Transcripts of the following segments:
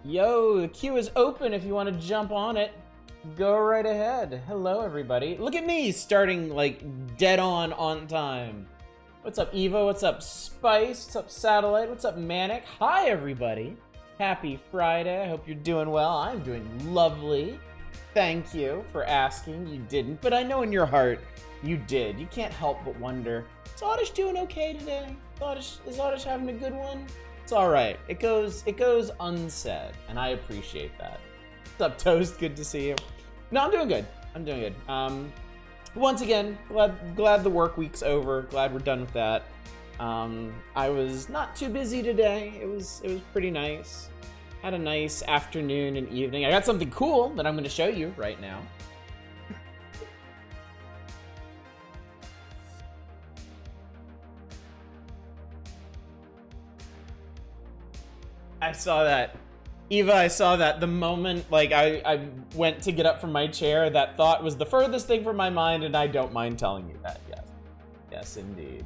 Yo, the queue is open if you want to jump on it. Go right ahead. Hello, everybody. Look at me starting like dead on time. What's up, Evo? What's up, Spice? What's up, Satellite? What's up, Manic? Hi, everybody. Happy Friday. I hope you're doing well. I'm doing lovely. Thank you for asking. You didn't, but I know in your heart you did. You can't help but wonder, is Oddish doing okay today? Is Oddish having a good one? It's all right. It goes unsaid, and I appreciate that. What's up, Toast? Good to see you. No, I'm doing good. I'm doing good. Once again, glad the work week's over. Glad we're done with that. I was not too busy today. It was pretty nice. Had a nice afternoon and evening. I got something cool that I'm going to show you right now. I saw that. Eva, I saw that. The moment, like, I went to get up from my chair, that thought was the furthest thing from my mind, and I don't mind telling you that, yes. Yes, indeed.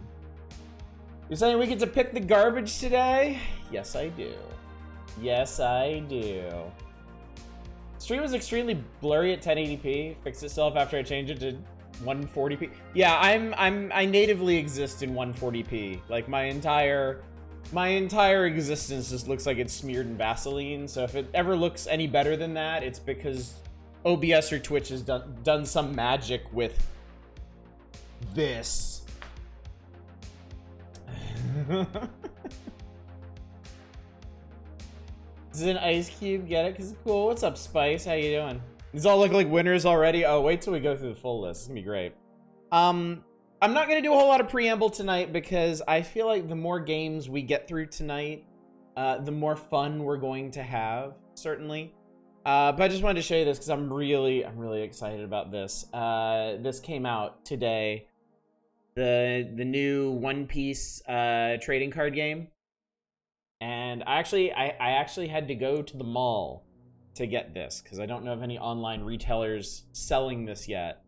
You're saying we get to pick the garbage today? Yes, I do. Yes, I do. Stream was extremely blurry at 1080p. Fixed itself after I changed it to 140p. Yeah, I natively exist in 140p. Like, my entire existence just looks like it's smeared in Vaseline, so if it ever looks any better than that, it's because OBS or Twitch has done some magic with this. This is an ice cube, get it? Because it's cool. What's up, Spice? How you doing? These all look like winners already. Oh, wait till we go through the full list. It's gonna be great. I'm not going to do a whole lot of preamble tonight because I feel like the more games we get through tonight, the more fun we're going to have, certainly. But I just wanted to show you this because I'm really excited about this. This came out today. The new One Piece trading card game. And I actually had to go to the mall to get this because I don't know of any online retailers selling this yet.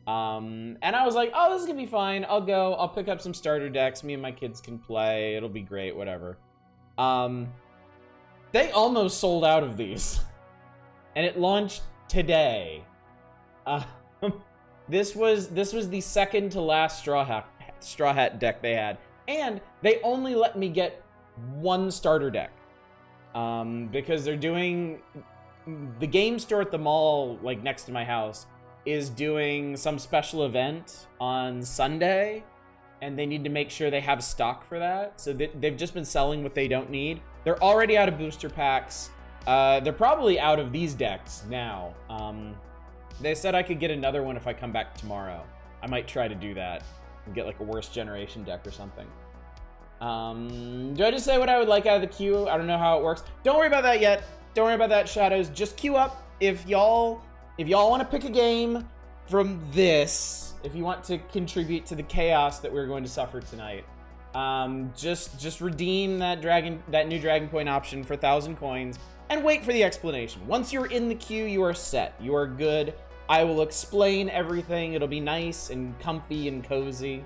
And I was like, oh, this is gonna be fine. I'll pick up some starter decks. Me and my kids can play. It'll be great, whatever. They almost sold out of these. And it launched today. This was the second to last Straw Hat deck they had. And they only let me get one starter deck. Because they're doing... The game store at the mall, like, next to my house, is doing some special event on Sunday, and they need to make sure they have stock for that. So they've just been selling what they don't need. They're already out of booster packs. They're probably out of these decks now. They said I could get another one if I come back tomorrow. I might try to do that and get like a worst generation deck or something. Do I just say what I would like out of the queue? I don't know how it works. Don't worry about that yet. Don't worry about that, Shadows. Just queue up if y'all want to pick a game from this, if you want to contribute to the chaos that we're going to suffer tonight, just redeem that new Dragon Coin option for 1,000 coins and wait for the explanation. Once you're in the queue, you are set. You are good. I will explain everything. It'll be nice and comfy and cozy.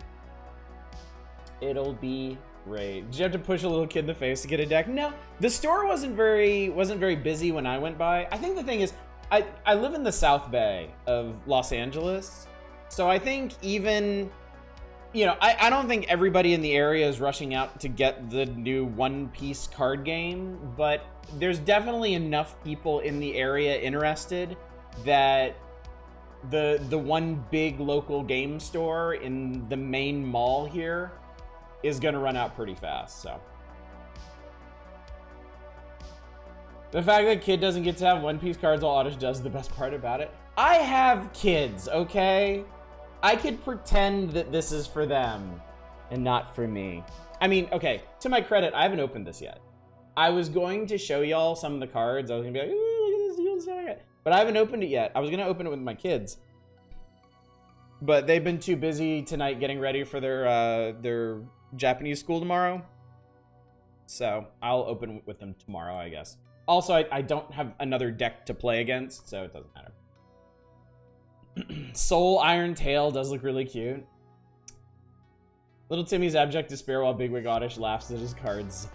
It'll be great. Did you have to push a little kid in the face to get a deck? No, the store wasn't very busy when I went by. I think the thing is, I live in the South Bay of Los Angeles, so I think even, you know, I don't think everybody in the area is rushing out to get the new One Piece card game, but there's definitely enough people in the area interested that the one big local game store in the main mall here is gonna run out pretty fast, so. The fact that kid doesn't get to have One Piece cards while Oddish does the best part about it. I have kids, okay? I could pretend that this is for them and not for me. I mean, okay, to my credit, I haven't opened this yet. I was going to show y'all some of the cards. I was gonna be like, ooh, look at this, but I haven't opened it yet. I was gonna open it with my kids, but they've been too busy tonight getting ready for their Japanese school tomorrow. So I'll open with them tomorrow, I guess. Also, I don't have another deck to play against, so it doesn't matter. Soul Iron Tail does look really cute. Little Timmy's abject despair while Bigwig Oddish laughs at his cards.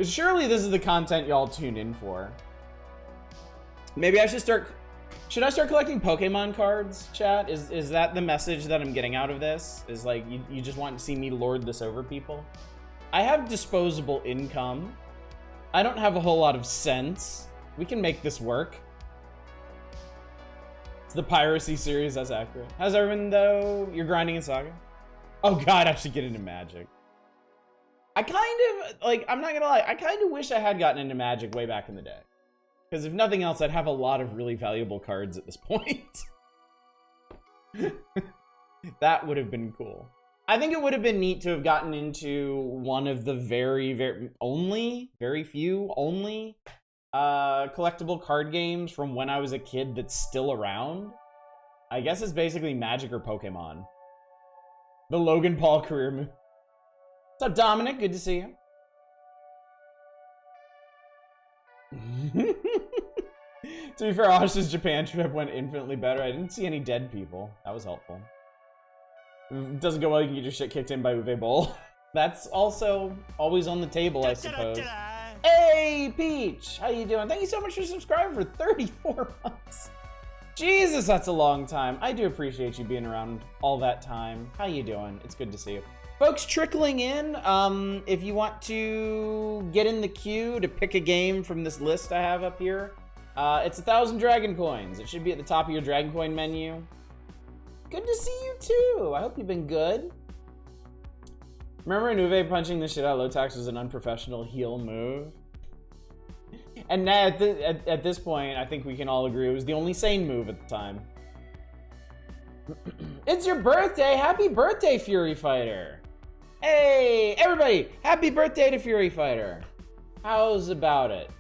Surely this is the content y'all tune in for. Maybe I should start... Should I start collecting Pokemon cards, chat? Is that the message that I'm getting out of this? Is like, you just want to see me lord this over people? I have disposable income. I don't have a whole lot of sense. We can make this work. It's the piracy series, that's accurate. How's everyone though? You're grinding in Saga? Oh god, I should get into Magic. I kind of, like, I'm not gonna lie, I kind of wish I had gotten into Magic way back in the day. Because if nothing else, I'd have a lot of really valuable cards at this point. That would have been cool. I think it would have been neat to have gotten into one of the very few collectible card games from when I was a kid that's still around. I guess it's basically Magic or Pokemon. The Logan Paul career move. What's up, Dominic? Good to see you. To be fair, Ash's Japan trip went infinitely better. I didn't see any dead people. That was helpful. If it doesn't go well, you can get your shit kicked in by Uwe Boll. That's also always on the table, I suppose. Hey, Peach! How you doing? Thank you so much for subscribing for 34 months. Jesus, that's a long time. I do appreciate you being around all that time. How you doing? It's good to see you. Folks trickling in, if you want to get in the queue to pick a game from this list I have up here, it's 1,000 Dragon Coins. It should be at the top of your Dragon Coin menu. Good to see you too. I hope you've been good. Remember Uwe punching the shit out of Lotax was an unprofessional heel move? And now at this point, I think we can all agree it was the only sane move at the time. It's your birthday! Happy birthday, Fury Fighter! Hey, everybody! Happy birthday to Fury Fighter! How's about it?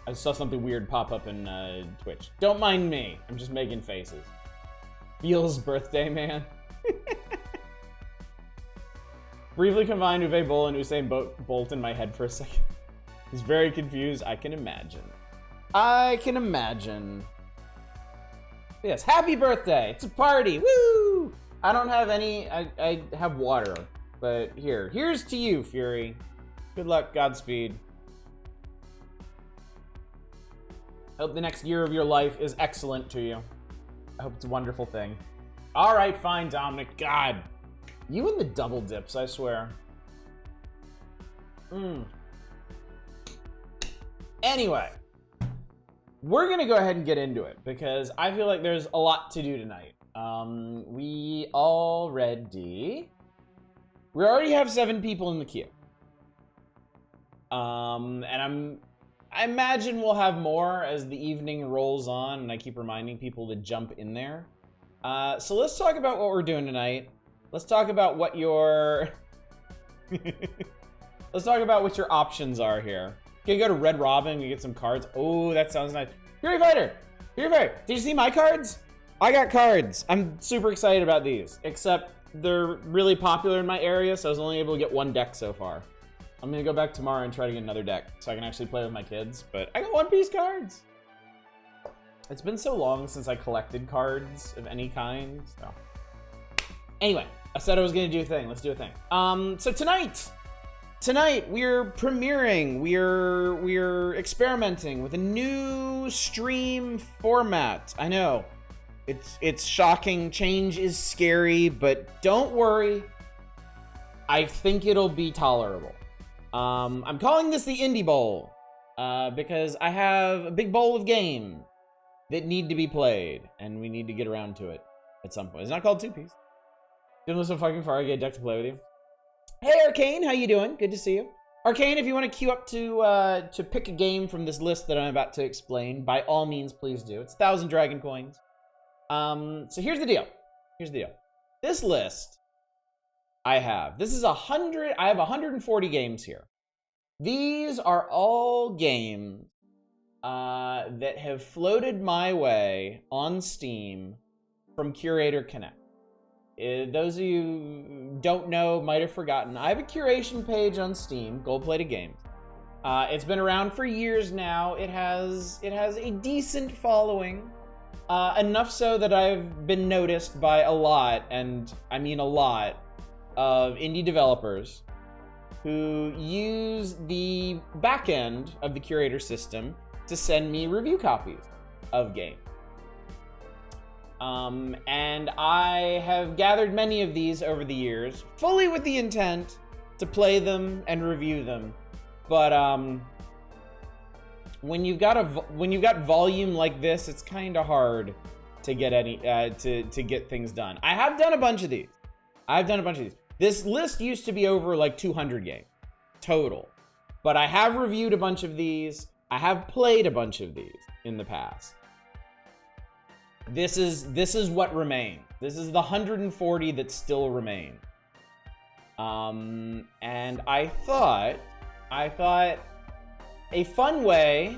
I saw something weird pop up in Twitch. Don't mind me. I'm just making faces. Feels birthday, man. Briefly combined Uwe Boll and Usain Bolt in my head for a second. He's very confused. I can imagine. I can imagine. Yes, happy birthday! It's a party! Woo! I don't have any. I have water, but here's to you, Fury. Good luck, Godspeed. I hope the next year of your life is excellent to you. I hope it's a wonderful thing. All right, fine, Dominic. God, you and the double dips, I swear. Anyway, we're gonna go ahead and get into it because I feel like there's a lot to do tonight. We already have 7 people in the queue. And I imagine we'll have more as the evening rolls on, and I keep reminding people to jump in there. So let's talk about what we're doing tonight. Let's talk about what your let's talk about what your options are here. Can you go to Red Robin and get some cards? Oh, that sounds nice. Fury Fighter! Fury Fighter! Did you see my cards? I got cards. I'm super excited about these, except they're really popular in my area, so I was only able to get 1 deck so far. I'm gonna go back tomorrow and try to get another deck so I can actually play with my kids, but I got One Piece cards. It's been so long since I collected cards of any kind, so. Anyway, I said I was gonna do a thing. Let's do a thing. So tonight we're premiering, we're experimenting with a new stream format. I know, it's shocking, change is scary, but don't worry. I think it'll be tolerable. I'm calling this the Indie Bowl, because I have a big bowl of games that need to be played, and we need to get around to it at some point. It's not called Two Piece. Didn't listen fucking far, I get a deck to play with you. Hey Arcane, how you doing? Good to see you. Arcane, if you want to queue up to pick a game from this list that I'm about to explain, by all means, please do. It's 1,000 Dragon Coins. So here's the deal. This list I have 140 games here. These are all games that have floated my way on Steam from Curator Connect. Those of you who don't know might have forgotten. I have a curation page on Steam, Gold Plated Games. It's been around for years now. It has a decent following, enough so that I've been noticed by a lot, and I mean a lot, of indie developers. who use the back end of the curator system to send me review copies of games. And I have gathered many of these over the years, fully with the intent to play them and review them. But when you've got volume like this, it's kind of hard to get to get things done. I have done a bunch of these. This list used to be over like 200 games total, but I have reviewed a bunch of these. I have played a bunch of these in the past. This is what remains. This is the 140 that still remain. And I thought a fun way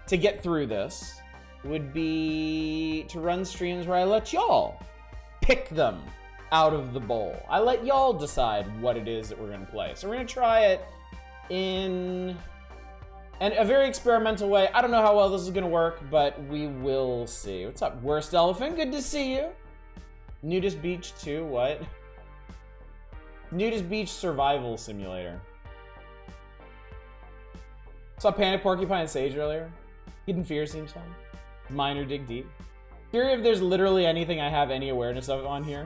to get through this would be to run streams where I let y'all pick them out of the bowl. I let y'all decide what it is that we're going to play. So we're going to try it in a very experimental way. I don't know how well this is going to work, but we will see. What's up, Worst Elephant? Good to see you. Nudist Beach 2, what? Nudist Beach Survival Simulator. Saw Panic Porcupine and Sage earlier. Hidden Fear seems fun. Minor Dig Deep. Curious if there's literally anything I have any awareness of on here.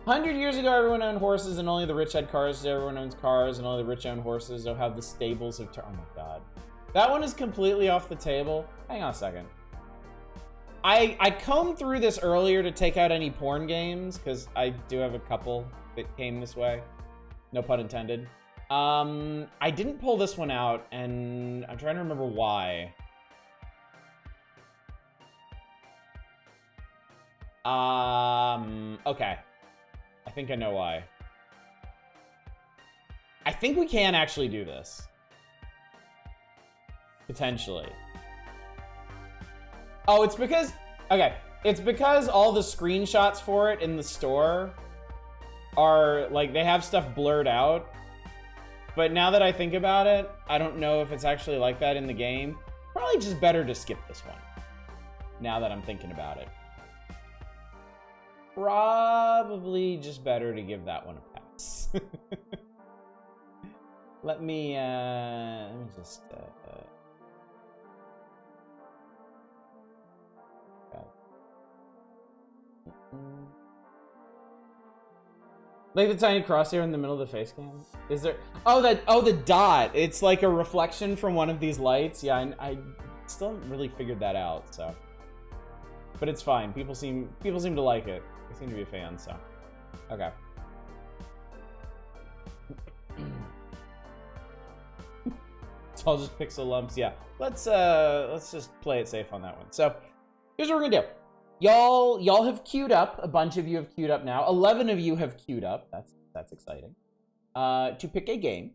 100 years ago, everyone owned horses and only the rich had cars. Everyone owns cars and only the rich own horses. Oh, how the stables have turned. Oh my god. That one is completely off the table. Hang on a second. I combed through this earlier to take out any porn games, because I do have a couple that came this way. No pun intended. I didn't pull this one out, and I'm trying to remember why. Okay. I think I know why. I think we can actually do this. Potentially. Oh, it's because... Okay. It's because all the screenshots for it in the store are, like, they have stuff blurred out. But now that I think about it, I don't know if it's actually like that in the game. Probably just better to skip this one. Now that I'm thinking about it. Probably just better to give that one a pass. Let me just like the tiny crosshair in the middle of the face cam. Is there? Oh, the dot. It's like a reflection from one of these lights. Yeah, I still haven't really figured that out. So, but it's fine. People seem to like it. They seem to be a fan. So, okay. It's all just pixel lumps. Yeah. Let's just play it safe on that one. So, here's what we're gonna do. Y'all have queued up. A bunch of you have queued up now. 11 of you have queued up. That's exciting. To pick a game.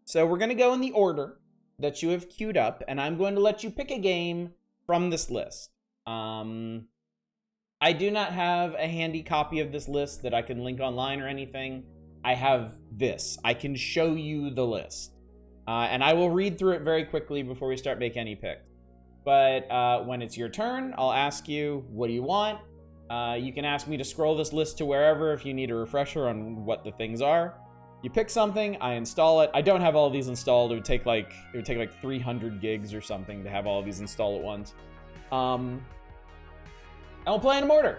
So we're gonna go in the order that you have queued up, and I'm going to let you pick a game from this list. I do not have a handy copy of this list that I can link online or anything. I have this. I can show you the list. And I will read through it very quickly before we start making any picks. But when it's your turn, I'll ask you, what do you want? You can ask me to scroll this list to wherever if you need a refresher on what the things are. You pick something, I install it. I don't have all of these installed. It would take like 300 gigs or something to have all of these installed at once. And we'll play in them order.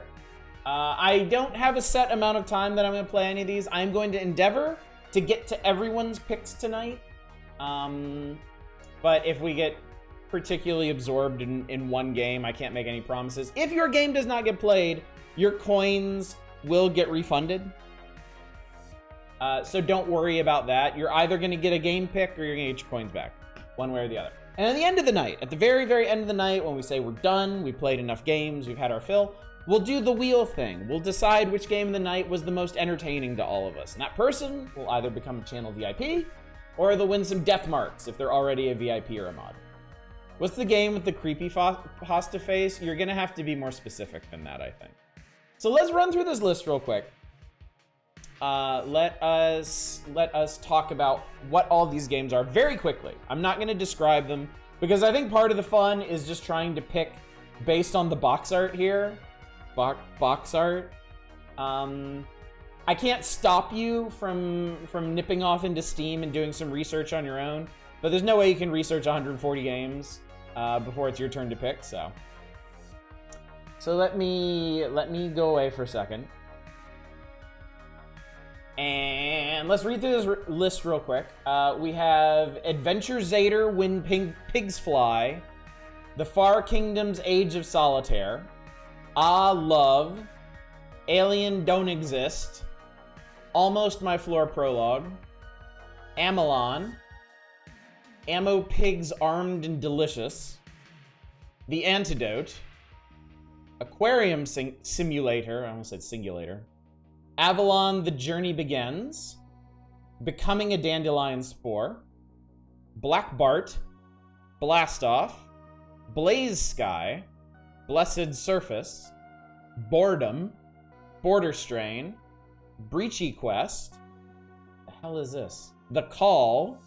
I don't have a set amount of time that I'm going to play any of these. I'm going to endeavor to get to everyone's picks tonight. But if we get particularly absorbed in one game, I can't make any promises. If your game does not get played, your coins will get refunded. So don't worry about that. You're either going to get a game pick or you're going to get your coins back. One way or the other. And at the end of the night, at the very, very end of the night, when we say we're done, we played enough games, we've had our fill, we'll do the wheel thing. We'll decide which game of the night was the most entertaining to all of us. And that person will either become a channel VIP or they'll win some death marks if they're already a VIP or a mod. What's the game with the creepy pasta face? You're going to have to be more specific than that, I think. So let's run through this list real quick. Let us talk about what all these games are very quickly. I'm not going to describe them because I think part of the fun is just trying to pick based on the box art here. Box art. I can't stop you from nipping off into Steam and doing some research on your own, but there's no way you can research 140 games before it's your turn to pick. So let me go away for a second. And let's read through this list real quick. We have Adventure Zader, When Pigs Fly, The Far Kingdom's Age of Solitaire, Ah Love, Alien Don't Exist, Almost My Floor Prologue, Amalon, Ammo Pigs Armed and Delicious, The Antidote, Aquarium Simulator, I almost said Singulator, Avalon, The Journey Begins, Becoming a Dandelion Spore, Black Bart, Blastoff, Blaze Sky, Blessed Surface, Boredom, Border Strain, Breachy Quest, the hell is this? The Call,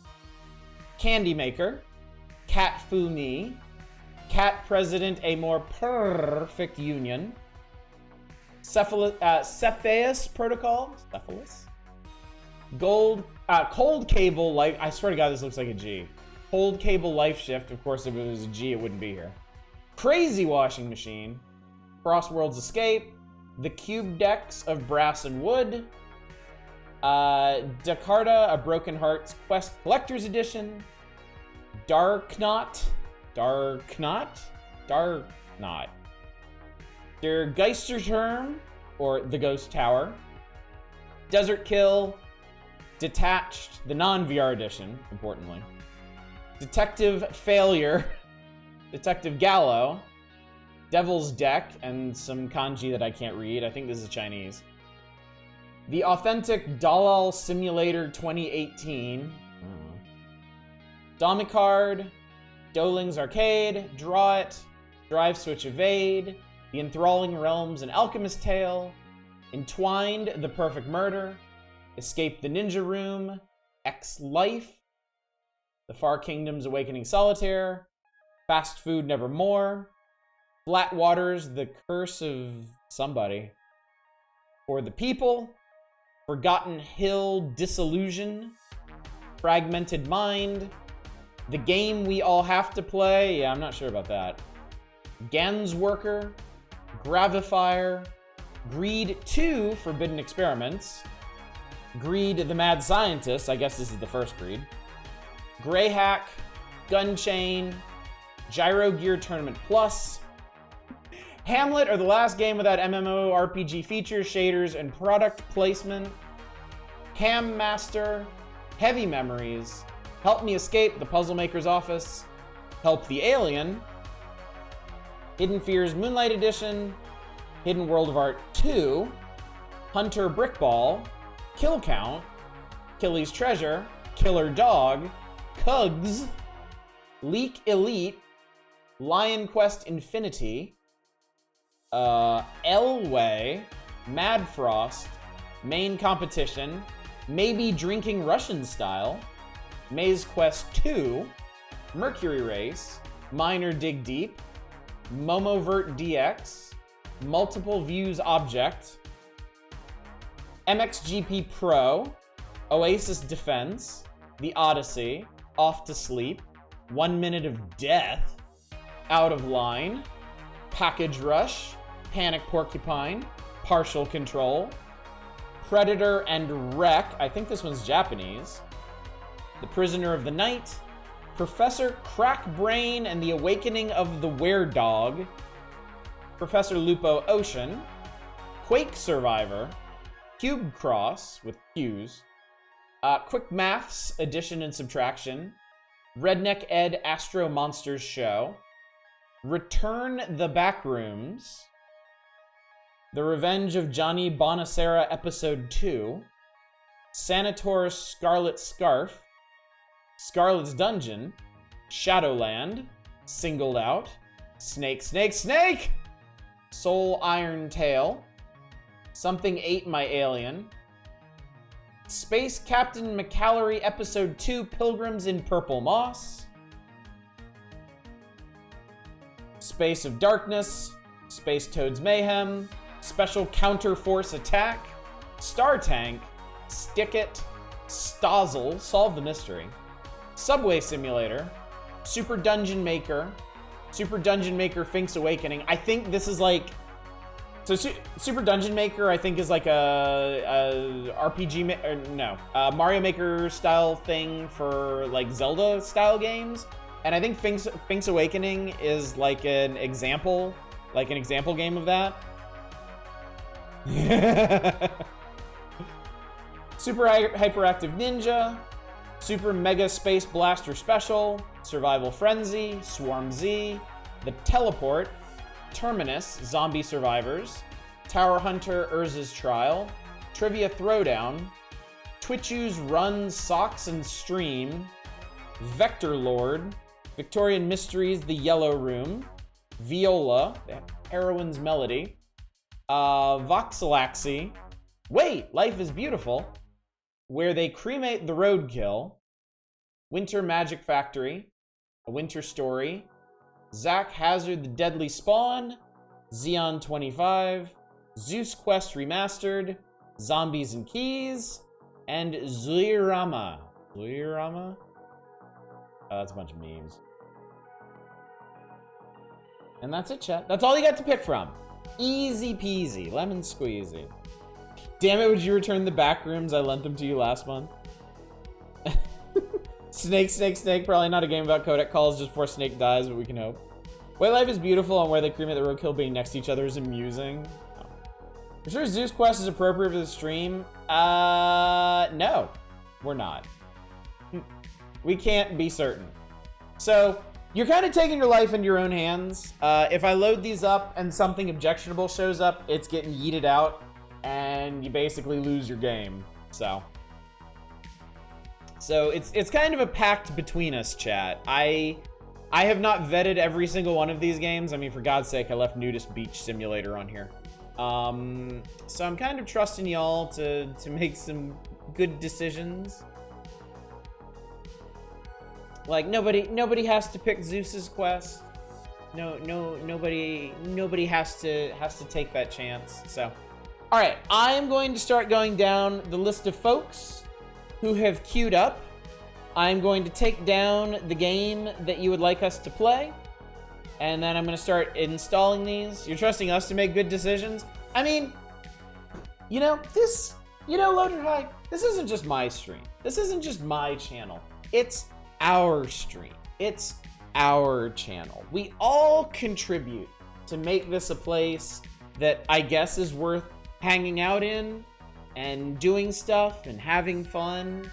Candy Maker, Cat Fu Me, Cat President A More Perfect Union, Cepheus Protocol, Cold Cable Life. I swear to God, this looks like a G. Cold Cable Life Shift. Of course, if it was a G, it wouldn't be here. Crazy Washing Machine, Cross Worlds Escape, The Cube Decks of Brass and Wood, Dakarta, A Broken Hearts Quest Collector's Edition, Darknot, Der Geisterturm, or The Ghost Tower, Desert Kill, Detached, the non-VR edition, importantly, Detective Failure, Detective Gallo, Devil's Deck, and some kanji that I can't read. I think this is Chinese. The Authentic Dalal Simulator 2018. Domicard, Doling's Arcade, Draw It, Drive Switch Evade, The Enthralling Realms and Alchemist Tale, Entwined, The Perfect Murder, Escape the Ninja Room, X Life, The Far Kingdom's Awakening Solitaire, Fast Food Nevermore, Flat Waters, The Curse of Somebody, For the People, Forgotten Hill Disillusion, Fragmented Mind, The Game We All Have to Play, yeah, I'm not sure about that, Gans Worker, Gravifier, Greed 2, Forbidden Experiments, Greed the Mad Scientist, I guess this is the first Greed, Greyhack, Gunchain, Gyro Gear Tournament Plus, Hamlet, or the last game without MMORPG features, shaders, and product placement, Ham Master, Heavy Memories, Help Me Escape the Puzzle Maker's Office, Help the Alien, Hidden Fears Moonlight Edition, Hidden World of Art 2, Hunter Brickball, Kill Count, Killy's Treasure, Killer Dog, Cugs, Leak Elite, Lion Quest Infinity, Elway, Mad Frost, Main Competition, Maybe Drinking Russian Style, Maze Quest 2, Mercury Race, Miner Dig Deep, Momovert DX, Multiple Views Object, MXGP Pro, Oasis Defense, The Odyssey, Off to Sleep, 1 Minute of Death, Out of Line, Package Rush, Panic Porcupine, Partial Control, Predator and Wreck, I think this one's Japanese, The Prisoner of the Night, Professor Crackbrain and the Awakening of the Were-Dog, Professor Lupo Ocean, Quake Survivor, Cube Cross with Q's, Quick Maths Addition and Subtraction, Redneck Ed Astro Monsters Show, Return the Backrooms, The Revenge of Johnny Bonacera Episode 2, Sanator's Scarlet Scarf, Scarlet's Dungeon, Shadowland, Singled Out, Snake, Snake, Snake! Soul Iron Tail, Something Ate My Alien, Space Captain McCallery Episode 2, Pilgrims in Purple Moss, Space of Darkness, Space Toad's Mayhem, Special Counter Force Attack, Star Tank, Stick It, Stozzle, Solve the Mystery, Subway Simulator, Super Dungeon Maker, Super Dungeon Maker Fink's Awakening. I think this is like... So Super Dungeon Maker, I think, is like a RPG... or no, Mario Maker style thing for like Zelda style games. And I think Fink's Awakening is like an example game of that. Super Hyperactive Ninja, Super Mega Space Blaster Special, Survival Frenzy, Swarm Z, The Teleport, Terminus, Zombie Survivors, Tower Hunter Urza's Trial, Trivia Throwdown, Twitchu's Run, Socks and Stream, Vector Lord, Victorian Mysteries, The Yellow Room, Viola, The Heroine's Melody, Voxelaxy, Wait, Life is Beautiful, Where They Cremate the Roadkill, Winter Magic Factory, A Winter Story, Zack Hazard the Deadly Spawn, Xeon 25, Zeus Quest Remastered, Zombies and Keys, and Zuirama. Zuirama? Oh, that's a bunch of memes. And that's it, chat. That's all you got to pick from. Easy peasy, lemon squeezy. Damn it, would you return the back rooms? I lent them to you last month. Snake. Probably not a game about codec calls just before Snake dies, but we can hope. Wait, Life is Beautiful and Where They Cremate the Roadkill being next to each other is amusing. Oh. For sure Zeus Quest is appropriate for the stream. No, we're not. We can't be certain. So, you're kind of taking your life into your own hands. If I load these up and something objectionable shows up, it's getting yeeted out, and you basically lose your game. So it's kind of a pact between us, chat. I have not vetted every single one of these games. I mean, for God's sake, I left Nudist Beach Simulator on here. So I'm kind of trusting y'all to make some good decisions. Like, nobody has to pick Zeus's Quest. Nobody has to take that chance. So, all right, I am going to start going down the list of folks who have queued up. I'm going to take down the game that you would like us to play, and then I'm going to start installing these. You're trusting us to make good decisions? I mean, Loaded High, this isn't just my stream. This isn't just my channel. It's our stream. It's our channel. We all contribute to make this a place that I guess is worth hanging out in and doing stuff and having fun.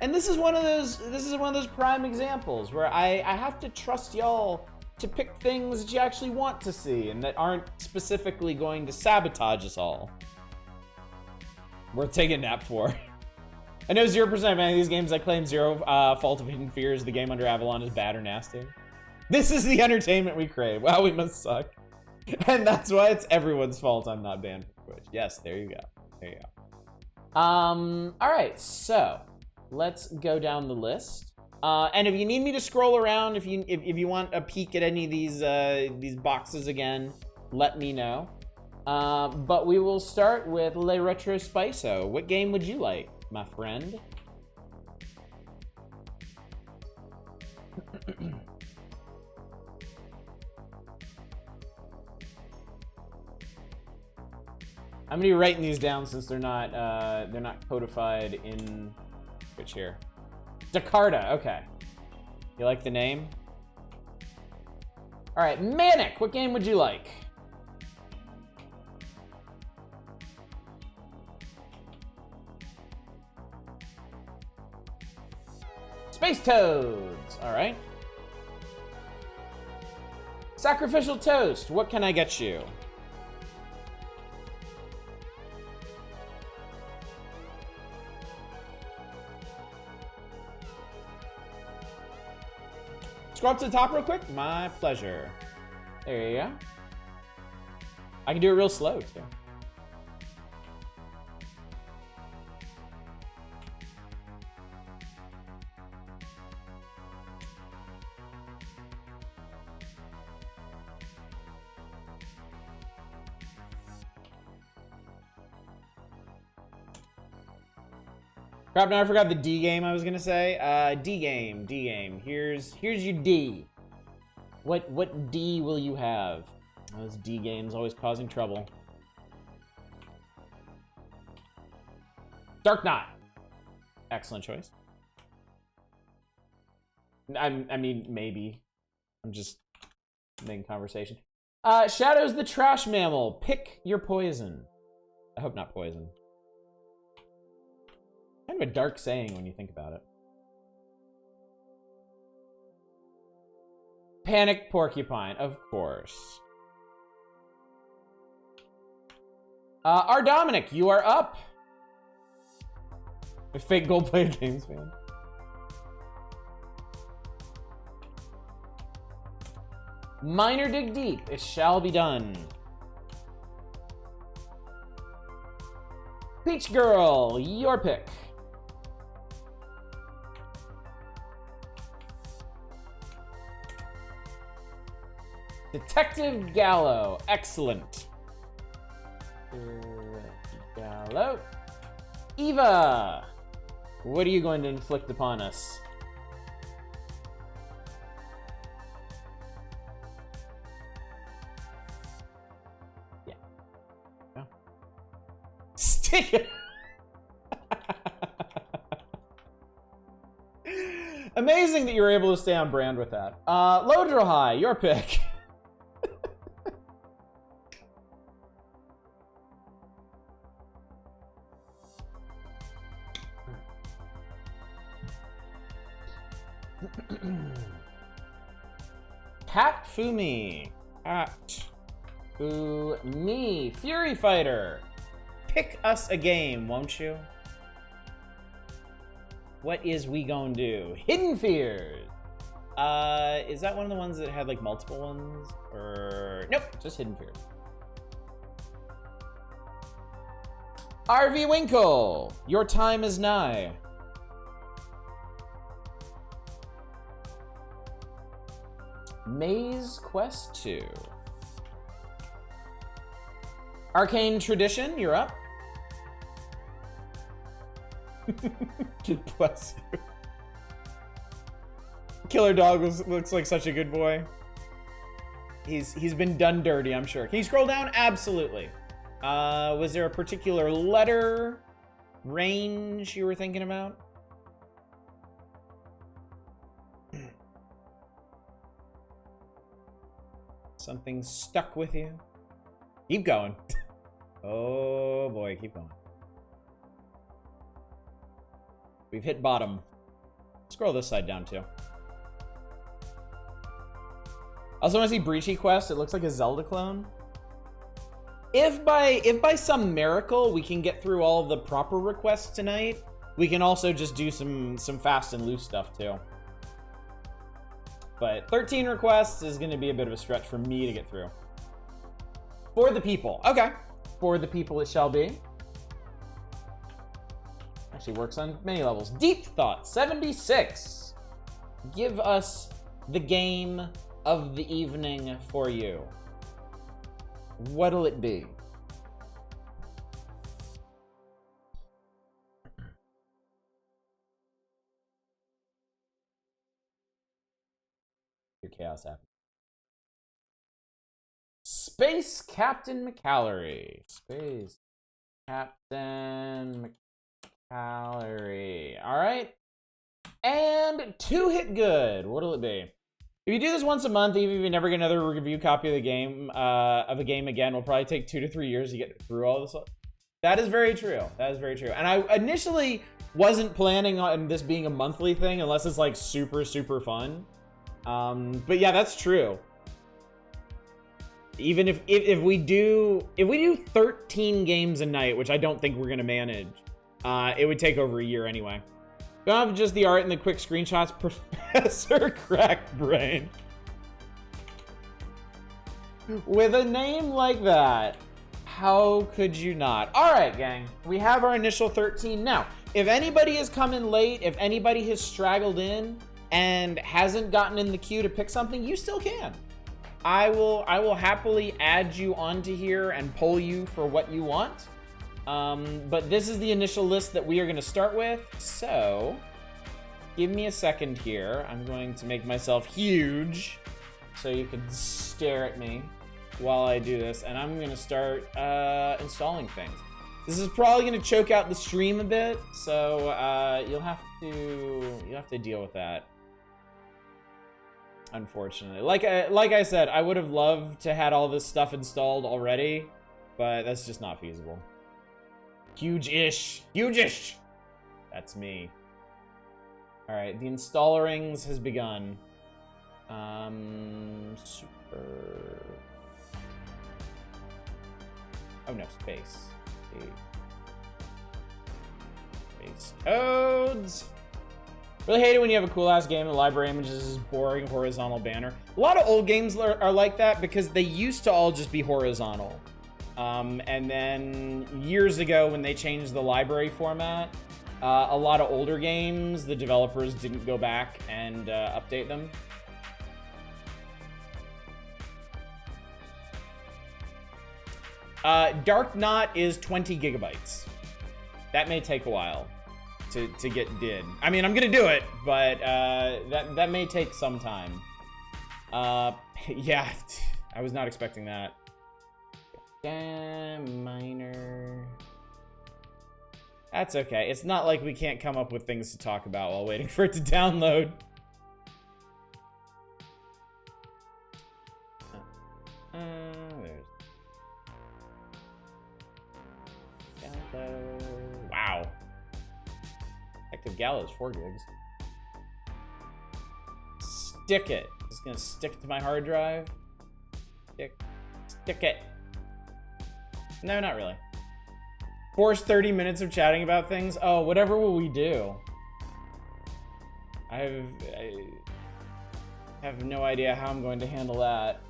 And this is one of those prime examples where I have to trust y'all to pick things that you actually want to see and that aren't specifically going to sabotage us all. Worth taking a nap for. I know 0% of any of these games I claim zero Fault of Hidden Fears, the game under Avalon, is bad or nasty. This is the entertainment we crave. Wow, we must suck. And that's why it's everyone's fault I'm not banned from Twitch. Yes, there you go. There you go. Alright, so let's go down the list. And if you need me to scroll around, if you want a peek at any of these boxes again, let me know. But we will start with Le Retro Spiso. What game would you like, my friend? I'm gonna be writing these down since they're not codified in Twitch here. Jakarta, okay. You like the name? All right, Manic, what game would you like? Space Toads, all right. Sacrificial Toast, what can I get you? Scroll up to the top real quick. My pleasure. There you go. I can do it real slow, too. Crap, now I forgot the D game I was gonna say. D game. Here's your D. What D will you have? Those D games always causing trouble. Dark Knight. Excellent choice. I mean, maybe. I'm just making conversation. Shadow's the trash mammal. Pick your poison. I hope not poison. Kind of a dark saying when you think about it. Panic Porcupine, of course. Our Dominic, you are up. A fake gold-plated games fan. Miner dig deep. It shall be done. Peach Girl, your pick. Detective Gallo, excellent. Gallo. Eva, what are you going to inflict upon us? Yeah. Oh. Stick it. Amazing that you were able to stay on brand with that. Lodro High, your pick. Cat Fumi. Cat Fumi. Fury Fighter. Pick us a game, won't you? What is we gonna do? Hidden Fears. Is that one of the ones that had like multiple ones? Or nope, just Hidden Fears. RV Winkle. Your time is nigh. Maze Quest 2. Arcane Tradition, you're up. Bless you. Killer Dog looks like such a good boy. He's been done dirty, I'm sure. Can you scroll down? Absolutely. Was there a particular letter, range you were thinking about? Something stuck with you? Keep going. Oh boy, keep going. We've hit bottom. Scroll this side down too. Also want to see Breachy Quest. It looks like a Zelda clone. If by some miracle we can get through all of the proper requests tonight, we can also just do some fast and loose stuff too. But 13 requests is going to be a bit of a stretch for me to get through. For the people. Okay. For the people it shall be. Actually works on many levels. Deep Thought 76. Give us the game of the evening for you. What'll it be? Chaos happening. Space Captain McCallery. Space Captain McCallery. All right. And 2-hit good. What'll it be? If you do this once a month, even if you never get another review copy of the game, of a game again, will probably take 2 to 3 years to get through all this. That is very true. That is very true. And I initially wasn't planning on this being a monthly thing unless it's like super, super fun. But yeah, that's true. Even if we do 13 games a night, which I don't think we're gonna manage, it would take over a year anyway. Don't have just the art and the quick screenshots, Professor Crackbrain. With a name like that, how could you not? All right, gang, we have our initial 13. Now, if anybody has come in late, if anybody has straggled in and hasn't gotten in the queue to pick something, you still can. I will happily add you onto here and poll you for what you want. But this is the initial list that we are going to start with. So, give me a second here. I'm going to make myself huge so you can stare at me while I do this. And I'm going to start installing things. This is probably going to choke out the stream a bit, so you'll have to deal with that. Unfortunately, like I said, I would have loved to had all this stuff installed already, but that's just not feasible. Huge-ish. That's me. All right, the installerings has begun. Super. Oh no, space. Space codes. Really hate it when you have a cool ass game and the library images is boring horizontal banner. A lot of old games are like that because they used to all just be horizontal. And then years ago when they changed the library format, a lot of older games, the developers didn't go back and update them. Dark Knot is 20 gigabytes. That may take a while to get did. I mean, I'm gonna do it, but that may take some time. Yeah, I was not expecting that. Damn, minor. That's okay. It's not like we can't come up with things to talk about while waiting for it to download. Wow. Active Gala is 4 gigs. Stick it. Just gonna stick it to my hard drive. Stick it. No, not really. Force 30 minutes of chatting about things. Oh, whatever will we do? I have no idea how I'm going to handle that.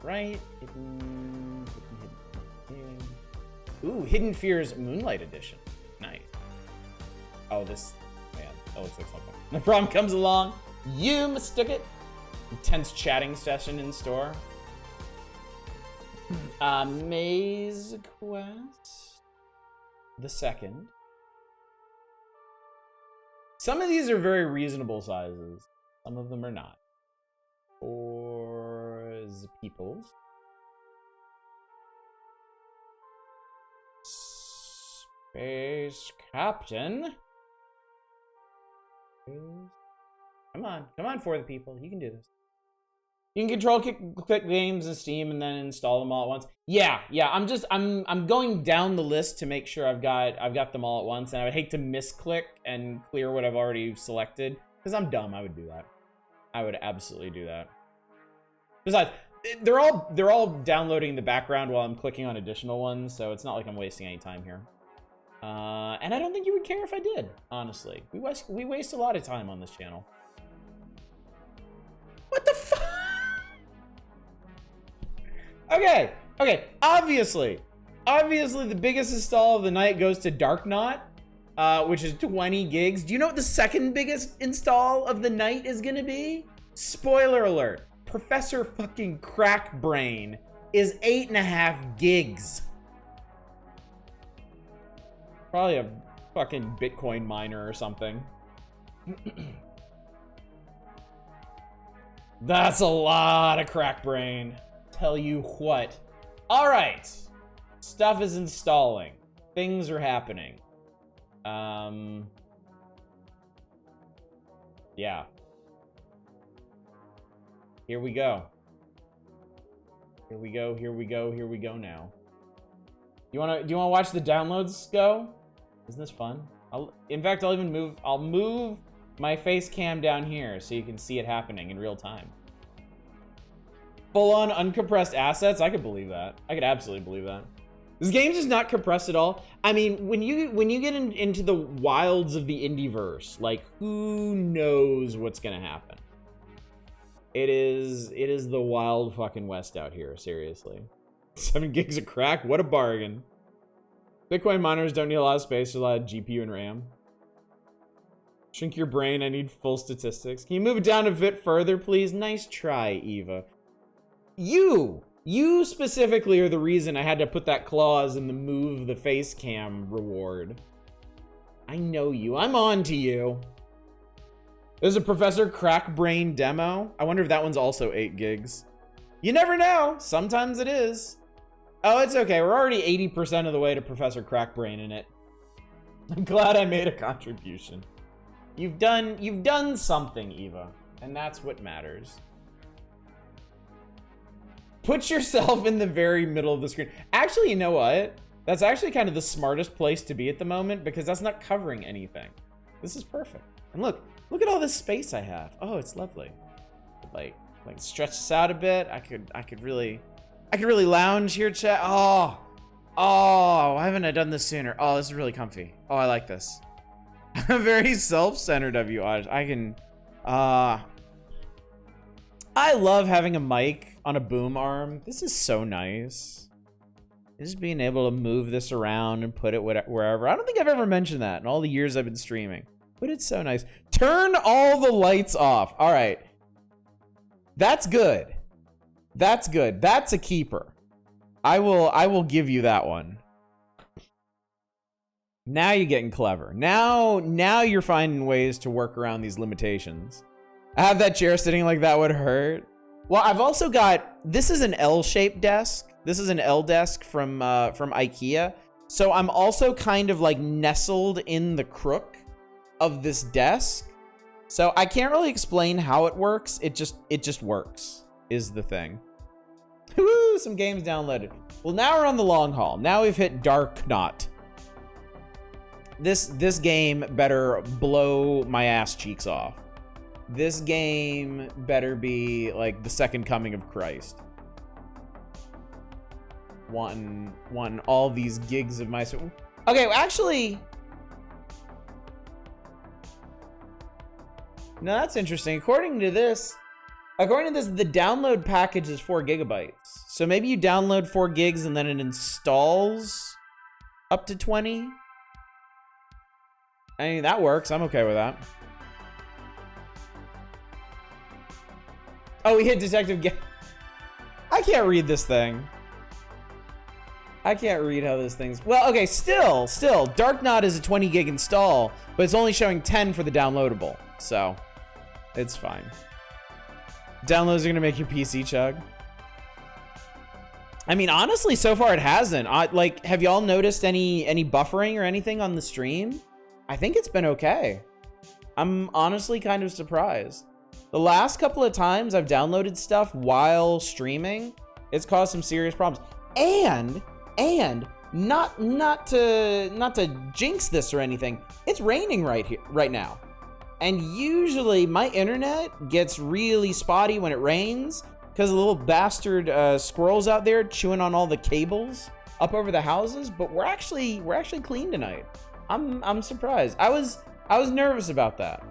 Right? Ooh, Hidden Fears Moonlight Edition. Nice. Oh, this, man, that looks like something. The problem comes along, you mistook it. Intense chatting session in store. Maze Quest the second. Some of these are very reasonable sizes. Some of them are not. For the peoples. Space Captain. Come on for the people. You can do this. You can control click games in Steam and then install them all at once. Yeah. I'm going down the list to make sure I've got them all at once, and I would hate to misclick and clear what I've already selected because I'm dumb. I would do that. I would absolutely do that. Besides, they're all downloading in the background while I'm clicking on additional ones, so it's not like I'm wasting any time here. And I don't think you would care if I did, honestly. We waste a lot of time on this channel. What the fuck? Okay. Obviously, the biggest install of the night goes to Dark Knot, which is 20 gigs. Do you know what the second biggest install of the night is gonna be? Spoiler alert. Professor fucking Crackbrain is 8.5 gigs. Probably a fucking Bitcoin miner or something. That's a lot of Crackbrain. Tell you what. All right. Stuff is installing. Things are happening. Yeah. Here we go. Here we go now. Do you wanna watch the downloads go? Isn't this fun? In fact, I'll move my face cam down here so you can see it happening in real time. Full-on uncompressed assets? I could believe that. I could absolutely believe that. This game's just not compressed at all. I mean, when you get into the wilds of the indieverse, like, who knows what's gonna happen? It is the wild fucking west out here, seriously. 7 gigs of crack, what a bargain. Bitcoin miners don't need a lot of space, a lot of GPU and RAM. Shrink your brain, I need full statistics. Can you move it down a bit further, please? Nice try, Eva. You You specifically are the reason I had to put that clause in the move the face cam reward. I know you. I'm on to you. There's a Professor Crackbrain demo. I wonder if that one's also 8 gigs. You never know. Sometimes it is. Oh, it's okay. We're already 80% of the way to Professor Crackbrain in it. I'm glad I made a contribution. You've done something, Eva, and that's what matters. Put yourself in the very middle of the screen. Actually, you know what? That's actually kind of the smartest place to be at the moment because that's not covering anything. This is perfect. And look at all this space I have. Oh, it's lovely. Like stretch this out a bit. I could really lounge here, chat. Oh, why haven't I done this sooner? Oh, this is really comfy. Oh, I like this. Very self-centered of you, Aj. I love having a mic on a boom arm. This is so nice. Just being able to move this around and put it wherever. I don't think I've ever mentioned that in all the years I've been streaming, but it's so nice. Turn all the lights off. All right. That's good. That's good. That's a keeper. I will give you that one. Now you're getting clever. Now you're finding ways to work around these limitations. I have that chair sitting like that would hurt. Well, I've also got, this is an L-shaped desk. This is an L desk from IKEA. So I'm also kind of like nestled in the crook of this desk. So I can't really explain how it works. It just works is the thing. Woo, some games downloaded. Well, now we're on the long haul. Now we've hit Dark Knot. This game better blow my ass cheeks off. This game better be like the second coming of Christ. Wanting all these gigs of my... Okay, actually... No, that's interesting. According to this, the download package is 4 gigabytes. So maybe you download 4 gigs and then it installs up to 20. I mean, that works. I'm okay with that. Oh, we hit Detective I can't read this thing. I can't read how this thing's... Well, okay, still, Dark Knot is a 20 gig install, but it's only showing 10 for the downloadable. So, it's fine. Downloads are gonna make your PC chug. I mean, honestly, so far it hasn't. Like, have y'all noticed any buffering or anything on the stream? I think it's been okay. I'm honestly kind of surprised. The last couple of times I've downloaded stuff while streaming, it's caused some serious problems. And not to jinx this or anything, it's raining right now. And usually my internet gets really spotty when it rains because the little bastard squirrels out there chewing on all the cables up over the houses, but we're actually clean tonight. I'm surprised. I was nervous about that.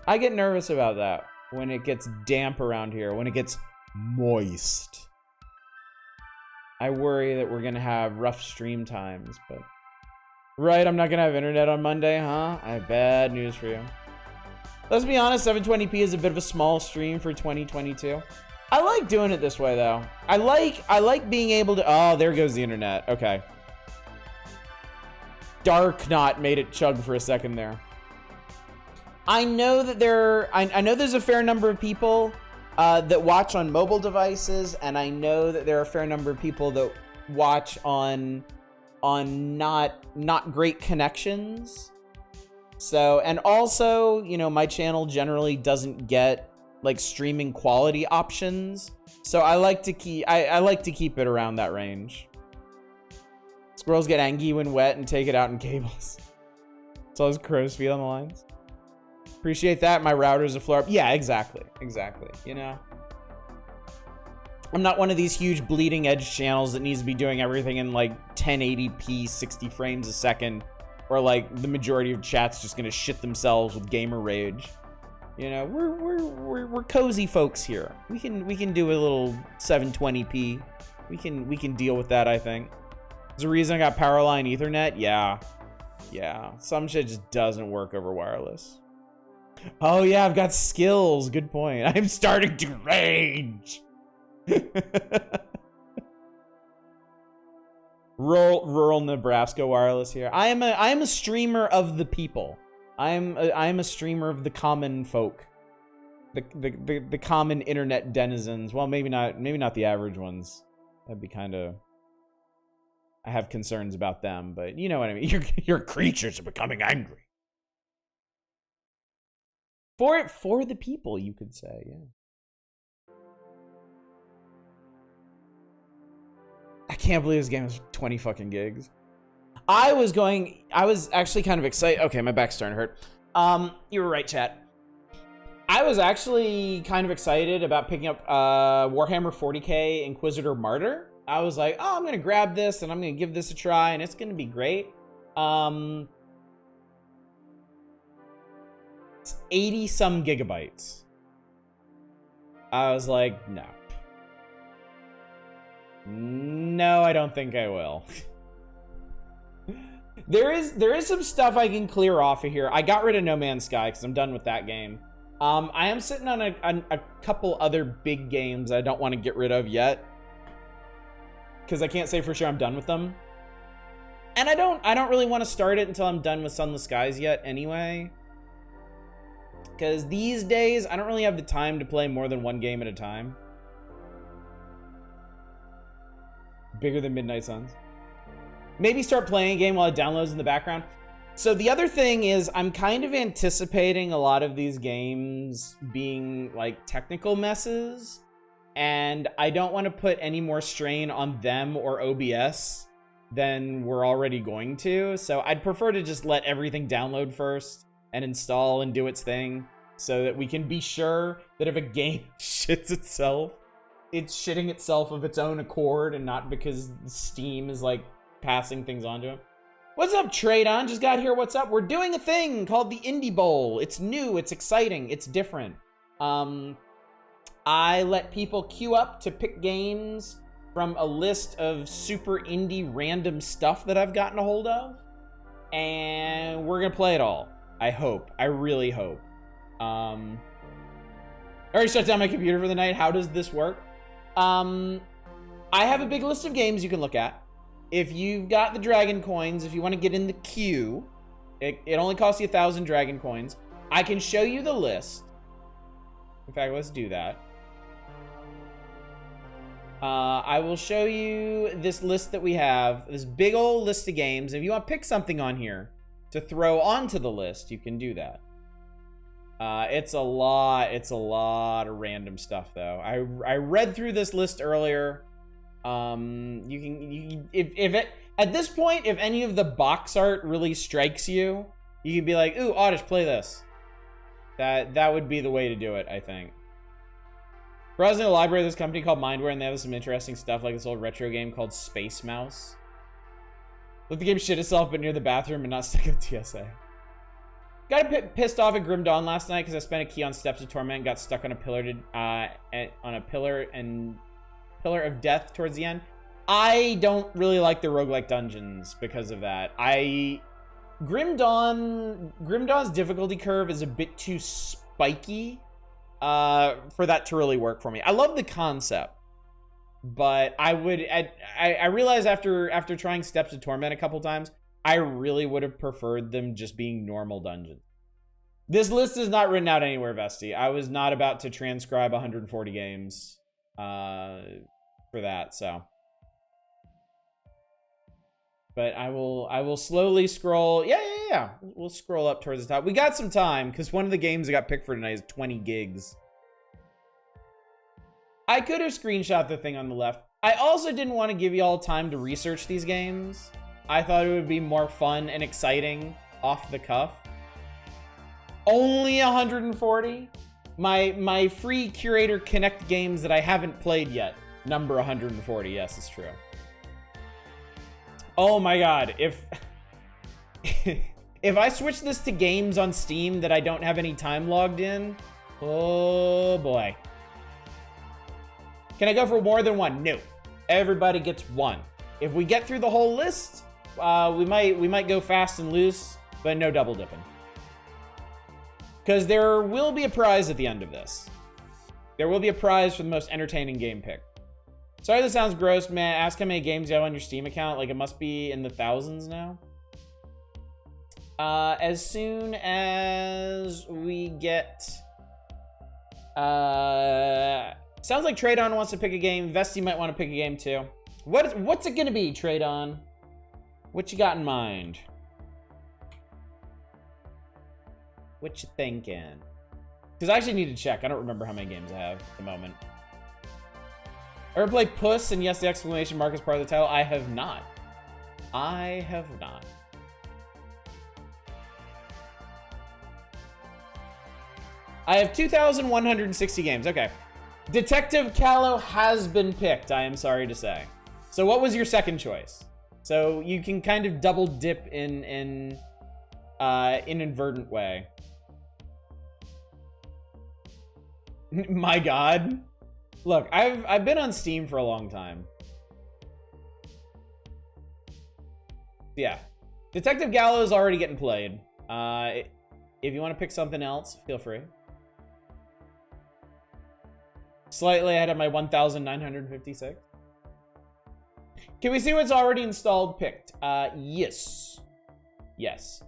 I get nervous about that when it gets damp around here, when it gets moist. I worry that we're gonna have rough stream times, but... Right, I'm not gonna have internet on Monday, huh? I have bad news for you. Let's be honest, 720p is a bit of a small stream for 2022. I like doing it this way, though. I like being able to... Oh, there goes the internet. Okay. Dark Knot made it chug for a second there. I know that I know there's a fair number of people that watch on mobile devices, and I know that there are a fair number of people that watch on not great connections. So, and also, you know, my channel generally doesn't get like streaming quality options. So I like to keep it around that range. Squirrels get angry when wet and take it out in cables. So those crow's feet on the lines. Appreciate that. My router's a flare up. Yeah, exactly. You know, I'm not one of these huge bleeding edge channels that needs to be doing everything in like 1080p 60 frames a second, or like the majority of chat's just gonna shit themselves with gamer rage. You know, we're cozy folks here. We can do a little 720p. We can deal with that, I think. There's a reason I got Powerline Ethernet. Yeah. Some shit just doesn't work over wireless. Oh yeah, I've got skills. Good point. I'm starting to rage. Rural Nebraska wireless here. I am a streamer of the people. I am a streamer of the common folk. The common internet denizens. Well, maybe not the average ones. That'd be kind of, I have concerns about them, but you know what I mean. Your creatures are becoming angry. For the people, you could say, yeah. I can't believe this game is 20 fucking gigs. I was actually kind of excited. Okay, my back's starting to hurt. You were right, chat. I was actually kind of excited about picking up Warhammer 40k Inquisitor Martyr. I was like, oh, I'm gonna grab this and I'm gonna give this a try and it's gonna be great. It's 80 some gigabytes. I was like, no. No, I don't think I will. There is some stuff I can clear off of here. I got rid of No Man's Sky because I'm done with that game. I am sitting on a couple other big games I don't want to get rid of yet, because I can't say for sure I'm done with them. And I don't really want to start it until I'm done with Sunless Skies yet anyway. Because these days, I don't really have the time to play more than one game at a time. Bigger than Midnight Suns. Maybe start playing a game while it downloads in the background. So the other thing is, I'm kind of anticipating a lot of these games being like technical messes. And I don't want to put any more strain on them or OBS than we're already going to. So I'd prefer to just let everything download first and install and do its thing, so that we can be sure that if a game shits itself, it's shitting itself of its own accord and not because Steam is like passing things on to it. What's up, Tradon? Just got here. What's up? We're doing a thing called the Indie Bowl. It's new, it's exciting, it's different. I let people queue up to pick games from a list of super indie random stuff that I've gotten a hold of, and we're gonna play it all. I hope. I really hope. I already shut down my computer for the night. How does this work? I have a big list of games you can look at. If you've got the Dragon Coins, if you want to get in the queue, it only costs you 1,000 Dragon Coins. I can show you the list. In fact, let's do that. I will show you this list that we have. This big old list of games. If you want to pick something on here to throw onto the list, you can do that. It's a lot of random stuff though. I read through this list earlier. At this point, if any of the box art really strikes you, you can be like, ooh, Oddish, play this. That would be the way to do it, I think. Browsing the library of this company called Mindware, and they have some interesting stuff like this old retro game called Space Mouse. Let the game shit itself, but near the bathroom and not stuck in TSA. Got a bit pissed off at Grim Dawn last night because I spent a key on Steps of Torment and got stuck on a pillar pillar of death towards the end. I don't really like the roguelike dungeons because of that. Grim Dawn's difficulty curve is a bit too spiky for that to really work for me. I love the concept, but I realized after trying Steps of Torment a couple times, I really would have preferred them just being normal dungeons. This list is not written out anywhere, Vesti. I was not about to transcribe 140 games for that, so. But I will slowly scroll. Yeah. We'll scroll up towards the top. We got some time because one of the games I got picked for tonight is 20 gigs. I could have screenshot the thing on the left. I also didn't want to give you all time to research these games. I thought it would be more fun and exciting off the cuff. Only 140? My free Curator Connect games that I haven't played yet. Number 140, yes, it's true. Oh my god, if I switch this to games on Steam that I don't have any time logged in, oh boy. Can I go for more than one? No. Everybody gets one. If we get through the whole list, we might go fast and loose, but no double dipping. Because there will be a prize at the end of this. There will be a prize for the most entertaining game pick. Sorry this sounds gross, man. Ask how many games you have on your Steam account. Like, it must be in the thousands now. As soon as we get... sounds like Tradon wants to pick a game. Vesty might want to pick a game, too. What's it gonna be, Tradon? What you got in mind? What you thinking? Because I actually need to check. I don't remember how many games I have at the moment. Ever played Puss? And yes, the exclamation mark is part of the title. I have not. I have not. I have 2,160 games. Okay. Detective Callow has been picked, I am sorry to say. So what was your second choice? So you can kind of double dip in inadvertent way. My God. Look, I've been on Steam for a long time. Yeah. Detective Gallo is already getting played. If you want to pick something else, feel free. Slightly ahead of my 1,956. Can we see what's already installed picked? Yes. Yes.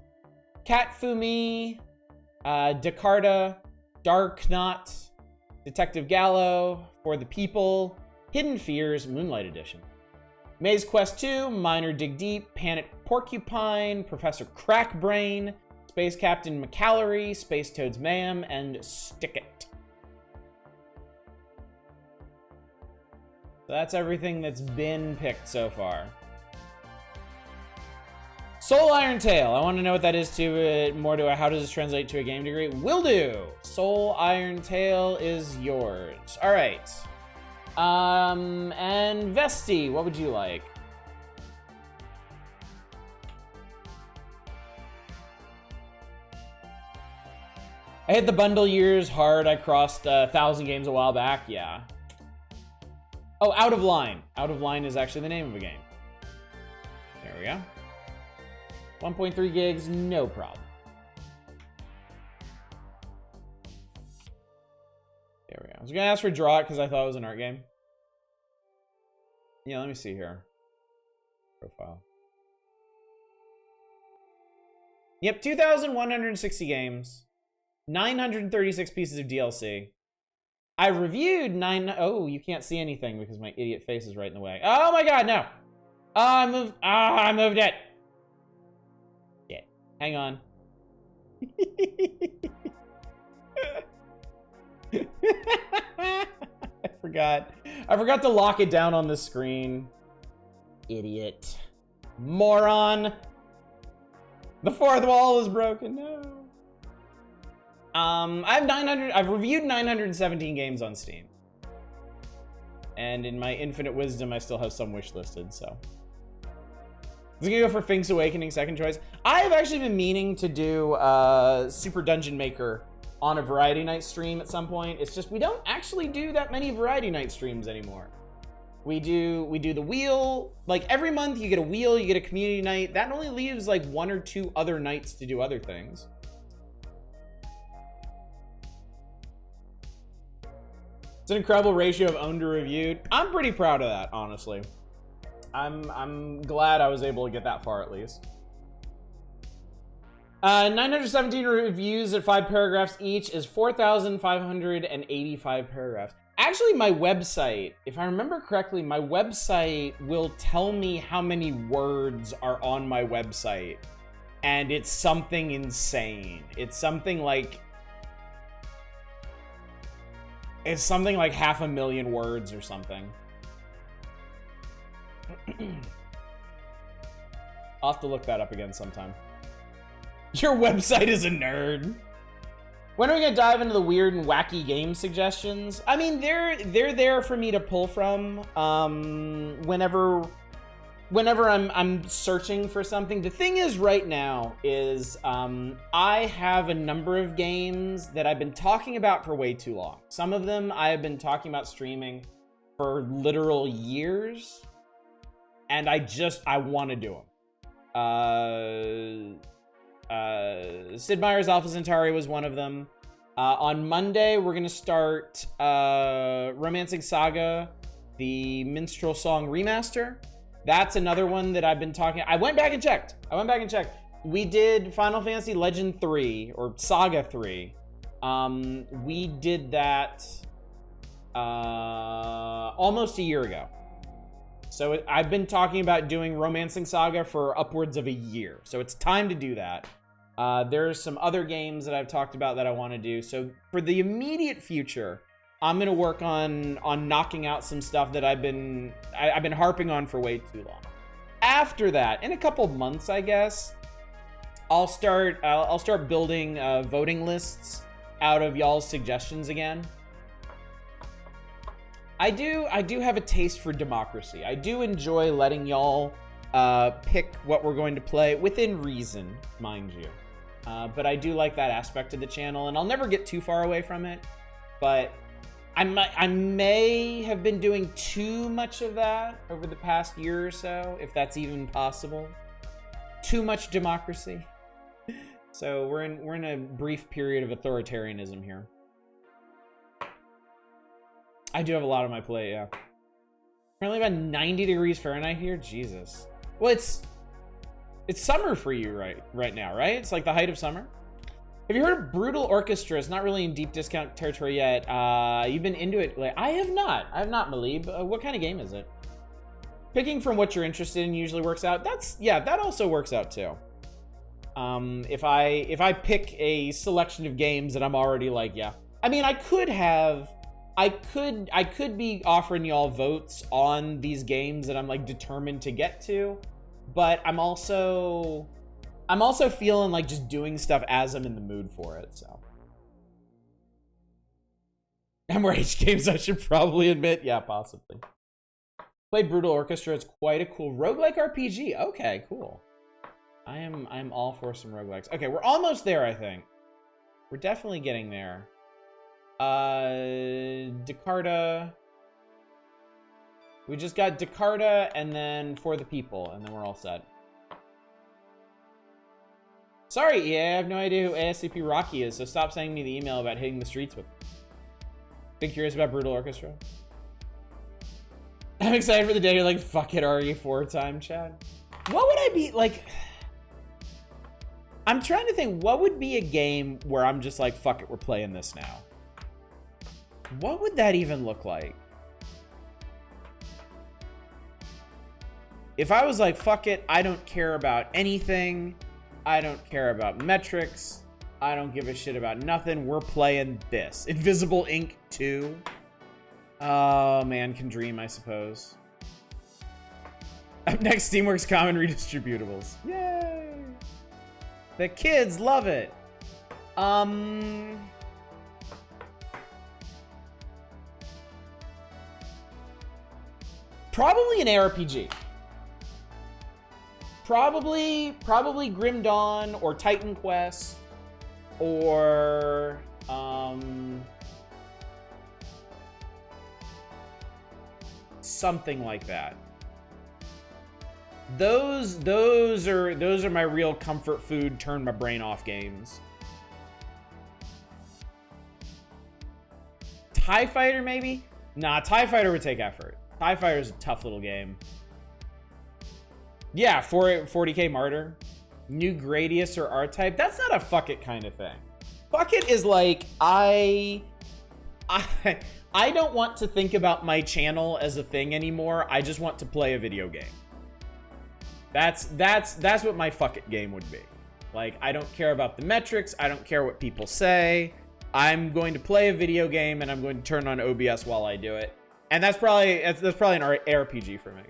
Cat Fumi, Descartes, Dark Knot, Detective Gallo, For the People, Hidden Fears, Moonlight Edition. Maze Quest 2, Miner Dig Deep, Panic Porcupine, Professor Crackbrain, Space Captain McCallery, Space Toads Mayhem, and Stick It. So that's everything that's been picked so far. Soul Iron Tail. I want to know what that is to it. More to it. How does this translate to a game degree? Will do. Soul Iron Tail is yours. All right. And Vesty, what would you like? I hit the bundle years hard. I crossed 1,000 games a while back. Yeah. Oh, Out of Line. Out of Line is actually the name of a game. There we go. 1.3 gigs, no problem. There we go. I was gonna ask for Draw It because I thought it was an art game. Yeah, let me see here. Profile. Yep, 2,160 games. 936 pieces of DLC. I reviewed 9... Oh, you can't see anything because my idiot face is right in the way. Oh my God, no. I moved it. Shit. Hang on. I forgot to lock it down on the screen. Idiot. Moron. The fourth wall is broken. No. I've reviewed 917 games on Steam. And in my infinite wisdom, I still have some wish listed, so. I was gonna go for Fink's Awakening, second choice. I have actually been meaning to do Super Dungeon Maker on a Variety Night stream at some point. It's just we don't actually do that many Variety Night streams anymore. We do the wheel. Like every month you get a wheel, you get a community night. That only leaves like 1 or 2 other nights to do other things. It's an incredible ratio of owned to reviewed. I'm pretty proud of that, honestly. I'm glad I was able to get that far at least. 917 reviews at 5 paragraphs each is 4,585 paragraphs. Actually, my website, if I remember correctly, my website will tell me how many words are on my website. And it's something insane. It's something like 500,000 words or something. I'll have to look that up again sometime. Your website is a nerd. When are we gonna dive into the weird and wacky game suggestions? I mean, they're there for me to pull from whenever I'm searching for something. The thing is right now is I have a number of games that I've been talking about for way too long. Some of them I have been talking about streaming for literal years, and I want to do them. Sid Meier's Alpha Centauri was one of them. On Monday, we're gonna start Romancing Saga the Minstrel Song Remaster. That's another one that I've been talking. I went back and checked. We did Final Fantasy Legend 3 or Saga 3. We did that almost a year ago. So I've been talking about doing Romancing Saga for upwards of a year. So it's time to do that. There's some other games that I've talked about that I want to do. So for the immediate future, I'm gonna work on knocking out some stuff that I've been harping on for way too long. After that, in a couple of months, I guess, I'll start building voting lists out of y'all's suggestions again. I do have a taste for democracy. I do enjoy letting y'all pick what we're going to play within reason, mind you. But I do like that aspect of the channel, and I'll never get too far away from it. But I may have been doing too much of that over the past year or so, if that's even possible. Too much democracy. So we're in a brief period of authoritarianism here. I do have a lot on my plate, yeah. Currently about 90 degrees Fahrenheit here. Jesus. Well, it's summer for you right now, right? It's like the height of summer. Have you heard of Brutal Orchestra? It's not really in deep discount territory yet. You've been into it. I have not, Maleeb. What kind of game is it? Picking from what you're interested in usually works out. That also works out too. If I pick a selection of games that I'm already like, yeah. I mean, I could be offering y'all votes on these games that I'm like determined to get to, but I'm also feeling like just doing stuff as I'm in the mood for it, so. MRH games, I should probably admit. Yeah, possibly. Played Brutal Orchestra. It's quite a cool roguelike RPG. Okay, cool. I'm all for some roguelikes. Okay, we're almost there, I think. We're definitely getting there. Jakarta. We just got Jakarta and then For the People, and then we're all set. Sorry, EA, I have no idea who ASCP Rocky is, so stop sending me the email about hitting the streets with. Been curious about Brutal Orchestra. I'm excited for the day you're like, fuck it, RE4 time, Chad. What would I be, like... I'm trying to think, what would be a game where I'm just like, fuck it, we're playing this now? What would that even look like? If I was like, fuck it, I don't care about anything. I don't care about metrics. I don't give a shit about nothing. We're playing this. Invisible Ink 2. Oh, man can dream, I suppose. Up next, Steamworks Common Redistributables. Yay! The kids love it. Probably an ARPG. Probably Grim Dawn or Titan Quest or something like that. Those are my real comfort food, turn my brain off games. TIE Fighter maybe? Nah, TIE Fighter would take effort. TIE Fighter is a tough little game. Yeah, 40k Martyr. New Gradius or R-Type. That's not a fuck it kind of thing. Fuck it is like, I don't want to think about my channel as a thing anymore. I just want to play a video game. That's what my fuck it game would be. Like, I don't care about the metrics. I don't care what people say. I'm going to play a video game and I'm going to turn on OBS while I do it. And that's probably an RPG for me.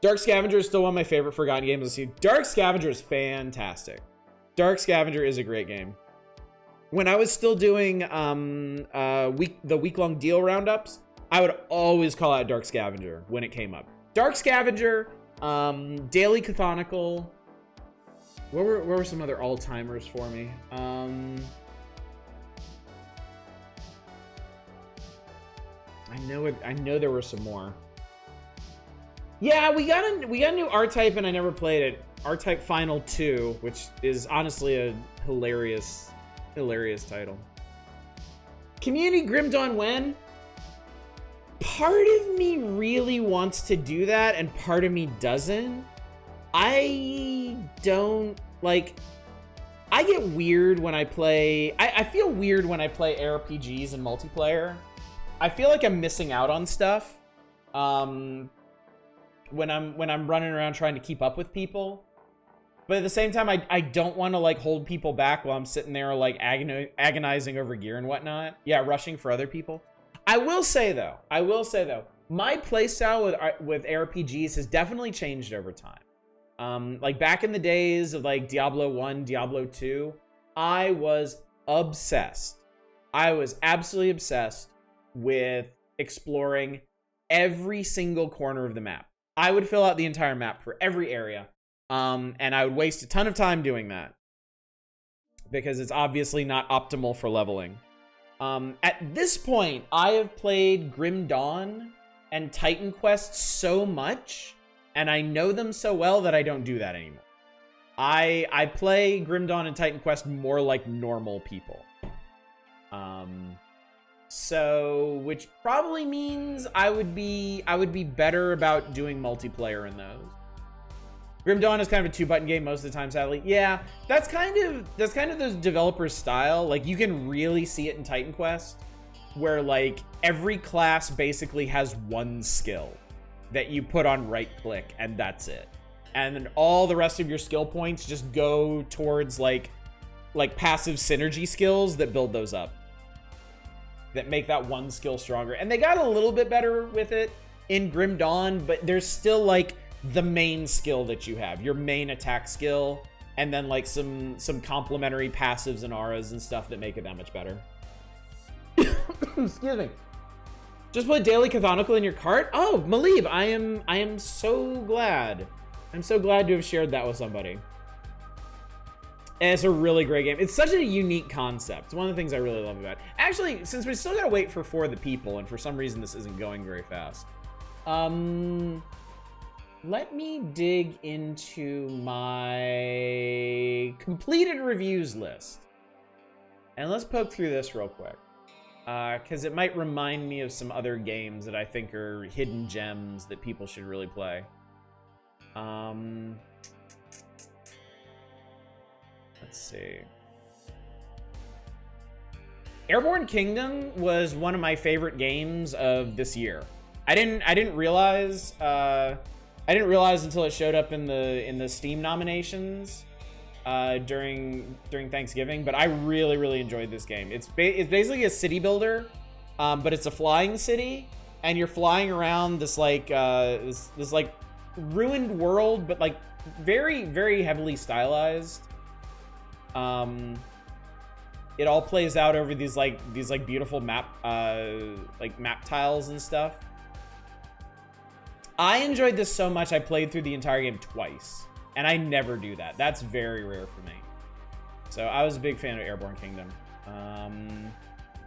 Dark Scavenger is still one of my favorite forgotten games to see. Dark Scavenger is fantastic. Dark Scavenger is a great game. When I was still doing the week-long deal roundups, I would always call out Dark Scavenger when it came up. Dark Scavenger, Daily Cathonical. What were some other all-timers for me? I know there were some more. Yeah, we got a new R-Type and I never played it. R-Type Final 2, which is honestly a hilarious title. Community Grim Dawn when? part of me really wants to do that, and part of me doesn't. I don't, like, I get weird when I play, I feel weird when I play ARPGs in multiplayer. I feel like I'm missing out on stuff when I'm running around trying to keep up with people. But at the same time, I don't want to, like, hold people back while I'm sitting there, like, agonizing over gear and whatnot. Yeah, rushing for other people. I will say, though, my playstyle with ARPGs has definitely changed over time. Like, back in the days of, like, Diablo 1, Diablo 2, I was obsessed. I was absolutely obsessed with exploring every single corner of the map. I would fill out the entire map for every area. And I would waste a ton of time doing that because it's obviously not optimal for leveling. At this point, I have played Grim Dawn and Titan Quest so much, and I know them so well that I don't do that anymore. I play Grim Dawn and Titan Quest more like normal people. So, which probably means I would be better about doing multiplayer in those. Grim Dawn is kind of a 2-button game most of the time, sadly. Yeah, that's kind of those developers' style. Like, you can really see it in Titan Quest, where, like, every class basically has one skill that you put on right click, and that's it. And then all the rest of your skill points just go towards, like passive synergy skills that build those up, that make that one skill stronger. And they got a little bit better with it in Grim Dawn, but there's still, like, the main skill that you have, your main attack skill, and then, like, some complementary passives and auras and stuff that make it that much better. Excuse me. Just put Daily Canonical in your cart? Oh, Malib, I am so glad. I'm so glad to have shared that with somebody. And it's a really great game. It's such a unique concept. It's one of the things I really love about it. Actually, since we still gotta wait for the People, and for some reason this isn't going very fast, let me dig into my completed reviews list. And let's poke through this real quick. Because it might remind me of some other games that I think are hidden gems that people should really play. Let's see. Airborne Kingdom was one of my favorite games of this year. I didn't realize until it showed up in the Steam nominations during Thanksgiving, but I really enjoyed this game. It's basically a city builder, but it's a flying city, and you're flying around this like this like ruined world, but like very heavily stylized. It all plays out over these beautiful map tiles and stuff. I enjoyed this so much I played through the entire game twice, and I never do that. That's very rare for me. So I was a big fan of Airborne Kingdom.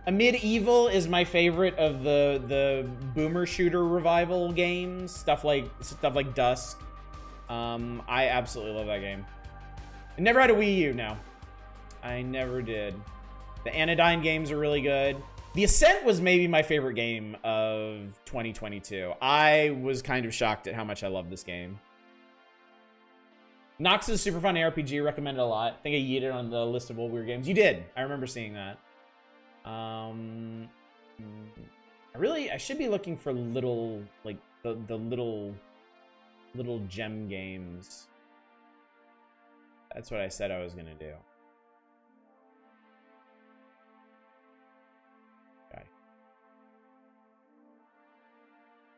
Amid Evil is my favorite of the boomer shooter revival games, stuff like Dusk. I absolutely love that game. I never had a Wii U, no. I never did. The Anodyne games are really good. The Ascent was maybe my favorite game of 2022. I was kind of shocked at how much I love this game. Nox's super fun ARPG, recommended a lot. I think I yeeted on the list of old weird games. You did. I remember seeing that. I should be looking for little, like, the little gem games. That's what I said I was gonna do. Okay.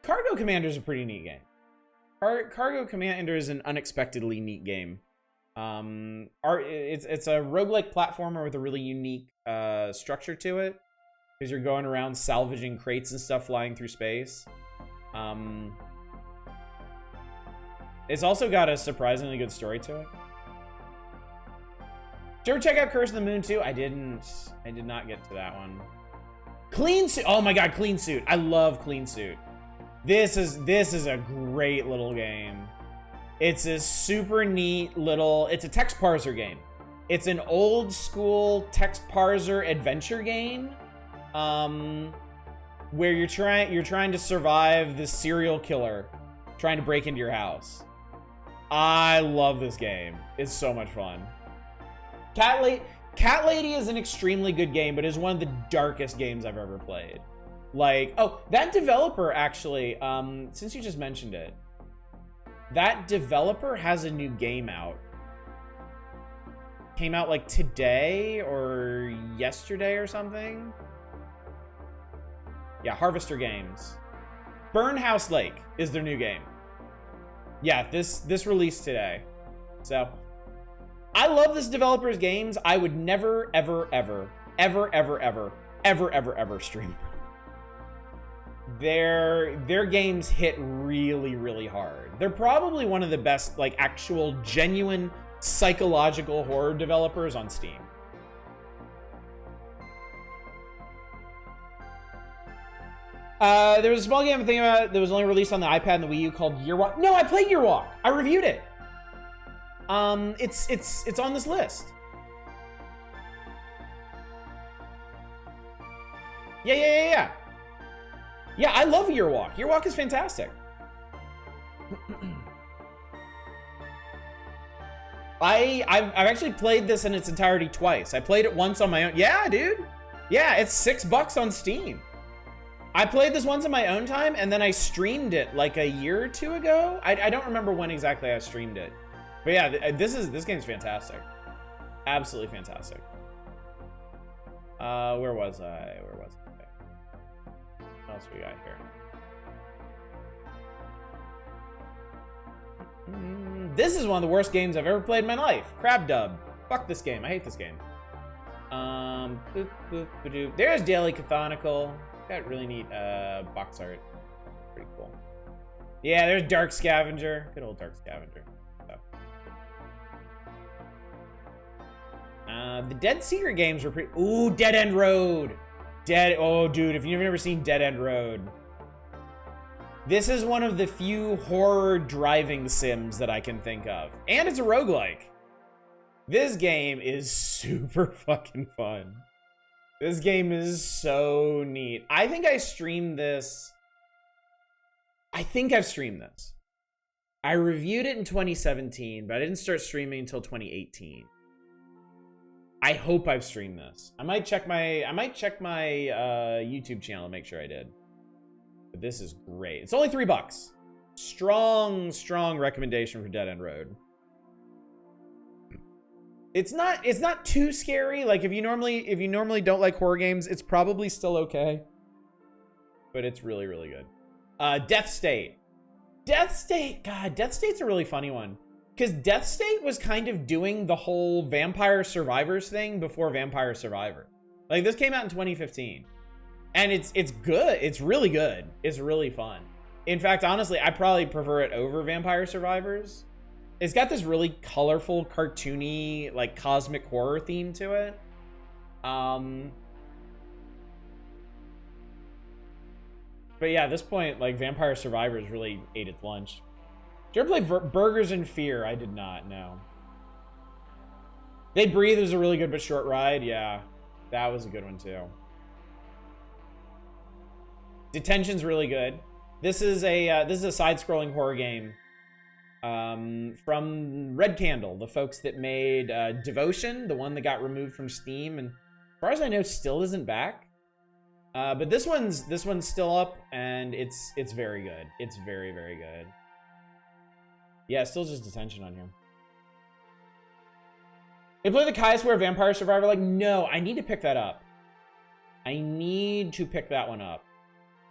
Cargo Commander is a pretty neat game. Cargo Commander is an unexpectedly neat game. It's a roguelike platformer with a really unique structure to it, because you're going around salvaging crates and stuff flying through space. It's also got a surprisingly good story to it. Did you ever check out Curse of the Moon 2? I did not get to that one. Clean Suit. Oh my god, Clean Suit. I love Clean Suit. This is a great little game. It's a super neat little, it's a text parser game. It's an old school text parser adventure game where you're trying to survive this serial killer trying to break into your house. I love this game. It's so much fun. Cat Lady is an extremely good game, but is one of the darkest games I've ever played. Like, oh, that developer actually, since you just mentioned it, that developer has a new game out. Came out like today or yesterday or something. Yeah, Harvester Games. Burnhouse Lake is their new game. Yeah, this released today. So, I love this developer's games. I would never, ever, ever, ever, ever, ever, ever, ever, ever stream. Their games hit really, really hard. They're probably one of the best, like, actual, genuine, psychological horror developers on Steam. There was a small game I'm thinking about that was only released on the iPad and the Wii U called Year Walk. No, I played Year Walk. I reviewed it. It's on this list. Yeah. Yeah, I love Year Walk. Year Walk is fantastic. I've actually played this in its entirety twice. I played it once on my own. Yeah, dude. Yeah, it's $6 on Steam. I played this once in my own time, and then I streamed it like a year or two ago. I don't remember when exactly I streamed it. But yeah, this game's fantastic. Absolutely fantastic. Where was I? What else we got here? This is one of the worst games I've ever played in my life. Crab Dub. Fuck this game. I hate this game. There's Daily Cathonical. Got really neat box art. Pretty cool. Yeah, there's Dark Scavenger. Good old Dark Scavenger. The Dead Secret games were pretty... Ooh, Dead End Road. Oh, dude, if you've never seen Dead End Road, this is one of the few horror driving sims that I can think of. And it's a roguelike. This game is super fucking fun. This game is so neat. I think I streamed this. I think I've streamed this. I reviewed it in 2017, but I didn't start streaming until 2018. I hope I've streamed this. I might check my YouTube channel to make sure I did. But this is great. It's only $3. Strong recommendation for Dead End Road. It's not too scary. Like if you normally don't like horror games, it's probably still okay. But it's really, really good. Death State. Death State, God, Death State's a really funny one. Because Death State was kind of doing the whole Vampire Survivors thing before Vampire Survivor. Like, this came out in 2015. And it's good. It's really good. It's really fun. In fact, honestly, I probably prefer it over Vampire Survivors. It's got this really colorful, cartoony, like, cosmic horror theme to it. But yeah, at this point, like, Vampire Survivors really ate its lunch. Did you ever play Burgers in Fear? I did not, no. They Breathe was a really good but short ride. Yeah, that was a good one too. Detention's really good. This is a side-scrolling horror game from Red Candle, the folks that made Devotion, the one that got removed from Steam, and as far as I know, still isn't back. But this one's still up, and it's very good. It's very, very good. Yeah, still just Detention on here. They play the Chi-Square Vampire Survivor. Like, no, I need to pick that up. I need to pick that one up.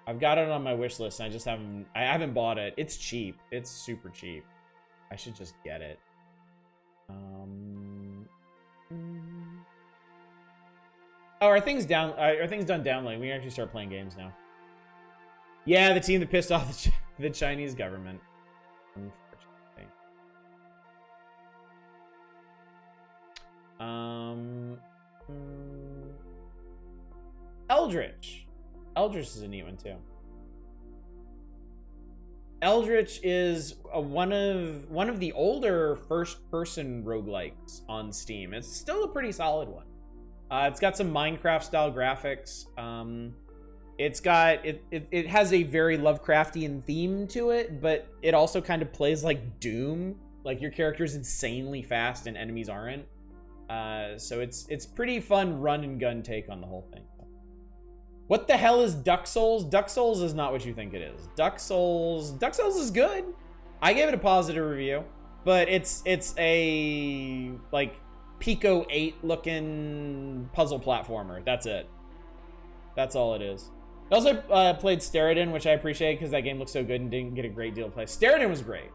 I've got it on my wish list, and I haven't bought it. It's cheap. It's super cheap. I should just get it. Oh, are things done downloading? We can actually start playing games now. Yeah, the team that pissed off the Chinese government. Eldritch. Eldritch is a neat one too. Eldritch is one of the older first-person roguelikes on Steam. It's still a pretty solid one. It's got some Minecraft-style graphics. it has a very Lovecraftian theme to it, but it also kind of plays like Doom. Like, your character's insanely fast and enemies aren't. So it's pretty fun run and gun take on the whole thing. What the hell is Duck Souls? Duck Souls is not what you think it is. Duck Souls is good. I gave it a positive review, but it's a like Pico 8 looking puzzle platformer. That's it. That's all it is. I also played Steriden, which I appreciate because that game looks so good and didn't get a great deal of play. Steriden was great.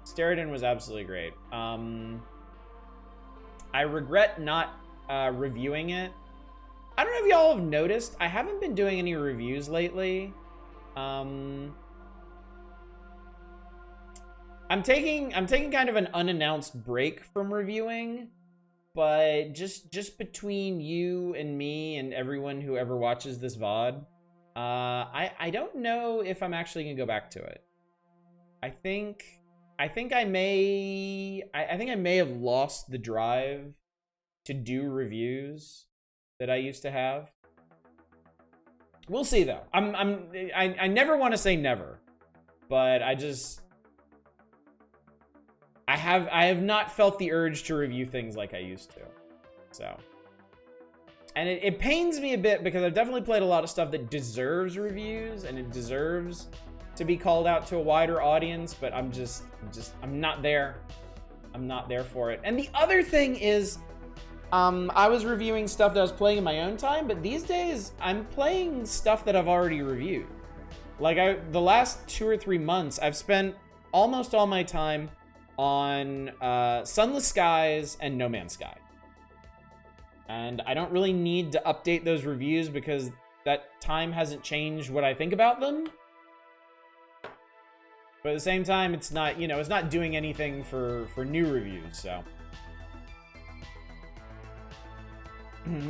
Steriden was absolutely great. I regret not reviewing it. I don't know if y'all have noticed, I haven't been doing any reviews lately. I'm taking kind of an unannounced break from reviewing, but just between you and me and everyone who ever watches this VOD, I don't know if I'm actually gonna go back to it. I think I may have lost the drive to do reviews that I used to have. We'll see though. I never want to say never, but I have not felt the urge to review things like I used to. So, and it pains me a bit because I've definitely played a lot of stuff that deserves reviews and it deserves to be called out to a wider audience, but I'm not there. I'm not there for it. And the other thing is, I was reviewing stuff that I was playing in my own time, but these days I'm playing stuff that I've already reviewed. Like the last 2 or 3 months, I've spent almost all my time on Sunless Skies and No Man's Sky. And I don't really need to update those reviews because that time hasn't changed what I think about them. But at the same time, it's not, you know, it's not doing anything for new reviews, so.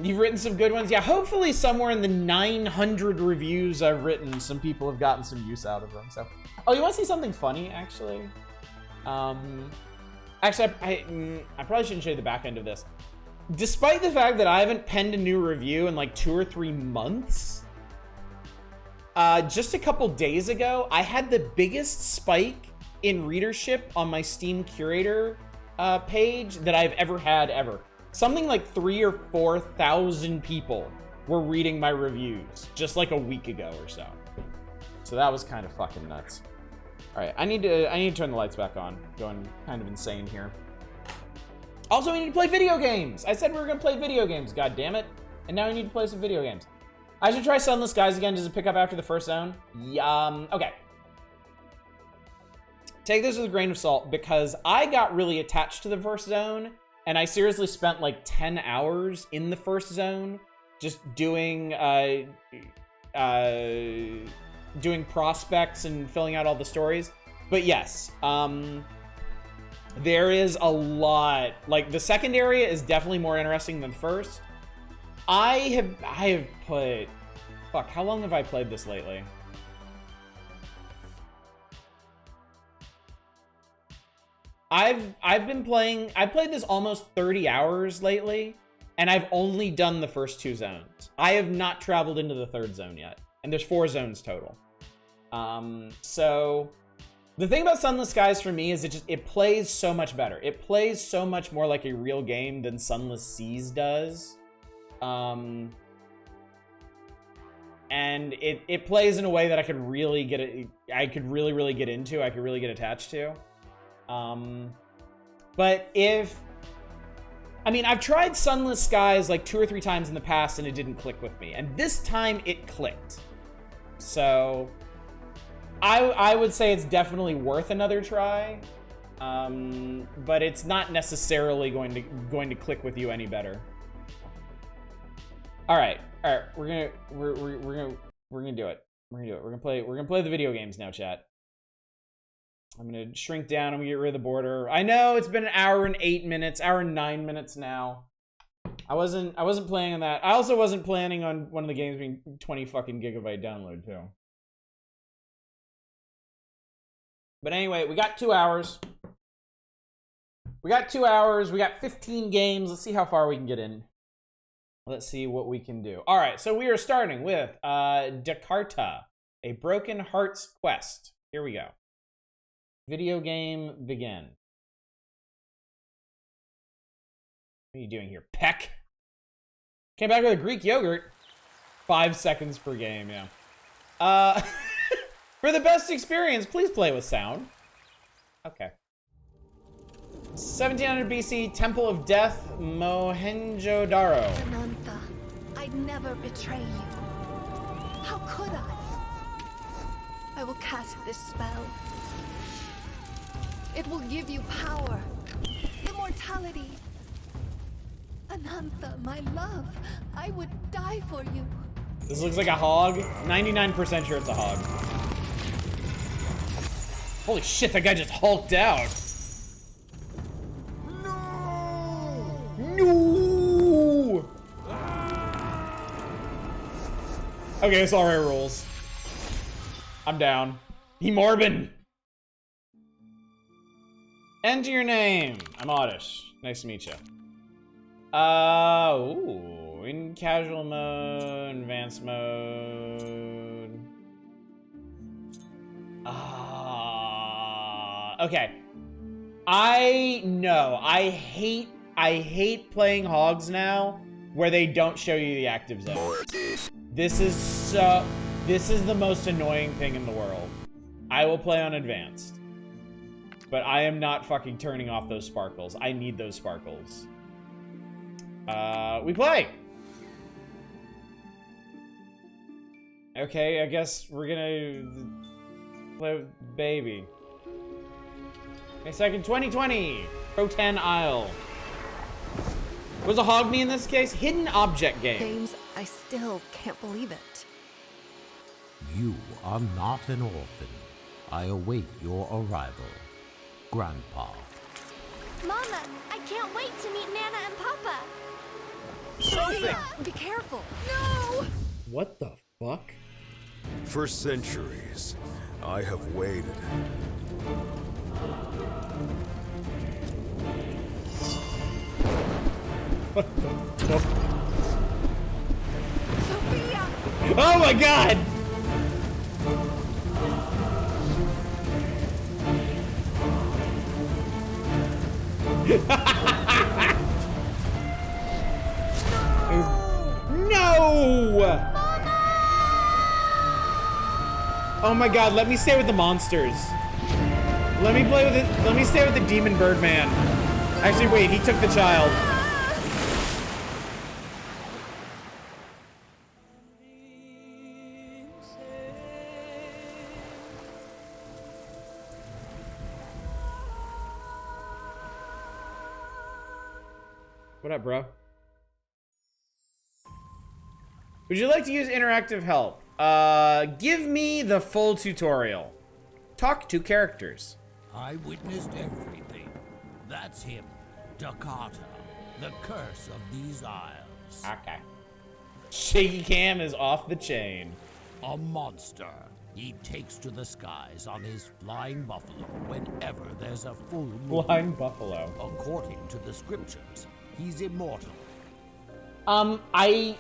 You've written some good ones. Yeah, hopefully somewhere in the 900 reviews I've written, some people have gotten some use out of them, so. Oh, you want to see something funny, actually? Actually, I probably shouldn't show you the back end of this. Despite the fact that I haven't penned a new review in like 2 or 3 months, just a couple days ago, I had the biggest spike in readership on my Steam Curator page that I've ever had ever. Something like 3,000 or 4,000 people were reading my reviews just like a week ago or so. So that was kind of fucking nuts. All right, I need to turn the lights back on. Going kind of insane here. Also, we need to play video games. I said we were gonna play video games, god damn it. And now we need to play some video games. I should try Sunless Skies again. Does it pick up after the first zone? Okay. Take this with a grain of salt because I got really attached to the first zone and I seriously spent like 10 hours in the first zone just doing doing prospects and filling out all the stories. But yes, there is a lot. Like, the second area is definitely more interesting than the first. I have put... Fuck, how long have I played this lately? I've played this almost 30 hours lately, and I've only done the first 2 zones. I have not traveled into the 3rd zone yet, and there's 4 zones total. So the thing about Sunless Skies for me is it plays so much better. It plays so much more like a real game than Sunless Seas does. And it plays in a way that I could really get really get into. I could really get attached to. But I've tried Sunless Skies like 2 or 3 times in the past and it didn't click with me. And this time it clicked. So I would say it's definitely worth another try. But it's not necessarily going to click with you any better. All right, we're gonna do it. We're gonna play the video games now, chat. I'm gonna shrink down. I'm gonna get rid of the border. I know it's been 1 hour and 8 minutes, 1 hour and 9 minutes now. I wasn't planning on that. I also wasn't planning on one of the games being 20 fucking gigabyte download too. But anyway, we got 2 hours. We got 15 games. Let's see how far we can get in. Let's see what we can do. All right, so we are starting with Jakarta, a Broken Hearts quest. Here we go. Video game begin. What are you doing here, Peck? Came back with a Greek yogurt. 5 seconds per game, yeah. For the best experience, please play with sound. Okay. 1700 BC, Temple of Death, Mohenjo-Daro. Anantha, I'd never betray you. How could I? I will cast this spell. It will give you power, immortality. Anantha, my love, I would die for you. This looks like a hog. 99% sure it's a hog. Holy shit, that guy just hulked out. No! Okay, it's alright rules. I'm down. Morbin. Enter your name. I'm Oddish. Nice to meet you. Ooh, in casual mode, advanced mode. Okay. I hate playing hogs now where they don't show you the active zone. This is the most annoying thing in the world. I will play on advanced. But I am not fucking turning off those sparkles. I need those sparkles. We play! Okay, I guess we're gonna play with baby. May 2nd, 2020! Croton Isle. What does a hog mean in this case? Hidden object game. James, I still can't believe it. You are not an orphan. I await your arrival. Grandpa. Mama, I can't wait to meet Nana and Papa. Sophia, be careful. No! What the fuck? For centuries, I have waited. Sophia! Oh my god! No! Oh my god, let me stay with the monsters. Let me play with it. Let me stay with the demon Birdman. Actually, wait, he took the child. What up, bro? Would you like to use interactive help? Give me the full tutorial. Talk to characters. I witnessed everything. That's him. Jakarta. The curse of these isles. Okay. Shaky cam is off the chain. A monster. He takes to the skies on his flying buffalo whenever there's a full moon. Flying buffalo. According to the scriptures, he's immortal. I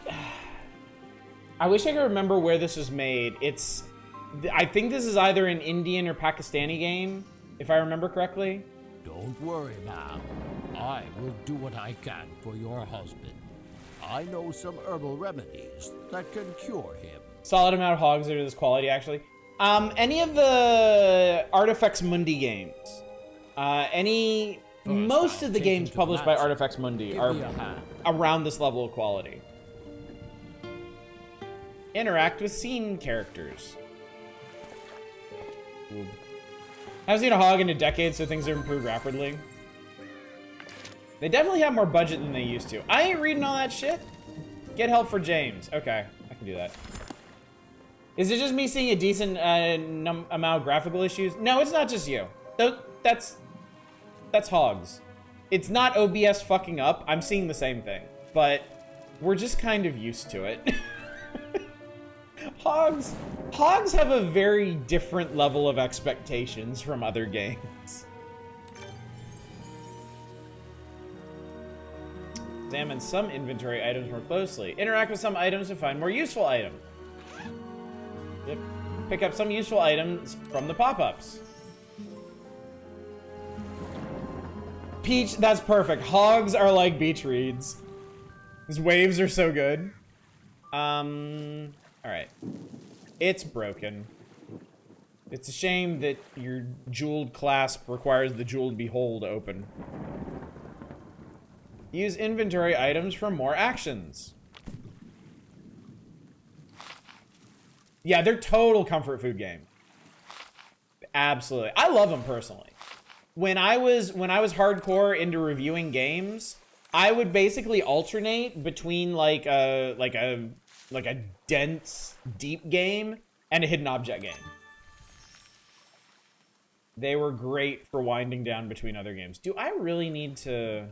wish I could remember where this was made. I think this is either an Indian or Pakistani game, if I remember correctly. Don't worry now. I will do what I can for your husband. I know some herbal remedies that can cure him. Solid amount of hogs are this quality, actually. Any of the Artifex Mundi games, most of the games published by Artifex Mundi are around this level of quality. Interact with scene characters. Ooh. I haven't seen a hog in a decade, so things have improved rapidly. They definitely have more budget than they used to. I ain't reading all that shit. Get help for James. Okay, I can do that. Is it just me seeing a decent amount of graphical issues? No, it's not just you. That's hogs. It's not OBS fucking up. I'm seeing the same thing, but we're just kind of used to it. Hogs have a very different level of expectations from other games. Examine some inventory items more closely. Interact with some items to find more useful items. Yep. Pick up some useful items from the pop-ups. Peach, that's perfect. Hogs are like beach reeds. These waves are so good. Alright. It's broken. It's a shame that your jeweled clasp requires the jeweled behold to open. Use inventory items for more actions. Yeah, they're total comfort food game. Absolutely. I love them personally. When I was hardcore into reviewing games, I would basically alternate between like a dense, deep game and a hidden object game. They were great for winding down between other games. Do I really need to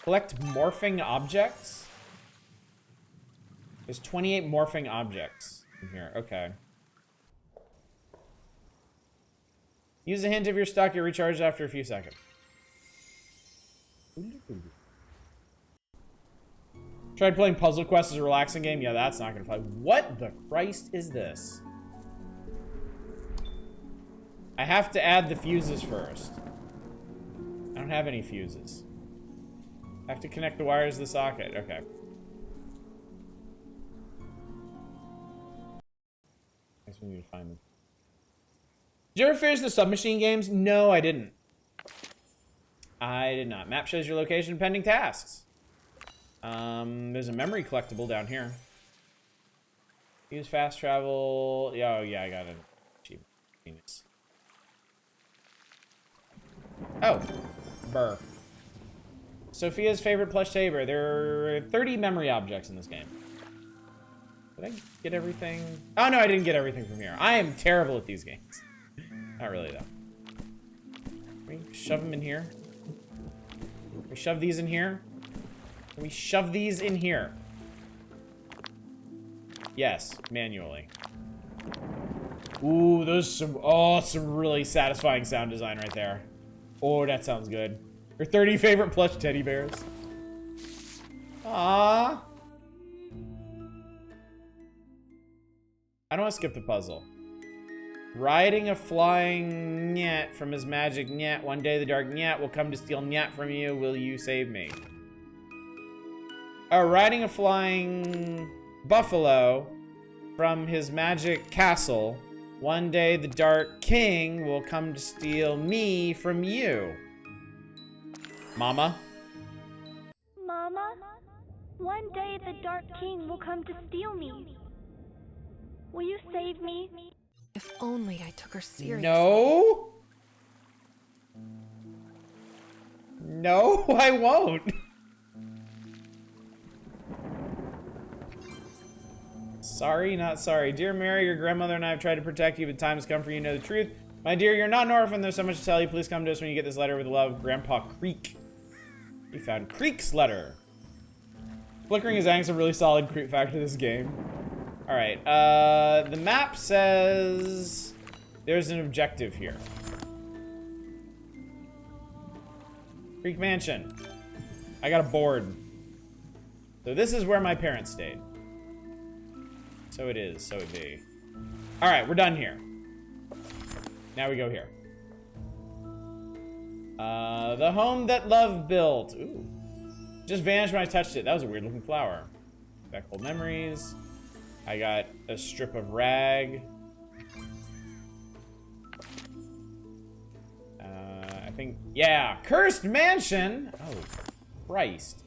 collect morphing objects? There's 28 morphing objects in here. Okay. Use a hint if you're stuck. You're recharged after a few seconds. Tried playing Puzzle Quest as a relaxing game? Yeah, that's not gonna fly. What the Christ is this? I have to add the fuses first. I don't have any fuses. I have to connect the wires to the socket. Okay. I guess we need to find them. Did you ever finish the submachine games? No, I didn't. I did not. Map shows your location pending tasks. There's a memory collectible down here. Use fast travel. Yeah, oh, yeah, I got it. Genius. Oh, burr. Sophia's favorite plush teddy bear. There are 30 memory objects in this game. Did I get everything? Oh, no, I didn't get everything from here. I am terrible at these games. Not really, though. Can we shove them in here? Can we shove these in here? Can we shove these in here? Yes, manually. Ooh, those some really satisfying sound design right there. Oh, that sounds good. Your 30 favorite plush teddy bears. Ah. I don't want to skip the puzzle. Riding a flying Nyat from his magic Nyat. One day the dark Nyat will come to steal Nyat from you. Will you save me? Oh, riding a flying buffalo from his magic castle. One day the dark king will come to steal me from you. Mama? Mama, one day the Dark King will come to steal me. Will you save me? If only I took her seriously. No? No, I won't. Sorry, not sorry. Dear Mary, your grandmother and I have tried to protect you, but time has come for you to know the truth. My dear, you're not an orphan. There's so much to tell you. Please come to us when you get this letter with love. Grandpa Creek. We found Creek's letter. Flickering is adding some really solid creep factor to this game. Alright, the map says there's an objective here. Creek Mansion. I got a board. So this is where my parents stayed. So it is, so it be. Alright, we're done here. Now we go here. The home that love built. Ooh. Just vanished when I touched it. That was a weird looking flower. Back old memories. I got a strip of rag. I think, yeah, cursed mansion. Oh, Christ.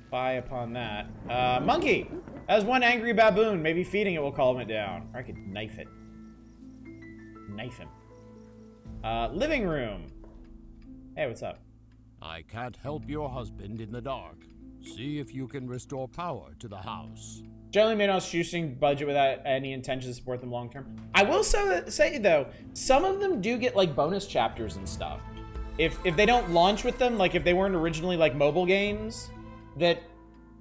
Spy upon that. Monkey. That was one angry baboon. Maybe feeding it will calm it down. Or I could knife it. Knife him. Living room. Hey, what's up? I can't help your husband in the dark. See if you can restore power to the house. Generally made on a shoestring budget without any intention to support them long term. I will say though, some of them do get like bonus chapters and stuff. If they don't launch with them, like if they weren't originally like mobile games, that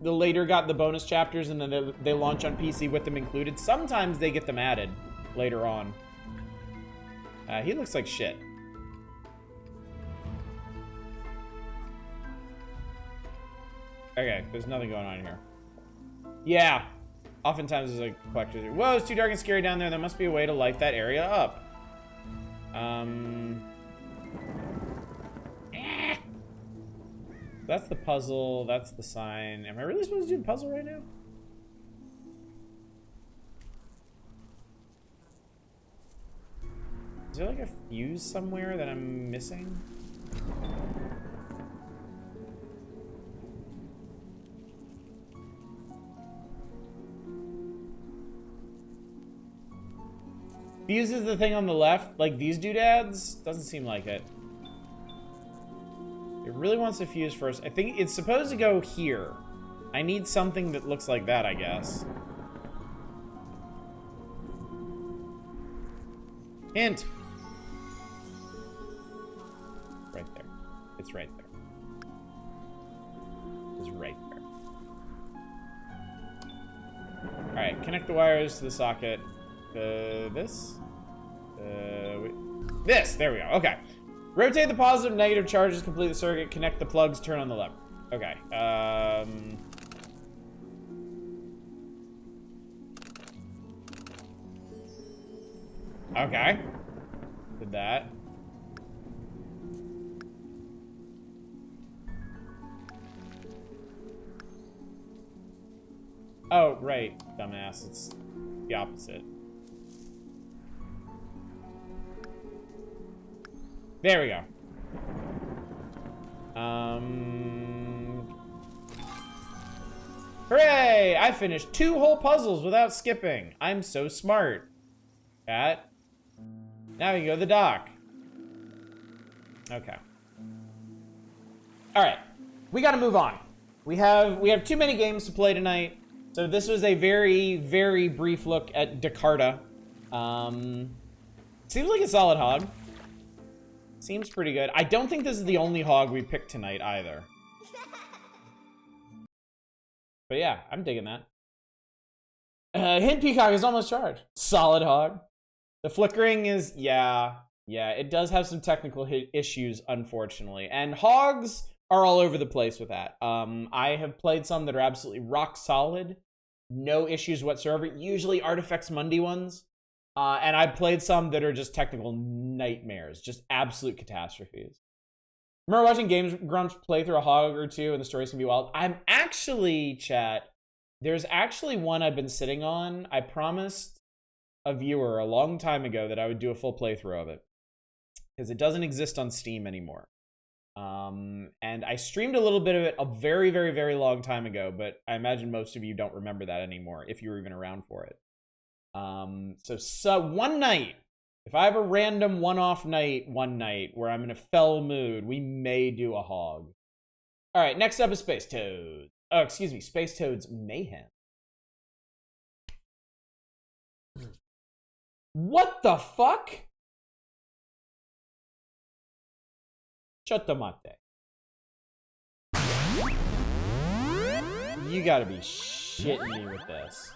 the later got the bonus chapters and then they launch on PC with them included, sometimes they get them added later on. He looks like shit. Okay, there's nothing going on here. Yeah. Oftentimes there's a collector there. Whoa, it's too dark and scary down there. There must be a way to light that area up. That's the puzzle. That's the sign. Am I really supposed to do the puzzle right now? Is there like a fuse somewhere that I'm missing? Fuse is the thing on the left, like these doodads? Doesn't seem like it. It really wants to fuse first. I think it's supposed to go here. I need something that looks like that, I guess. Hint! Right there. It's right there. It's right there. Alright, connect the wires to the socket. This? This! There we go. Okay. Rotate the positive and negative charges, complete the circuit, connect the plugs, turn on the lever. Okay. Okay. Did that. Oh, right, dumbass. It's the opposite. There we go. Hooray! I finished 2 whole puzzles without skipping. I'm so smart. Cat. Now we can go to the dock. Okay. Alright. We gotta move on. We have too many games to play tonight. So this was a very, very brief look at Dakarta. Seems like a solid hog. Seems pretty good. I don't think this is the only hog we picked tonight either. But yeah, I'm digging that. Hint Peacock is almost charged. Solid hog. The flickering is, yeah, it does have some technical issues, unfortunately. And hogs are all over the place with that. I have played some that are absolutely rock solid. No issues whatsoever. Usually Artifex Mundi ones. And I've played some that are just technical nightmares. Just absolute catastrophes. Remember watching Games Grumps play through a hog or two and the stories can be wild? I'm actually, chat, there's actually one I've been sitting on. I promised a viewer a long time ago that I would do a full playthrough of it. Because it doesn't exist on Steam anymore. And I streamed a little bit of it a very, very, very long time ago, but I imagine most of you don't remember that anymore, if you were even around for it. So one night, if I have a random one-off night one night where I'm in a fell mood, we may do a hog. All right, next up is Space Toads. Oh, excuse me, Space Toads Mayhem. What the fuck? Chotomate. You gotta be shitting me with this.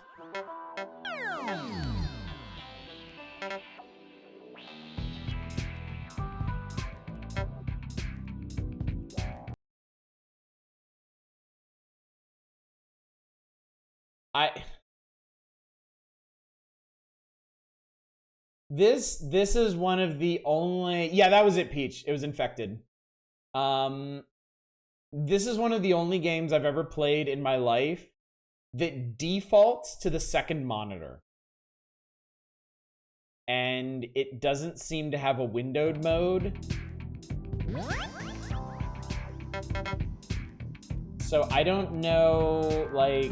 This is one of the only, yeah, that was it, Peach. It was infected. This is one of the only games I've ever played in my life that defaults to the second monitor. And it doesn't seem to have a windowed mode. So I don't know, like...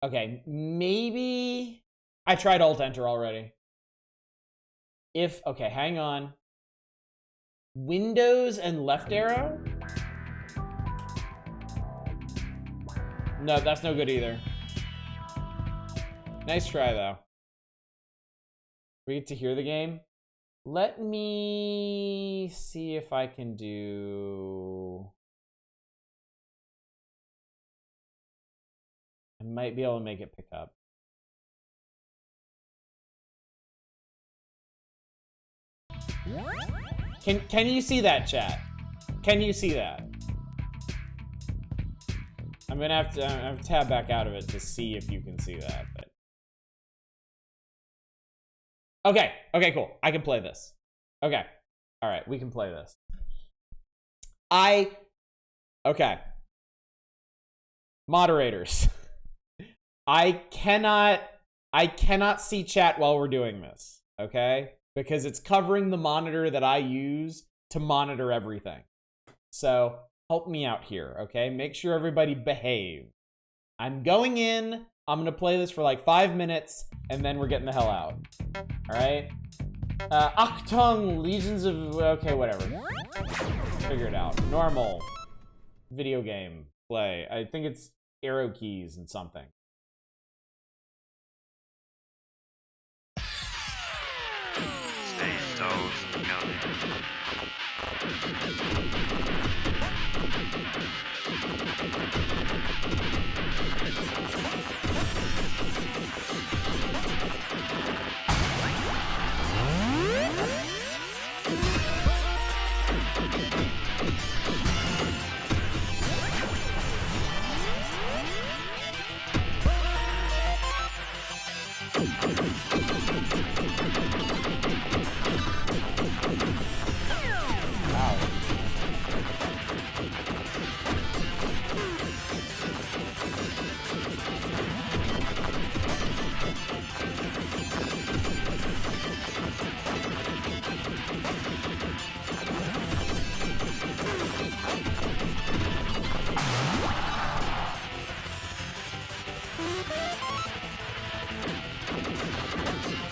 Okay, maybe... I tried Alt-Enter already. Okay, hang on. Windows and left arrow? No, that's no good either. Nice try, though. We get to hear the game. Let me see if I can do... I might be able to make it pick up. Can you see that, chat? Can you see that? I'm gonna have to tab back out of it to see if you can see that. But okay, cool. I can play this. Okay, all right, we can play this. Okay. Moderators. I cannot see chat while we're doing this, okay? Because it's covering the monitor that I use to monitor everything. So help me out here, okay? Make sure everybody behave. I'm going in. I'm gonna play this for like 5 minutes, and then we're getting the hell out. All right? Achtung, Legions of... Okay, whatever. Figure it out. Normal. Video game. Play. I think it's arrow keys and something. Stay in toes, counting.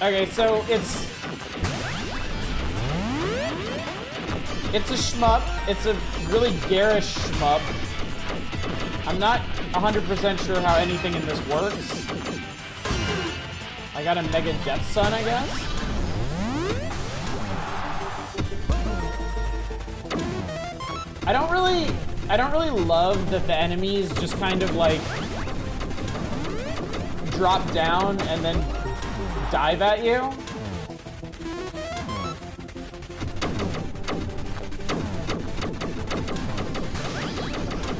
Okay, so it's a shmup. It's a really garish shmup. I'm not 100% sure how anything in this works. I got a Mega Death Sun, I guess. I don't really love that the enemies just kind of like drop down and then dive at you.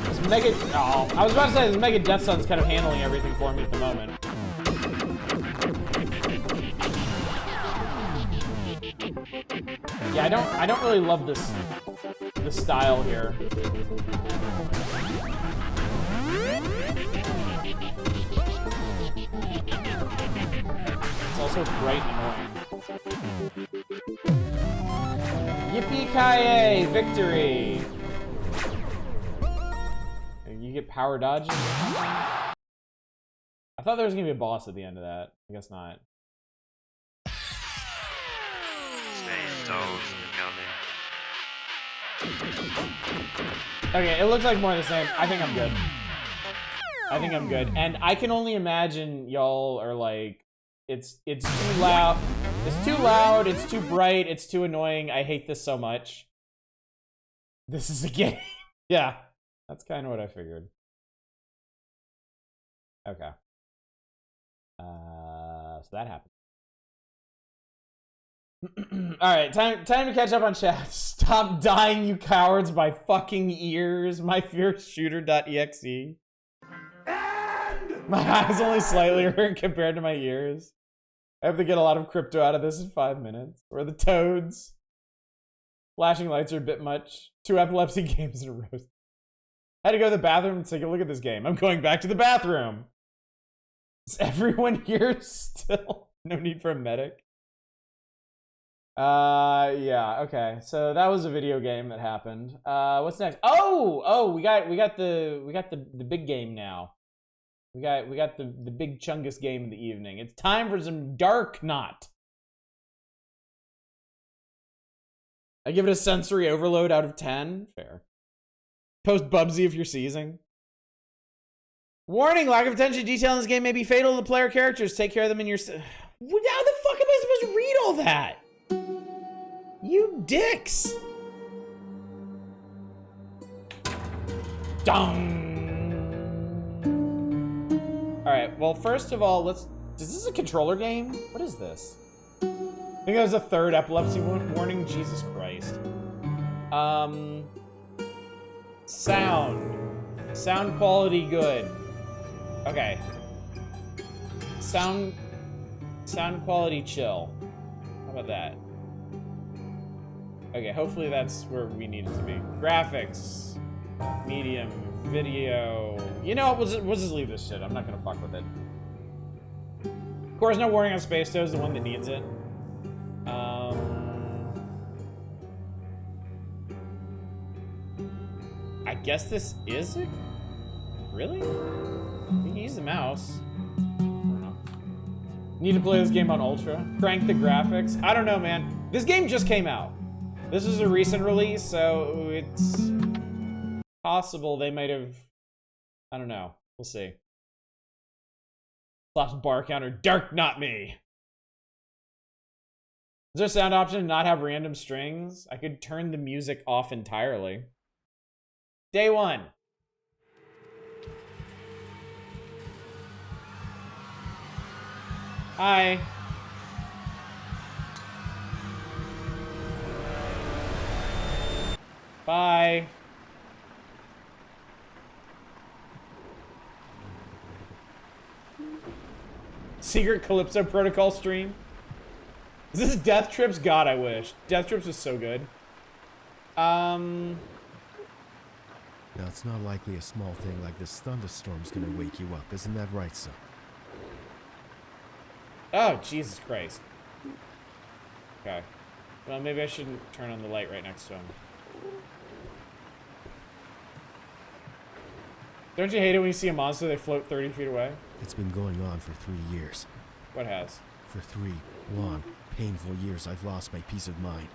This Mega... Oh, I was about to say this Mega Death Sun's kind of handling everything for me at the moment. Yeah, I don't really love this style here. It's also bright and annoying. Yippee-ki-yay! Victory! You get power dodges? I thought there was gonna be a boss at the end of that. I guess not. Stay in toes, counting. Okay, it looks like more of the same. I think I'm good. I think I'm good. And I can only imagine y'all are like, it's too loud. It's too loud, it's too bright, it's too annoying. I hate this so much. This is a game. Yeah, that's kind of what I figured. Okay. So that happened. Alright, time to catch up on chat. Stop dying, you cowards, by fucking ears. MyFierceShooter.exe. And my eyes only slightly hurt compared to my ears. I have to get a lot of crypto out of this in 5 minutes. Or the toads. Flashing lights are a bit much. 2 epilepsy games in a row. I had to go to the bathroom and take a look at this game. I'm going back to the bathroom. Is everyone here still? No need for a medic. Yeah, okay. So that was a video game that happened. What's next? Oh, we got the big game now. We got the big chungus game of the evening. It's time for some Darknot. I give it a sensory overload out of 10. Fair. Post Bubsy if you're seizing. Warning, lack of attention to detail in this game may be fatal to the player characters. Take care of them in your... How the fuck am I supposed to read all that? You dicks! Dung! Alright, well, first of all, is this a controller game? What is this? I think that was a third epilepsy warning. Jesus Christ. Sound. Sound quality good. Okay. Sound quality chill. How about that? Okay, hopefully that's where we need it to be. Graphics, medium, video. You know what? We'll just leave this shit. I'm not gonna fuck with it. Of course, no warning on Space Toes, the one that needs it. I guess this is it? Really? You can use the mouse. I don't know. Need to play this game on Ultra? Crank the graphics? I don't know, man. This game just came out. This is a recent release, so it's possible they might have... I don't know. We'll see. Slaps bar counter. Dark, not me. Is there a sound option to not have random strings? I could turn the music off entirely. Day 1. Hi. Bye. Secret Calypso Protocol stream. Is this Death Trips? God, I wish. Death Trips was so good. Now, it's not likely a small thing like this thunderstorm's gonna wake you up, isn't that right, son? Oh, Jesus Christ. Okay. Well, maybe I shouldn't turn on the light right next to him. Don't you hate it when you see a monster, they float 30 feet away? It's been going on for 3 years. What has? For 3 long, painful years, I've lost my peace of mind.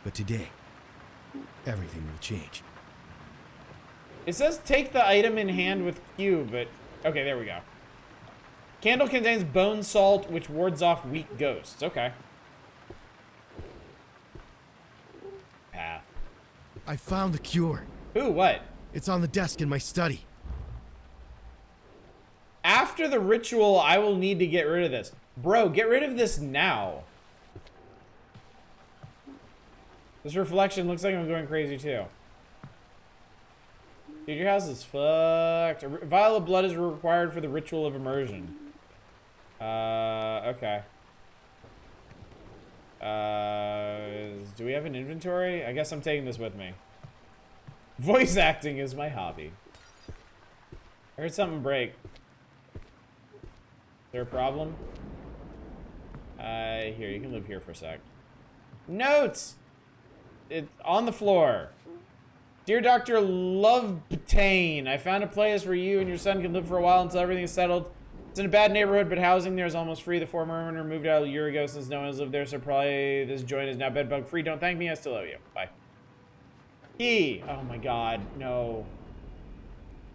But today, everything will change. It says take the item in hand with Q, but... Okay, there we go. Candle contains bone salt, which wards off weak ghosts. Okay. Path. I found the cure. Ooh, what? It's on the desk in my study. After the ritual, I will need to get rid of this. Bro, get rid of this now. This reflection looks like I'm going crazy too. Dude, your house is fucked. A vial of blood is required for the ritual of immersion. Okay. Do we have an inventory? I guess I'm taking this with me. Voice acting is my hobby. I heard something break. Is there a problem? Here, you can live here for a sec. Notes! It's on the floor. Dear Dr. Lovebtain, I found a place where you and your son can live for a while until everything is settled. It's in a bad neighborhood, but housing there is almost free. The former owner moved out a year ago since no one has lived there, so probably this joint is now bedbug free. Don't thank me, I still love you. Bye. Key. Oh my god, no.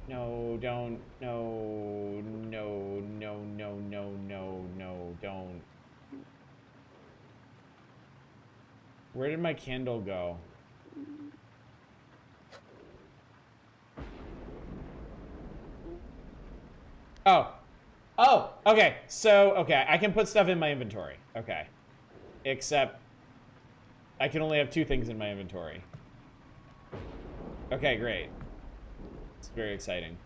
No, don't. No, no, no, no, no, no, no, don't. Where did my candle go? Oh. Oh, okay. So, okay, I can put stuff in my inventory. Okay. Except I can only have 2 things in my inventory. Okay, great. It's very exciting.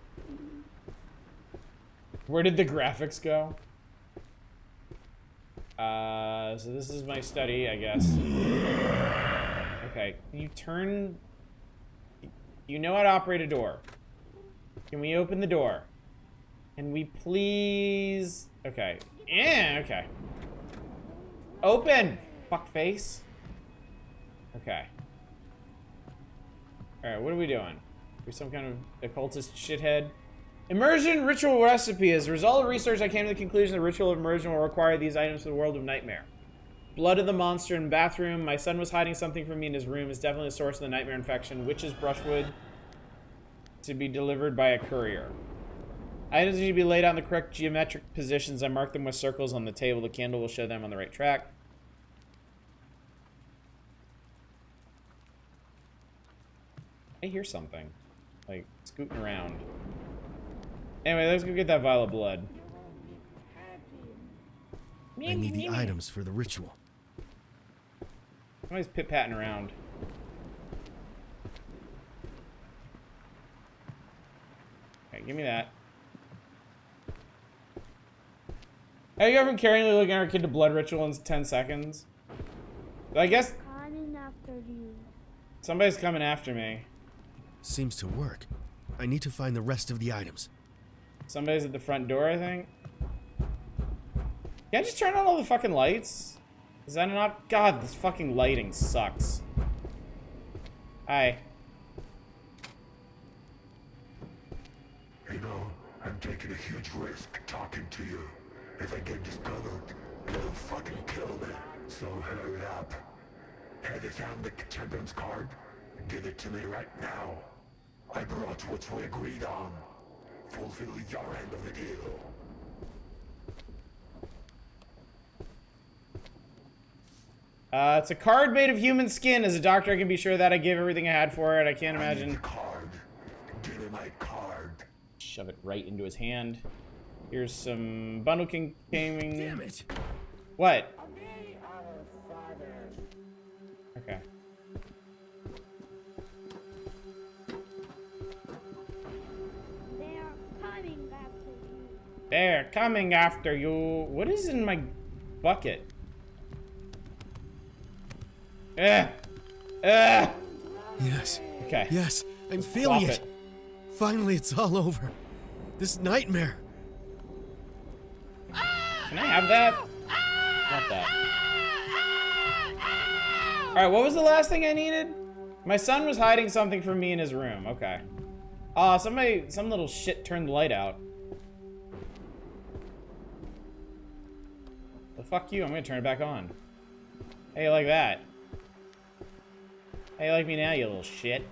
Where did the graphics go? So this is my study, I guess. Okay, can you turn... You know how to operate a door. Can we open the door? Can we please... Okay. Yeah, okay. Open! Fuckface. Okay. Alright, what are we doing? We're some kind of occultist shithead. Immersion ritual recipe. As a result of research, I came to the conclusion the ritual of immersion will require these items for the world of nightmare. Blood of the monster in bathroom. My son was hiding something from me in his room. Is definitely the source of the nightmare infection. Witch's brushwood to be delivered by a courier. Items need to be laid out in the correct geometric positions. I marked them with circles on the table. The candle will show them on the right track. I hear something. Like, scooting around. Anyway, let's go get that vial of blood. I need the items for the ritual. I'm always pit-patting around. give me that. How you go from carrying looking at our kid to blood ritual in 10 seconds? I guess Coming after you. somebody's coming after me. Seems to work. I need to find the rest of the items. Somebody's at the front door, I think. Can I just turn on all the fucking lights? Is that not? God, this fucking lighting sucks. Hi. You know, I'm taking a huge risk talking to you. If I get discovered, you'll fucking kill me. So hurry up. Head down the champion's card and give it to me right now. I brought what we agreed on. Fulfill your end of the deal. It's a card made of human skin. As a doctor, I can be sure that I gave everything I had for it. I can't I need imagine. the card. Give me my card. Shove it right into his hand. Here's some bundle king gaming. Damn it! What? Okay. They're coming after you. They're coming after you. What is in my bucket? Yes. Okay. Yes, I'm feeling Swap it. Finally, it's all over. This nightmare. Can I have that? Not that. Alright, what was the last thing I needed? My son was hiding something from me in his room. Okay. Some little shit turned the light out. Well, fuck you. I'm gonna turn it back on. Hey, like that. Hey, like me now, you little shit.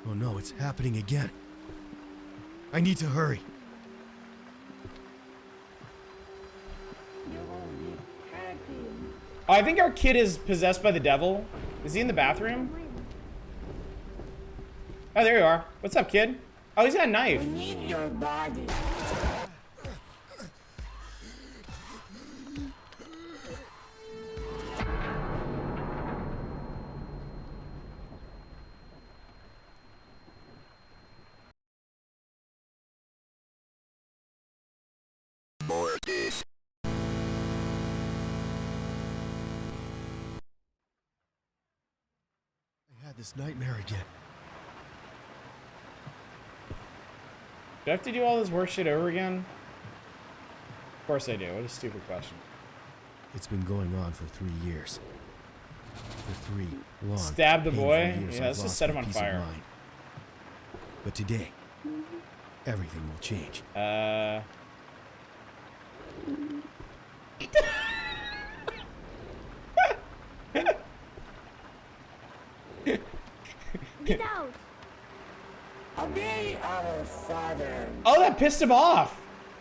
Oh no, it's happening again. I need to hurry. Oh, I think our kid is possessed by the devil. Is he in the bathroom? Oh, there you are. What's up, kid? Oh, he's got a knife. Need your body. I had this nightmare again. Do I have to do all this work shit over again? Of course I do. What a stupid question. It's been going on for 3 years. For 3 long. Stab the painful boy? years, Yeah, I've let's just lost set him my on peace of fire. mind. But today, everything will change. Get out. Obey our father. Oh, that pissed him off.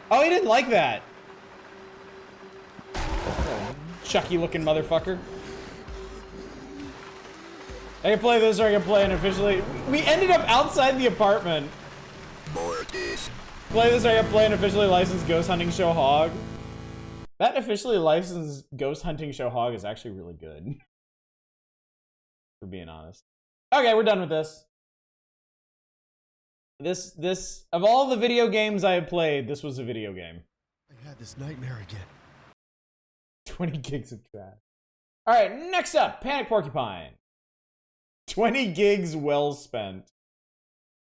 Oh, he didn't like that. Chucky looking motherfucker. I can play this or I can play unofficially. We ended up outside the apartment. Play this or I can play an officially licensed ghost hunting show hog. That officially licensed ghost hunting show hog is actually really good. For being honest. Okay, we're done with this. This of all the video games I have played, this was a video game. I had this nightmare again. 20 gigs of trash. Alright, next up, Panic Porcupine. 20 gigs well spent.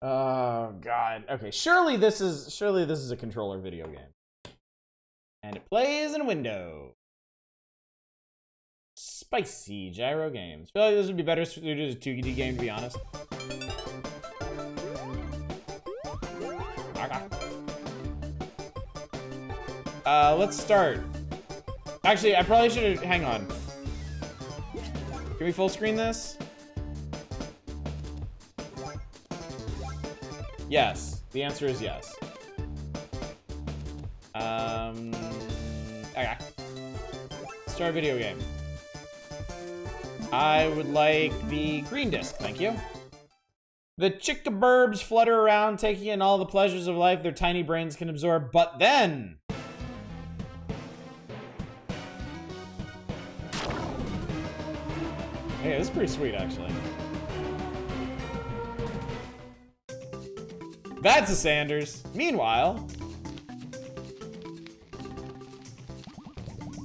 Oh god. Okay, surely this is a controller video game. And it plays in a window. Spicy gyro games. I feel like this would be better suited as a 2D game, to be honest. Let's start. Actually, I probably should have. Hang on. Can we full screen this? Yes. The answer is yes. Okay. Start video game. I would like the green disc, thank you. The chickaburbs flutter around, taking in all the pleasures of life their tiny brains can absorb, but then... Hey, this is pretty sweet, actually. That's a Sanders. Meanwhile,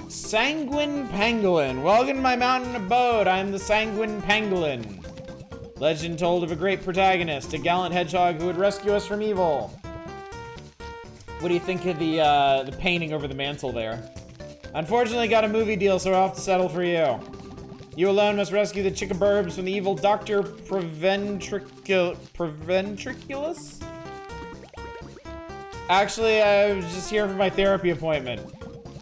Sanguine Pangolin. Welcome to my mountain abode. I am the Sanguine Pangolin. Legend told of a great protagonist, a gallant hedgehog who would rescue us from evil. What do you think of the painting over the mantle there? Unfortunately, got a movie deal, so I'll have to settle for you. You alone must rescue the Chickaburbs from the evil Dr. Preventriculus? Actually, I was just here for my therapy appointment.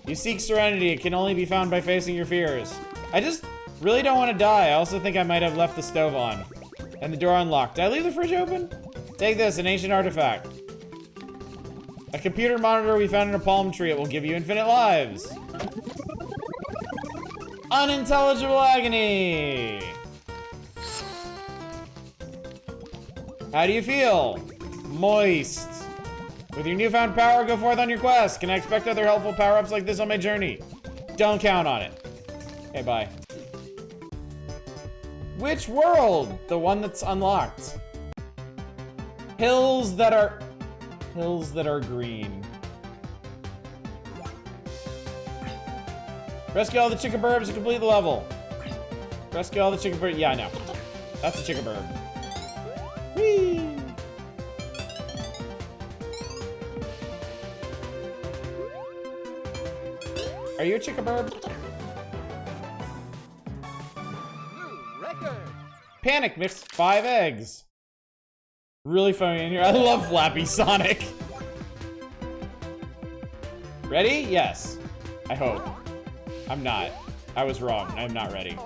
You seek serenity. It can only be found by facing your fears. I just really don't want to die. I also think I might have left the stove on. And the door unlocked. Did I leave the fridge open? Take this, an ancient artifact. A computer monitor we found in a palm tree. It will give you infinite lives. Unintelligible agony. How do you feel? Moist. With your newfound power, go forth on your quest. Can I expect other helpful power-ups like this on my journey? Don't count on it. Okay, bye. Which world? The one that's unlocked. Hills that are green. Rescue all the Chickaburbs to complete the level. Rescue all the Chickaburbs. Yeah, I know. That's a Chickaburb. Whee! Are you a Chickaburb? Panic mixed 5 eggs. Really funny in here. I love Flappy Sonic. Ready? Yes. I hope. I'm not. I was wrong. I'm not ready.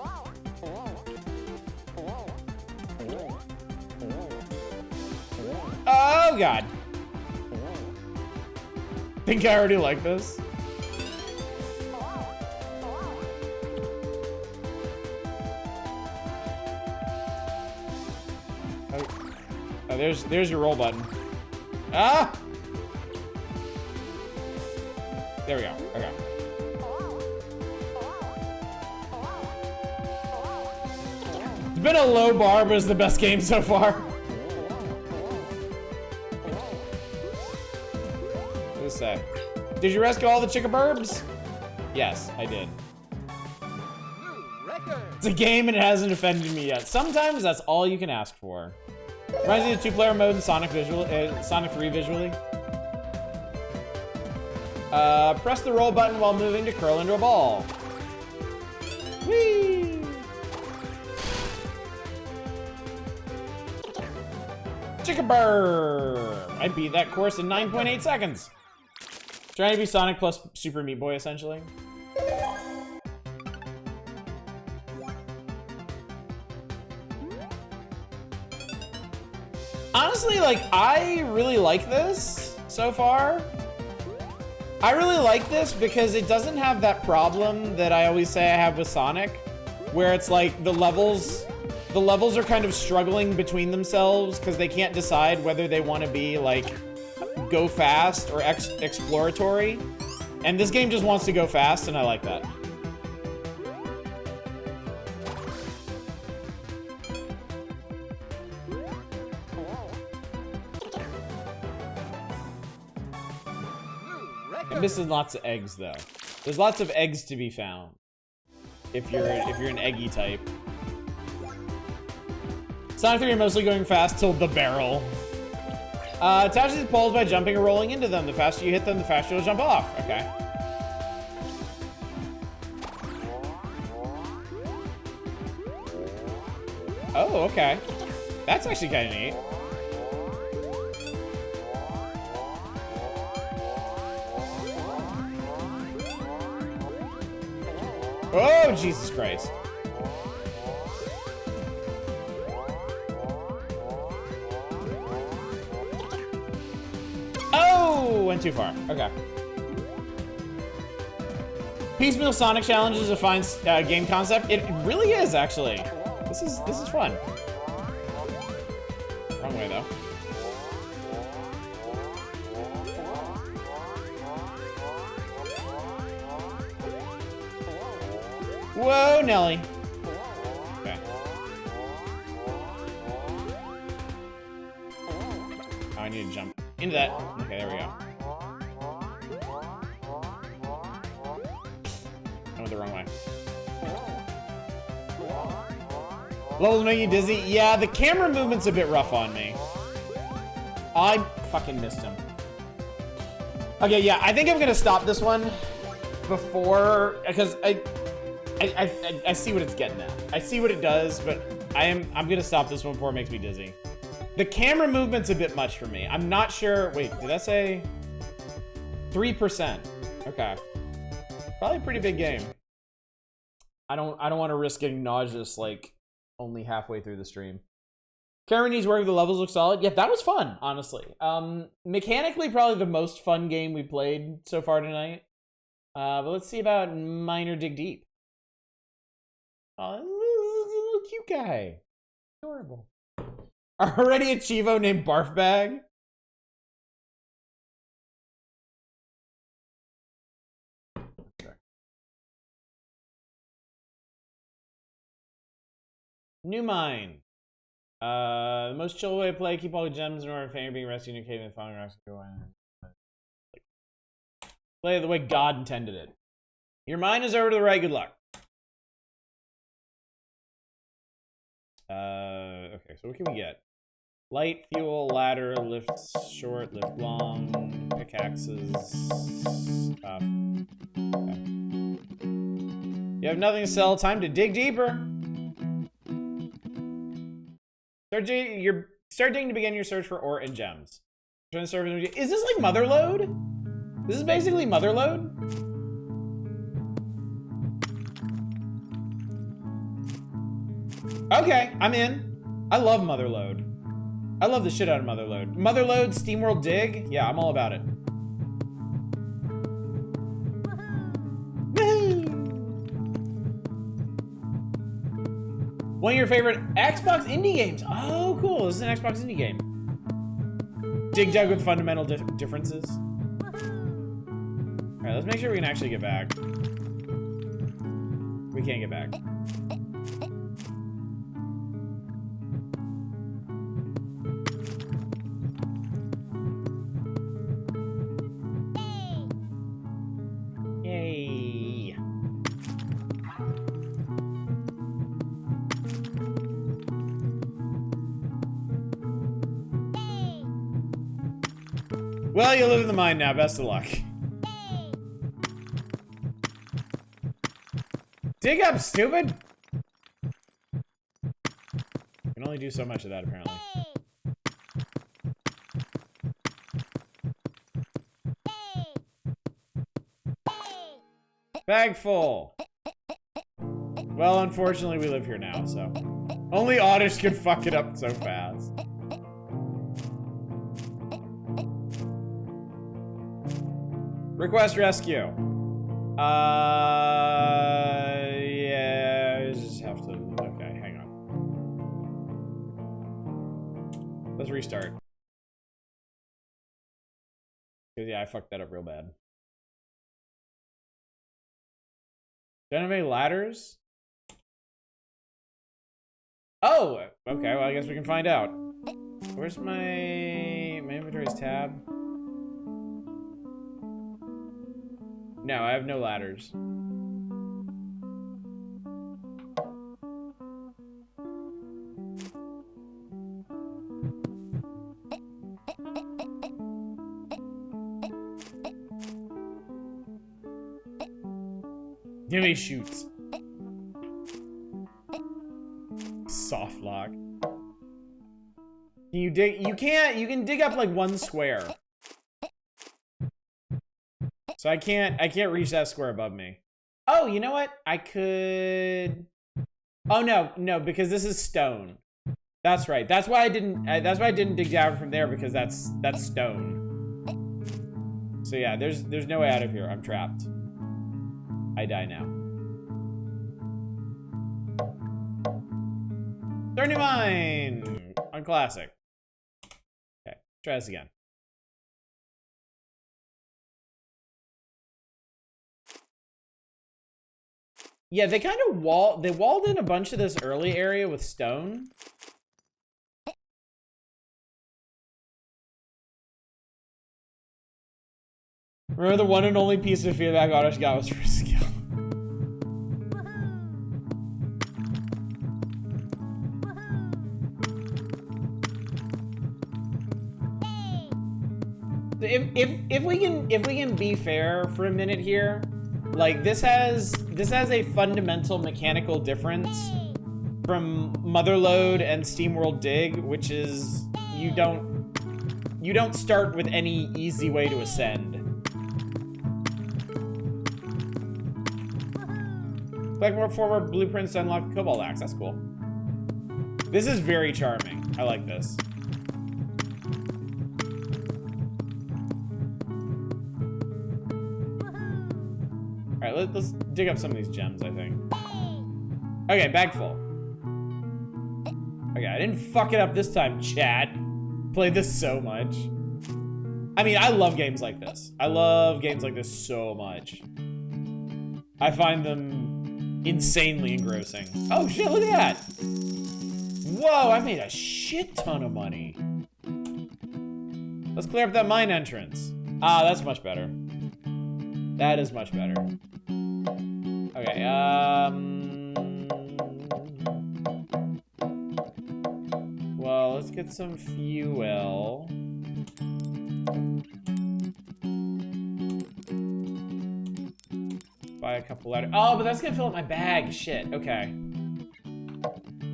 Oh, God. Think I already like this? Oh, there's your roll button. Ah! There we go. Okay. It's been a low bar, but it's the best game so far. What does it say? Did you rescue all the Chickaburbs? Yes, I did. It's a game and it hasn't offended me yet. Sometimes that's all you can ask for. Reminds me of 2-player mode in Sonic 3 visually. Press the roll button while moving to curl into a ball. Whee! Chickaburb! I beat that course in 9.8 seconds. Trying to be Sonic plus Super Meat Boy, essentially. Honestly, like, I really like this so far. I really like this because it doesn't have that problem that I always say I have with Sonic, where it's like the levels are kind of struggling between themselves because they can't decide whether they want to be like go fast or exploratory. And this game just wants to go fast, and I like that. I'm missing lots of eggs though. There's lots of eggs to be found if you're an eggy type. Sonic 3 are mostly going fast till the barrel. Attach these poles by jumping or rolling into them. The faster you hit them, the faster you'll jump off. Okay. Oh, okay. That's actually kind of neat. Oh, Jesus Christ. Oh, went too far. Okay. Piecemeal Sonic Challenge is a fine game concept. It really is, actually. This is fun. Wrong way, though. Whoa, Nelly. Okay. Oh, I need to jump Into that. Okay, there we go. I went the wrong way. Levels make you dizzy? Yeah, the camera movement's a bit rough on me. I fucking missed him. Okay, yeah, I think I'm gonna stop this one before, because I see what it's getting at. I see what it does, but I'm gonna stop this one before it makes me dizzy. The camera movement's a bit much for me. I'm not sure. Wait, did that say 3%? Okay, probably a pretty big game. I don't want to risk getting nauseous like only halfway through the stream. Cameron needs work. The levels look solid. Yeah, that was fun, honestly. Mechanically, probably the most fun game we played so far tonight. But let's see about Minor Dig Deep. Oh, this is a little cute guy. Adorable. Already a Chivo named Barfbag? Okay. New Mine. The most chill way to play, keep all the gems in order of fame, being rescued in a cave and following rocks and go in. Play it the way God intended it. Your mine is over to the right, good luck. Okay, so what can we get? Light, fuel, ladder, lift short, lift long, pickaxes, stuff. Okay. You have nothing to sell, time to dig deeper. Start digging to begin your search for ore and gems. Is this like Motherlode? This is basically Motherlode? Okay, I'm in. I love Motherlode. I love the shit out of Motherlode. Motherlode, SteamWorld Dig? Yeah, I'm all about it. One of your favorite Xbox indie games. Oh, cool. This is an Xbox indie game. Dig Dug with fundamental differences. Alright, let's make sure we can actually get back. We can't get back. Yay. Well, you live in the mine now. Best of luck. Dig up, stupid! Can only do so much of that, apparently. Bag full. Well, unfortunately, we live here now, so only otters can fuck it up so fast. Request rescue. Yeah, I just have to. Okay, hang on. Let's restart. Cause yeah, I fucked that up real bad. Don't have any ladders? Oh, okay. Well, I guess we can find out. Where's my inventory's tab? No, I have no ladders. Give me shoots. Soft lock. Can you dig? You can't. You can dig up like one square. So I can't reach that square above me. Oh, you know what? I could. Oh no, because this is stone. That's right. That's why I didn't. That's why I didn't dig down from there, because that's stone. So yeah, there's no way out of here. I'm trapped. I die now. Start new mine on classic. Okay, try this again. Yeah, they kind of walled in a bunch of this early area with stone. Remember the one and only piece of feedback Oddish got was for skill. If we can be fair for a minute here, like this has a fundamental mechanical difference from Motherlode and SteamWorld Dig, which is you don't start with any easy way to ascend. Collect more forward blueprints to unlock the Cobalt Axe. That's cool. This is very charming. I like this. All right, let's dig up some of these gems, I think. Okay, bag full. Okay, I didn't fuck it up this time, chat. Played this so much. I mean, I love games like this. I love games like this so much. I find them insanely engrossing. Oh shit, look at that. Whoa, I made a shit ton of money. Let's clear up that mine entrance. Ah, that's much better. That is much better. Okay, well, let's get some fuel. Buy a couple letters. Oh, but that's gonna fill up my bag. Shit, okay.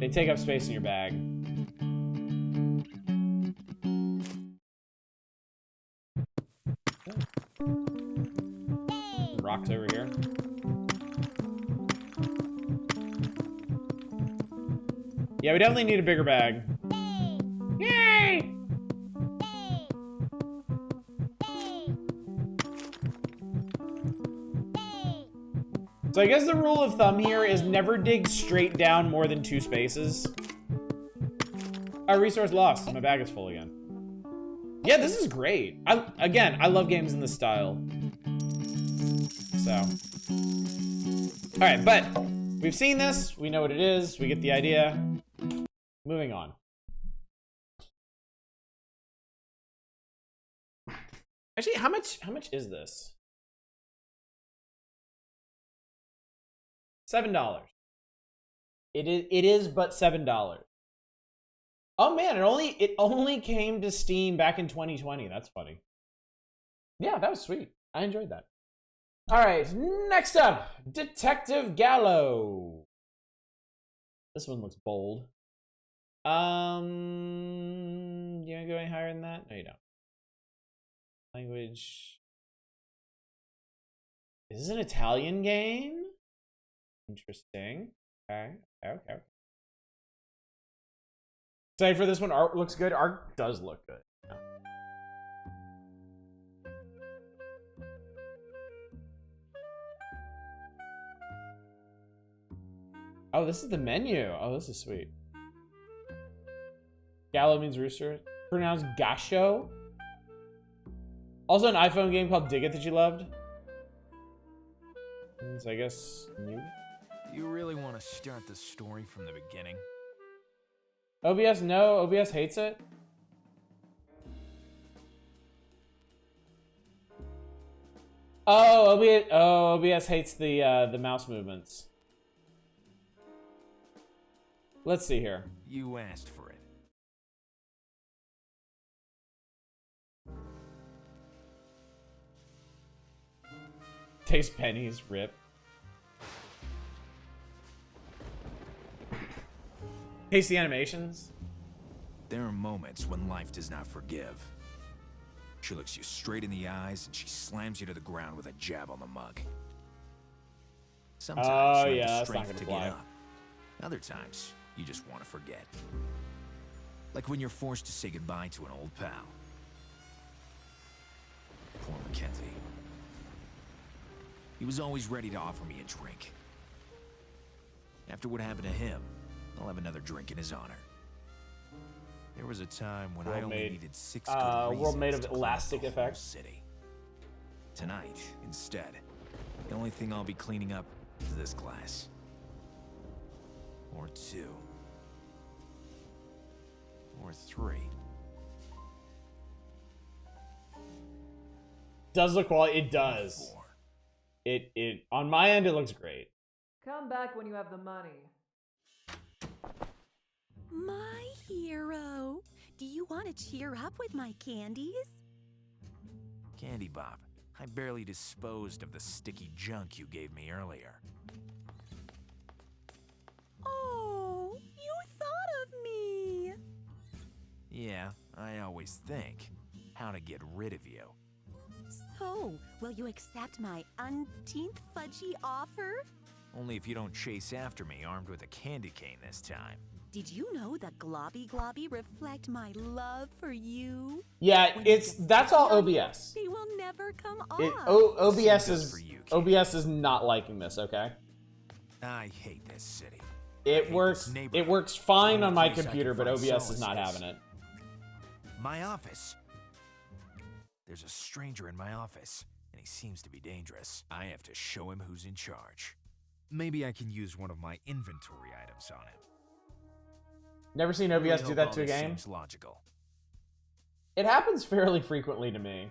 They take up space in your bag. Some rocks over here. Yeah, we definitely need a bigger bag. Yay! So I guess the rule of thumb here is never dig straight down more than 2 spaces. Oh, resource lost. My bag is full again. Yeah, this is great. Again, I love games in this style. So. Alright, but we've seen this. We know what it is. We get the idea. Moving on. Actually, how much is this? $7. It is but $7. Oh man, it only came to Steam back in 2020. That's funny. Yeah, that was sweet. I enjoyed that. All right, next up, Detective Gallo. This one looks bold. Do you want to go any higher than that? No, you don't. Language. Is this an Italian game? Interesting. Okay. Excited for this one. Art looks good. Art does look good. Yeah. Oh, this is the menu. Oh, this is sweet. Gallo means rooster. Pronounced Gasho. Also an iPhone game called Dig It that you loved. So I guess new. You really want to start the story from the beginning? OBS, no. OBS hates it. Oh, OBS hates the mouse movements. Let's see here. You asked for it. Taste pennies, rip. Taste the animations. There are moments when life does not forgive. She looks you straight in the eyes and she slams you to the ground with a jab on the mug. Sometimes you have the strength to get up. Other times, you just want to forget. Like when you're forced to say goodbye to an old pal. Poor Mackenzie. He was always ready to offer me a drink. After what happened to him, I'll have another drink in his honor. There was a time when I only needed 6 good reasons world made of to elastic clean up the whole effects. city. Tonight, instead, the only thing I'll be cleaning up is this glass. Or 2. Or 3. does look quality. It does. It on my end, it looks great. Come back when you have the money. My hero. Do you want to cheer up with my candies? Candy Bob, I barely disposed of the sticky junk you gave me earlier. Oh, you thought of me. Yeah, I always think how to get rid of you. So, will you accept my unteenth fudgy offer? Only if you don't chase after me armed with a candy cane this time. Did you know that Globby Globby reflect my love for you? Yeah, that's all OBS. They will never come off. OBS is not liking this, okay? I hate this city. It works fine on my computer, but OBS is not having it. My office. There's a stranger in my office, and he seems to be dangerous. I have to show him who's in charge. Maybe I can use one of my inventory items on him. Never seen OBS do that to a game? Seems logical. It happens fairly frequently to me. Of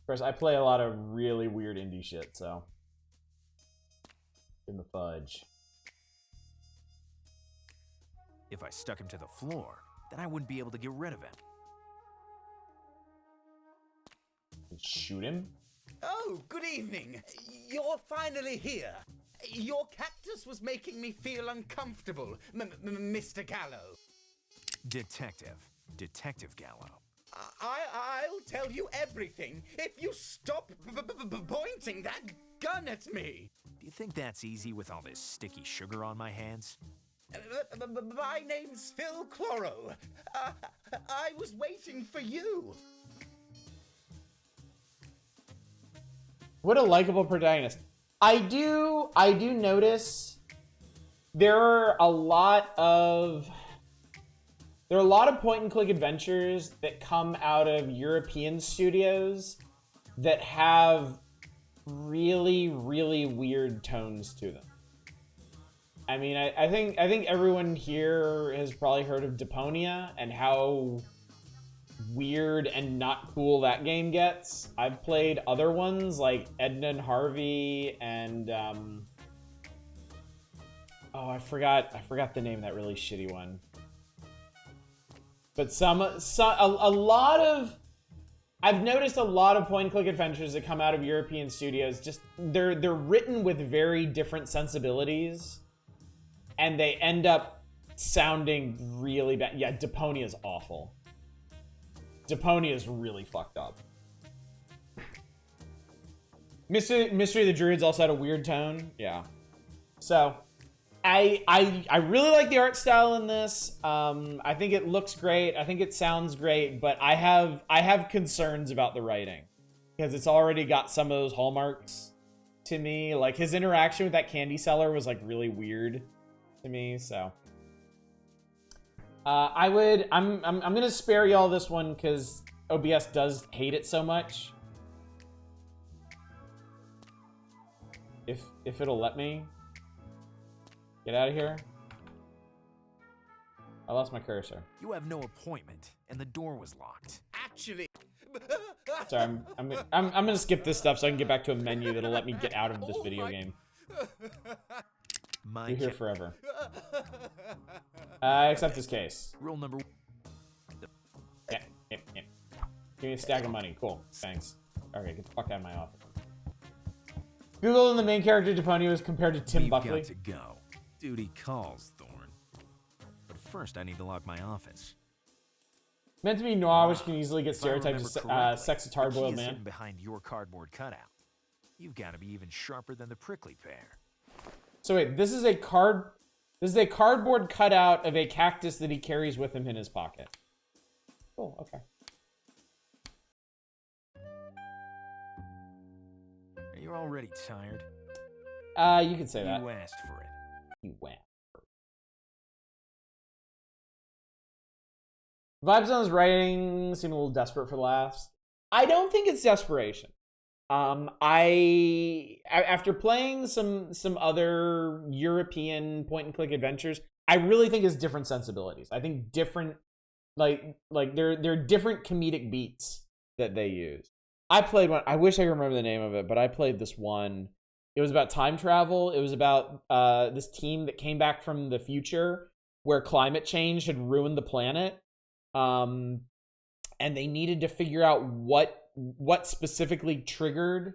course, I play a lot of really weird indie shit, so. In the fudge. If I stuck him to the floor, then I wouldn't be able to get rid of him. Shoot him? Oh, good evening. You're finally here. Your cactus was making me feel uncomfortable, Mr. Gallo. Detective Gallo. I'll tell you everything if you stop pointing that gun at me. Do you think that's easy with all this sticky sugar on my hands? My name's Phil Cloro. I was waiting for you. What a likable protagonist. I do notice there are a lot of point and click adventures that come out of European studios that have really, really weird tones to them. I mean, I think everyone here has probably heard of Deponia and how weird and not cool that game gets. I've played other ones like Edna and Harvey and oh, I forgot the name of that really shitty one. But a lot of I've noticed a lot of point and click adventures that come out of European studios, just they're written with very different sensibilities and they end up sounding really bad. Yeah, Deponia is awful. Deponia is really fucked up. Mystery of the Druids also had a weird tone. Yeah. So, I really like the art style in this. I think it looks great. I think it sounds great, but I have concerns about the writing because it's already got some of those hallmarks to me. Like his interaction with that candy seller was like really weird to me. So. I'm gonna spare y'all this one because OBS does hate it so much. If it'll let me get out of here. I lost my cursor. You have no appointment, and the door was locked. Actually, sorry, I'm gonna skip this stuff so I can get back to a menu that'll let me get out of this video game. You're here forever. Accept this case. Rule number. Yeah. Give me a stack of money. Cool. Thanks. Okay, get the fuck out of my office. Google and the main character Deponia was compared to Tim Buckley. We've got to go. Duty calls, Thorn. But first, I need to lock my office. Meant to be noir, which can easily get stereotyped as sexist hard-boiled man. Behind your cardboard cutout. You've got to be even sharper than the prickly pear. So wait, this is a cardboard cutout of a cactus that he carries with him in his pocket. Cool, okay. Are you already tired? You could say that. You asked for it. You went. Vibes on his writing seem a little desperate for laughs. I don't think it's desperation. After playing some other European point and click adventures, I really think it's different sensibilities. I think different, like there are different comedic beats that they use. I played one. I wish I could remember the name of it, but I played this one. It was about time travel. It was about this team that came back from the future where climate change had ruined the planet. And they needed to figure out what specifically triggered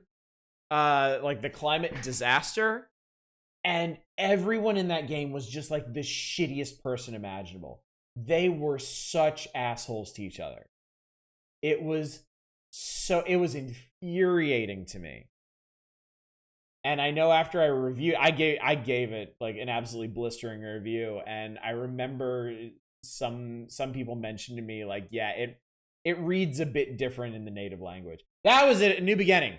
like the climate disaster. And everyone in that game was just like the shittiest person imaginable. They were such assholes to each other. It was infuriating to me. And I know after I reviewed, I gave it like an absolutely blistering review. And I remember some people mentioned to me like, yeah, it reads a bit different in the native language. That was it. A new beginning.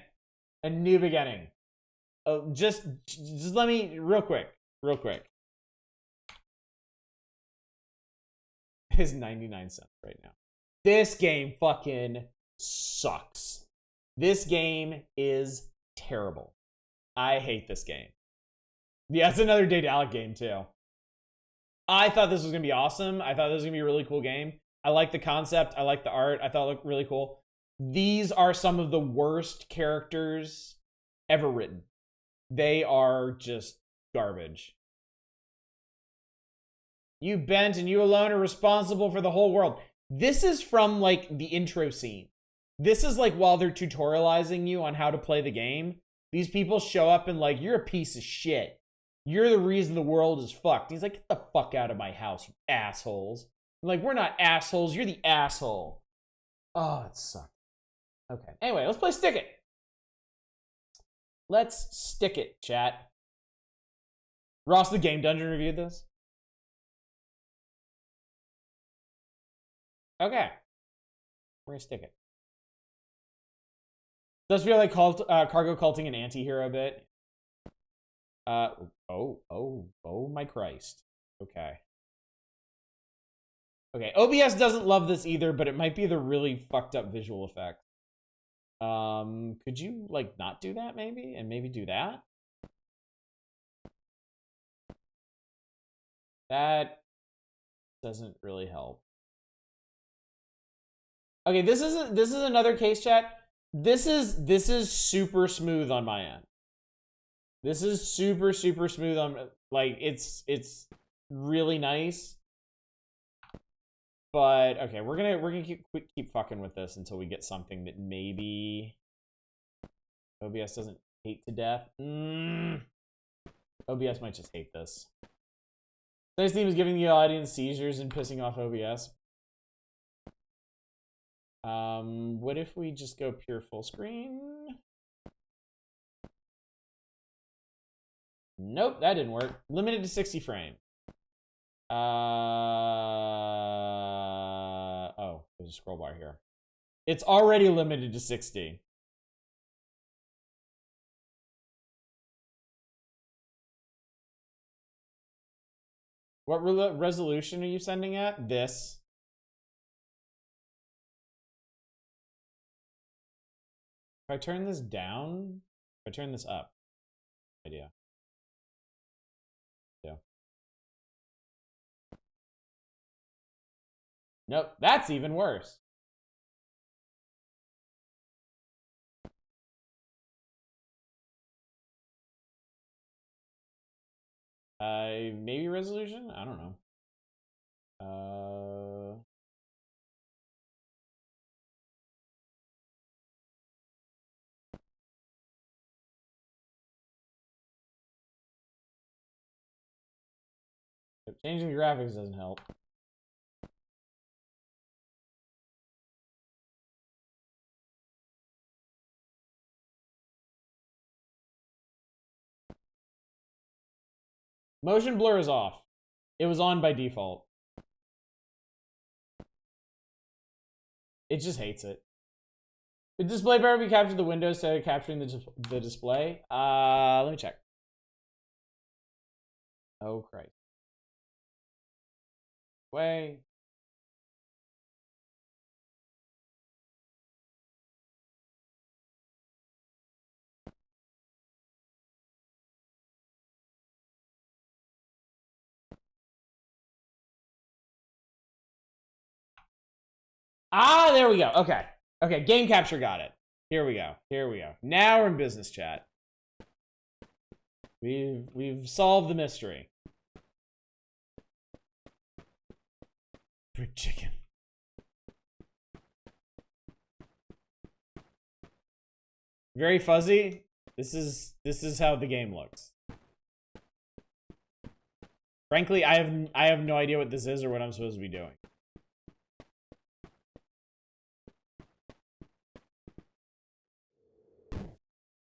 A new beginning. Oh, just let me real quick. It's 99 cents right now. This game fucking sucks. This game is terrible. I hate this game. Yeah, it's another Daedalic game too. I thought this was gonna be awesome. I thought this was gonna be a really cool game. I like the concept. I like the art. I thought it looked really cool. These are some of the worst characters ever written. They are just garbage. You bent and you alone are responsible for the whole world. This is from like the intro scene. This is like while they're tutorializing you on how to play the game. These people show up and like, you're a piece of shit. You're the reason the world is fucked. He's like, get the fuck out of my house, you assholes. I'm like, we're not assholes. You're the asshole. Oh, it sucks. Okay. Anyway, let's play Stick It. Let's stick it, chat. Ross the Game Dungeon reviewed this. Okay. We're gonna stick it. Does feel like cargo culting an anti-hero bit. Oh my Christ. Okay. Okay, OBS doesn't love this either, but it might be the really fucked up visual effect. Could you like not do that maybe? And maybe do that? That doesn't really help. Okay, this is another case, chat. This is super smooth on my end. This is super smooth on, like, it's really nice. But okay, we're gonna keep fucking with this until we get something that maybe OBS doesn't hate to death. OBS might just hate this. This theme is giving the audience seizures and pissing off OBS. What if we just go pure full screen? Nope, that didn't work. Limited to 60 frames. Oh, there's a scroll bar here. It's already limited to 60. What resolution are you sending at? This. If I turn this down, if I turn this up, idea. Yeah. Nope, that's even worse. Maybe resolution? I don't know. Changing the graphics doesn't help. Motion blur is off. It was on by default. It just hates it. The display better be captured the window instead of capturing the display. Let me check. Oh Christ. Way. Ah, there we go. Okay. Okay, game capture got it. Here we go. Here we go. Now we're in business chat. We've solved the mystery. Brick chicken. Very fuzzy. This is how the game looks. Frankly, I have no idea what this is or what I'm supposed to be doing.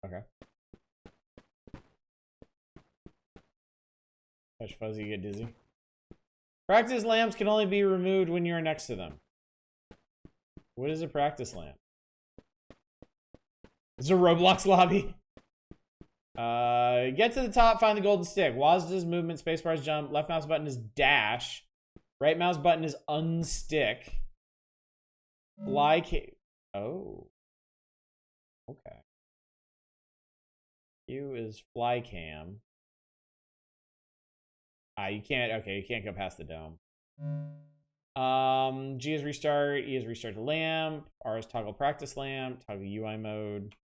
Okay. Touch fuzzy, get dizzy. Practice lamps can only be removed when you're next to them. What is a practice lamp? It's a Roblox lobby. Get to the top, find the golden stick. WASD is movement, spacebar is jump, left mouse button is dash, right mouse button is unstick. Oh. Okay. Q is fly cam. You can't, okay, you can't go past the dome. G is restart, E is restart the lamp, R is toggle practice lamp, toggle UI mode.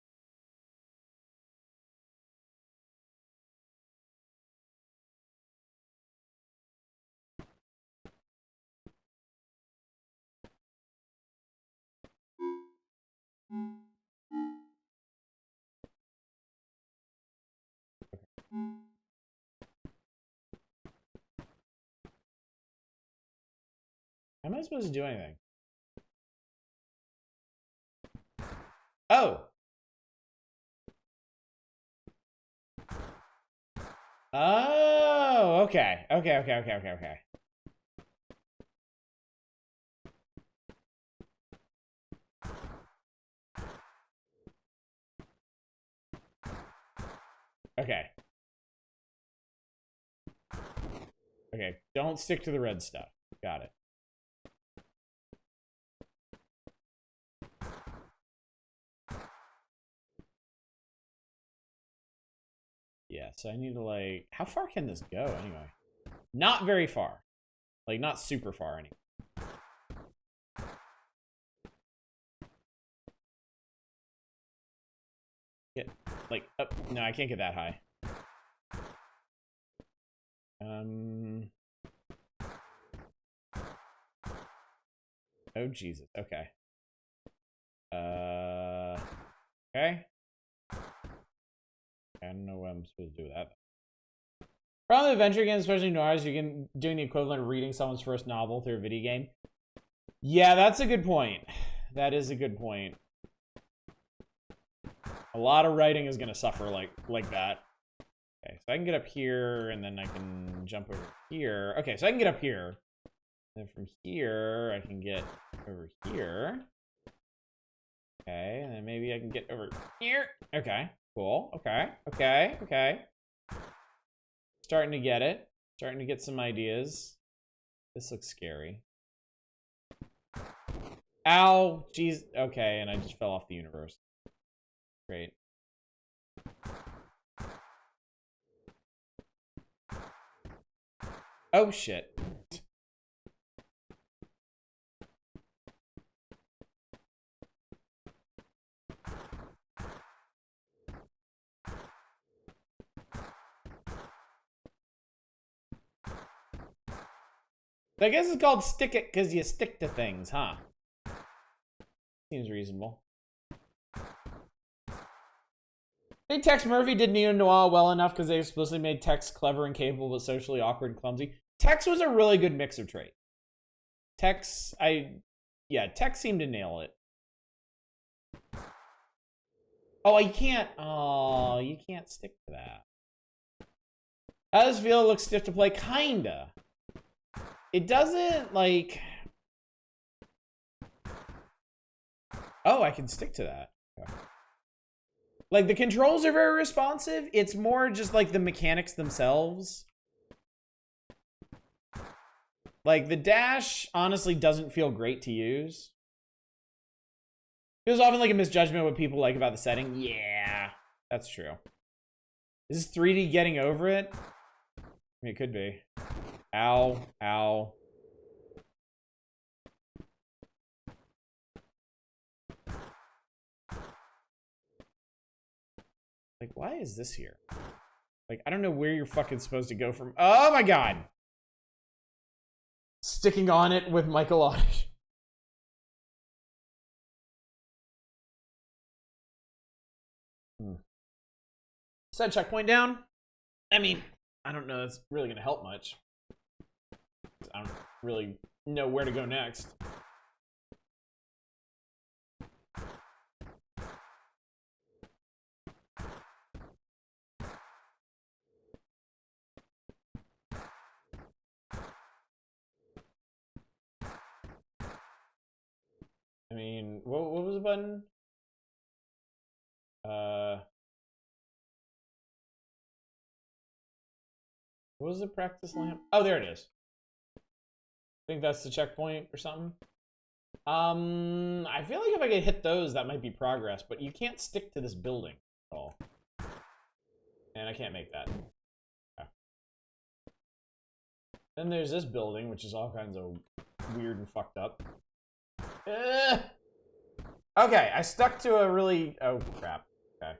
How am I supposed to do anything? Oh. Oh, okay. Okay. Okay. Okay, don't stick to the red stuff. Got it. Yeah, so I need to like... How far can this go anyway? Not very far. Like, not super far anyway. Get, like, up. No, I can't get that high. Oh, Jesus. Okay. Okay. I don't know what I'm supposed to do with that. Problem with adventure games, especially noirs, you can doing the equivalent of reading someone's first novel through a video game. Yeah, that's a good point. That is a good point. A lot of writing is gonna suffer like that. Okay, so I can get up here, and then I can jump over here. Okay, so I can get up here. And then from here, I can get over here. Okay, and then maybe I can get over here. Okay, cool. Okay. Starting to get it. Starting to get some ideas. This looks scary. Ow! Jeez. Okay, and I just fell off the universe. Great. Oh, shit. I guess it's called stick it because you stick to things, huh? Seems reasonable. I think Tex Murphy did Neo Noir well enough because they explicitly made Tex clever and capable but socially awkward and clumsy. Tex was a really good mix of traits. Tex seemed to nail it. Oh, you can't stick to that. How does it feel? It looks stiff to play? Kinda. It doesn't, like... Oh, I can stick to that. Okay. Like, the controls are very responsive. It's more just, like, the mechanics themselves. Like, the dash, honestly, doesn't feel great to use. Feels often like a misjudgment what people like about the setting. Yeah, that's true. Is this 3D getting over it? I mean, it could be. Ow. Ow. Like, why is this here? Like, I don't know where you're fucking supposed to go from. Oh my god! Sticking on it with Michael on it. Set checkpoint down. I mean, I don't know. It's really gonna help much. I don't really know where to go next. I mean, what was the button? What was the practice lamp? Oh, there it is. I think that's the checkpoint or something. I feel like if I could hit those, that might be progress, but you can't stick to this building at all. And I can't make that. Okay. Then there's this building, which is all kinds of weird and fucked up. Okay, I stuck to a really... Oh, crap. Okay.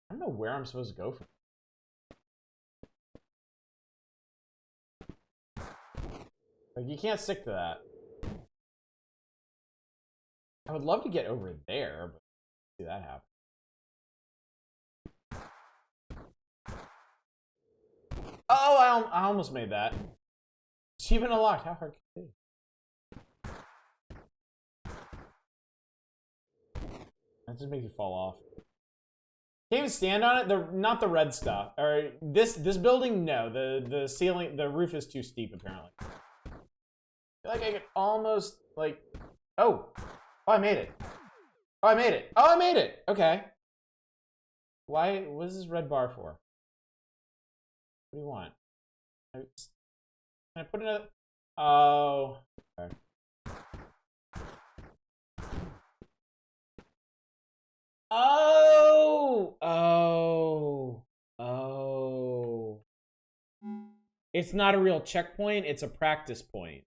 I don't know where I'm supposed to go from. Like, you can't stick to that. I would love to get over there, but see that happen. Oh, I almost made that. Achievement unlocked. How hard can it be? That just makes you fall off. Can't even stand on it. Not the red stuff. Or this building, no. The ceiling, the roof is too steep apparently. I feel like I could almost like. Oh, I made it. Oh, I made it. Oh, I made it. Okay. Why? What is this red bar for? What do you want? Can I put it? Oh. Okay. Oh. It's not a real checkpoint, it's a practice point.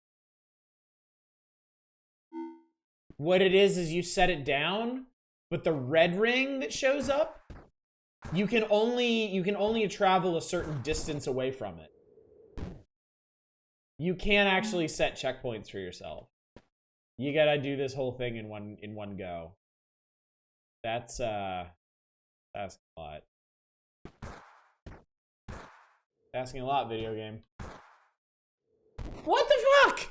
What it is you set it down, but the red ring that shows up, you can only travel a certain distance away from it. You can't actually set checkpoints for yourself. You gotta do this whole thing in one go. That's a lot. Asking a lot, video game. What the fuck?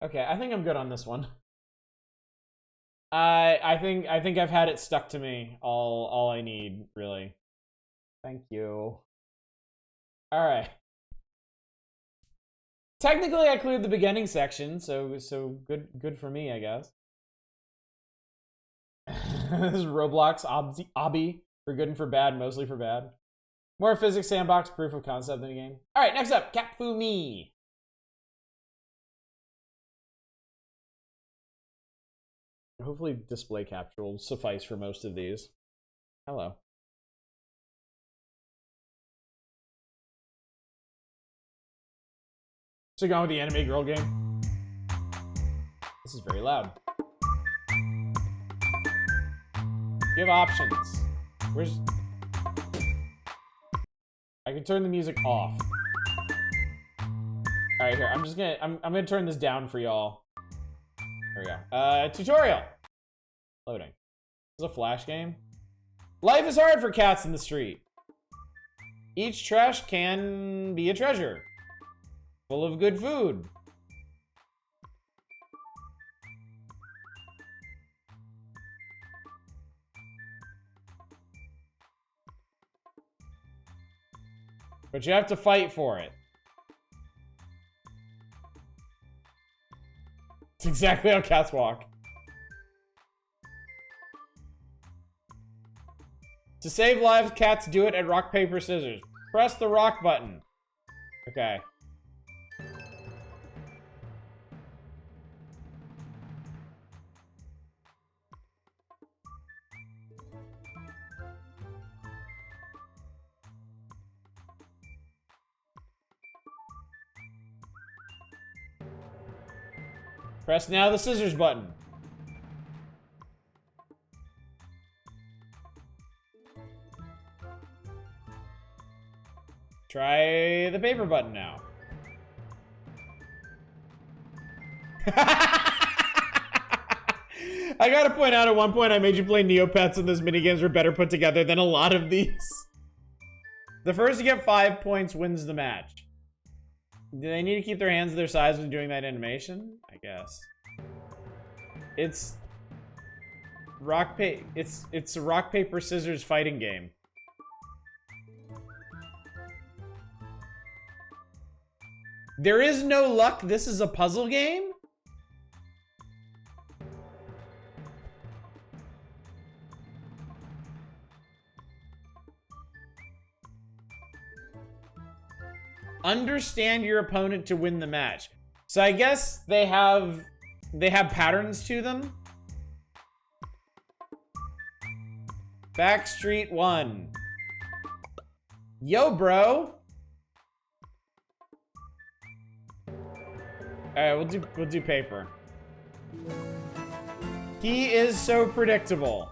Okay, I think I'm good on this one. I think I've had it stuck to me all I need, really. Thank you. All right. Technically, I cleared the beginning section, so good for me, I guess. This is Roblox obby for good and for bad, mostly for bad. More physics sandbox proof of concept in the game. All right, next up, Capfumi. Hopefully, display capture will suffice for most of these. Hello. So going with the anime girl game. This is very loud. You have options. Where's... I can turn the music off. Alright, here. I'm gonna turn this down for y'all. There we go. Tutorial. Loading. This is a Flash game. Life is hard for cats in the street. Each trash can be a treasure. Full of good food. But you have to fight for it. It's exactly how cats walk. To save lives, cats do it at rock, paper, scissors. Press the rock button. Okay. Press now the scissors button. Try the paper button now. I gotta point out, at one point I made you play Neopets, and those minigames were better put together than a lot of these. The first to get 5 points wins the match. Do they need to keep their hands their size when doing that animation? I guess. It's it's a rock, paper, scissors fighting game. There is no luck. This is a puzzle game? Understand your opponent to win the match. So I guess they have patterns to them. Backstreet 1. Yo, bro. Alright, we'll do paper. He is so predictable.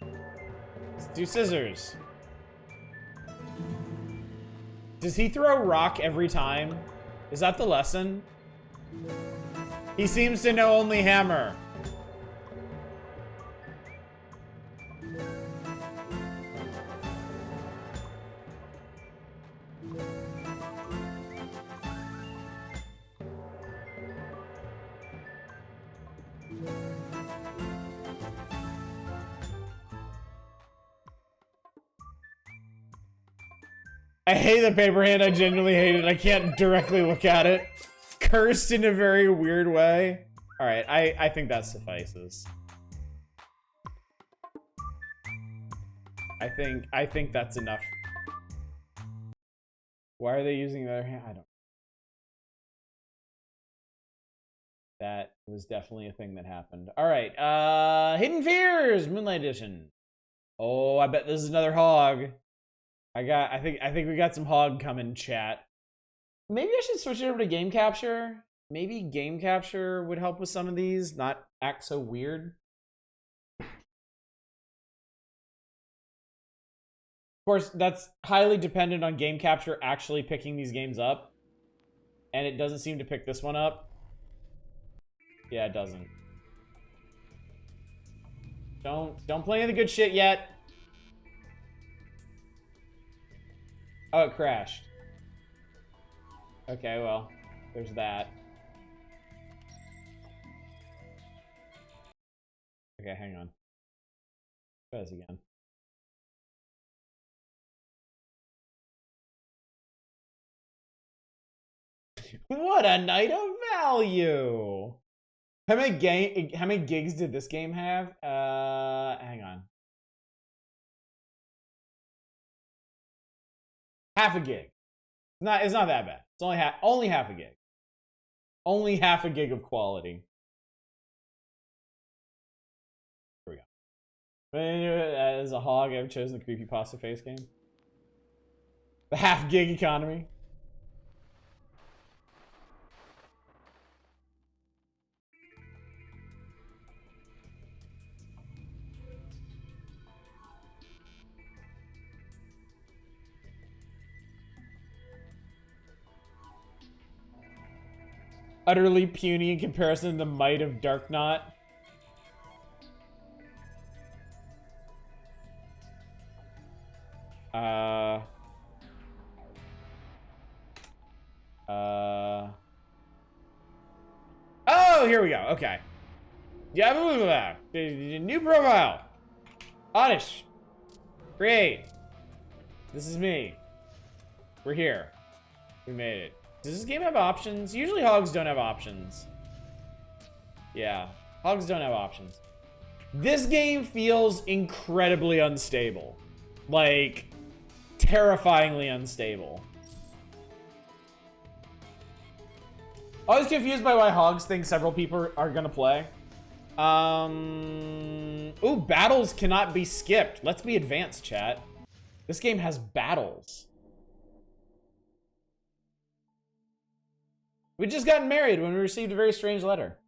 Let's do scissors. Does he throw rock every time? Is that the lesson? He seems to know only hammer. I hate the paper hand. I genuinely hate it. I can't directly look at it. Cursed in a very weird way. All right, I think that suffices. I think that's enough. Why are they using the other hand? I don't. That was definitely a thing that happened. All right, Hidden Fears, Moonlight Edition. Oh, I bet this is another hog. I think we got some hog coming, chat. Maybe I should switch it over to game capture. Maybe game capture would help with some of these, not act so weird. Of course, that's highly dependent on game capture actually picking these games up. And it doesn't seem to pick this one up. Yeah, it doesn't. Don't play any of the good shit yet. Oh, it crashed. Okay, well, there's that. Okay, hang on. Try this again. What a night of value! How many gigs did this game have? Hang on. Half a gig. It's not that bad. It's only half a gig. Only half a gig of quality. Here we go. As a hog, I've chosen the creepypasta face game. The half gig economy. Utterly puny in comparison to the might of Darknot. Oh, here we go. Okay. Yeah, new profile. Oddish. Create. This is me. We're here. We made it. Does this game have options? Usually hogs don't have options. Yeah, hogs don't have options. This game feels incredibly unstable. Like, terrifyingly unstable. I was confused by why hogs think several people are gonna play. Ooh, battles cannot be skipped. Let's be advanced, chat. This game has battles. We just gotten married when we received a very strange letter.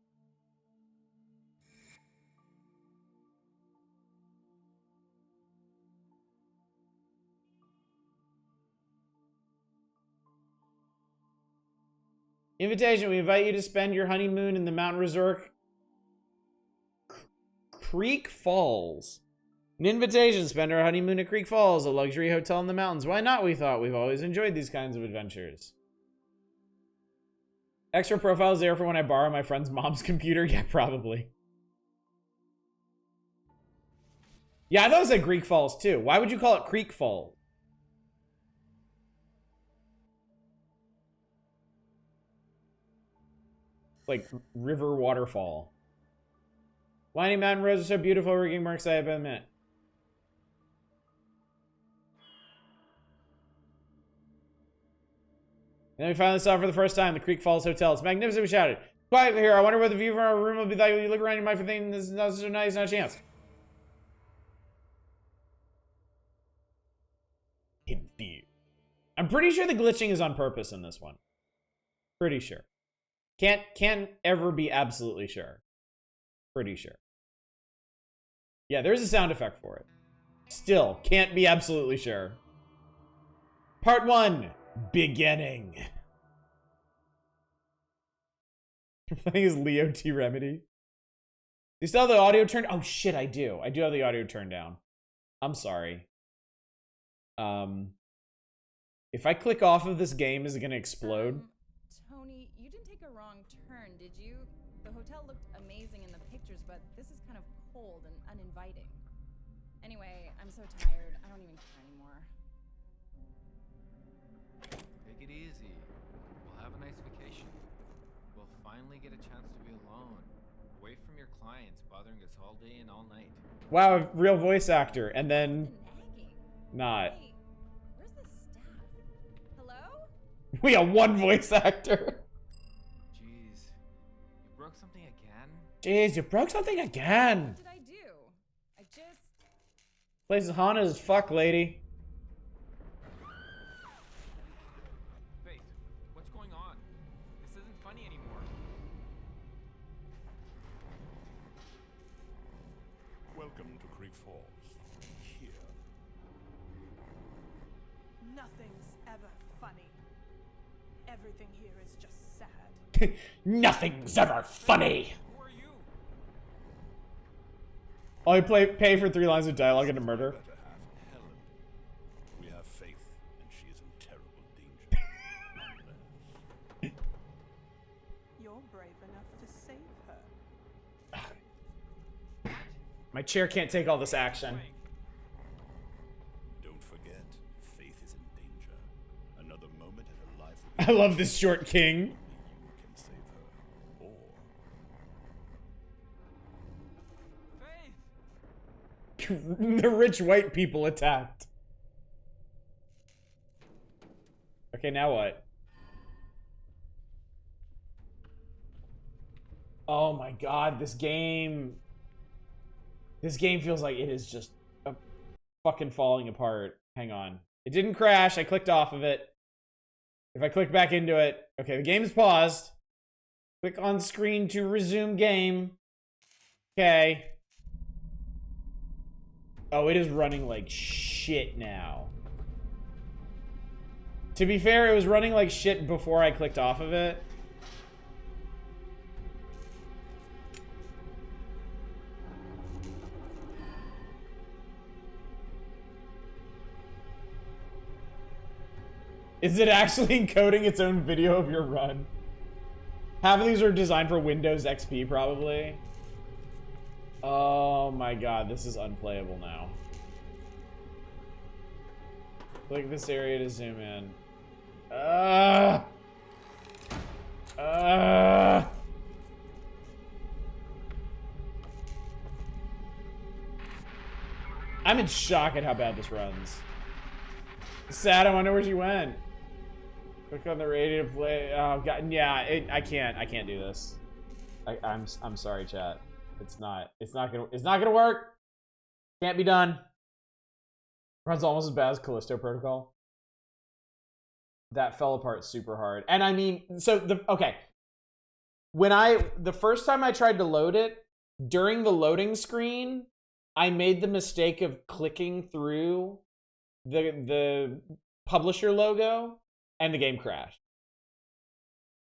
Invitation. We invite you to spend your honeymoon in the mountain resort Creek Falls. An invitation. Spend our honeymoon at Creek Falls, a luxury hotel in the mountains. Why not, we thought. We've always enjoyed these kinds of adventures. Extra profiles there for when I borrow my friend's mom's computer? Yeah, probably. Yeah, I thought it said Creek Falls too. Why would you call it Creek Falls? Like river waterfall. Winding Mountain Roads are so beautiful. We're getting more excited by the minute. And then we finally saw it for the first time, the Creek Falls Hotel. It's magnificent, we shouted. Quiet here. I wonder what the view from our room will be like. You look around, you might think this is not so nice, not a chance. Hidden view. I'm pretty sure the glitching is on purpose in this one. Pretty sure. Can't ever be absolutely sure. Pretty sure. Yeah, there's a sound effect for it. Still, can't be absolutely sure. Part 1. Beginning. I think it's Leo T. Remedy. You still have the audio turned? Oh shit, I do. I do have the audio turned down. I'm sorry. If I click off of this game, is it gonna explode? Tony, you didn't take a wrong turn, did you? The hotel looked amazing in the pictures, but this is kind of cold and uninviting. Anyway, I'm so tired. I don't even care anymore. Take it easy. We'll have a nice vacation. We'll finally get a chance to be alone, away from your clients bothering us all day and all night. Wow, real voice actor, and then not. Hey, where's the staff? Hello? We got one voice actor. Jeez, you broke something again? Jeez, you broke something again. What did I do? I just... Place is haunted as fuck, lady. Faith, what's going on? This isn't funny anymore. Welcome to Creek Falls. Here. Nothing's ever funny. Everything here is just sad. Nothing's ever funny. Who are you? I'll pay for 3 lines of dialogue and a murder. Better half, Helen. We have Faith, and she is in terrible danger. Unless... You're brave enough to save her. My chair can't take all this action. Don't forget, Faith is in danger. Another moment and her life will I love this short king. only you can save her. Or Faith! The rich white people attacked. Okay, now what? Oh my god, this game... This game feels like it is just fucking falling apart. Hang on. It didn't crash. I clicked off of it. If I click back into it... Okay, the game's paused. Click on screen to resume game. Okay. Oh, it is running like shit now. To be fair, it was running like shit before I clicked off of it. Is it actually encoding its own video of your run? Half of these are designed for Windows XP, probably. Oh my god, this is unplayable now. Click this area to zoom in. I'm in shock at how bad this runs. Sad, I wonder where she went. Click on the radio to play. Oh god, yeah, I can't do this. I'm sorry, chat. It's not gonna work. Can't be done. Runs almost as bad as Callisto Protocol. That fell apart super hard. And I mean, so okay. The first time I tried to load it, during the loading screen, I made the mistake of clicking through the publisher logo and the game crashed.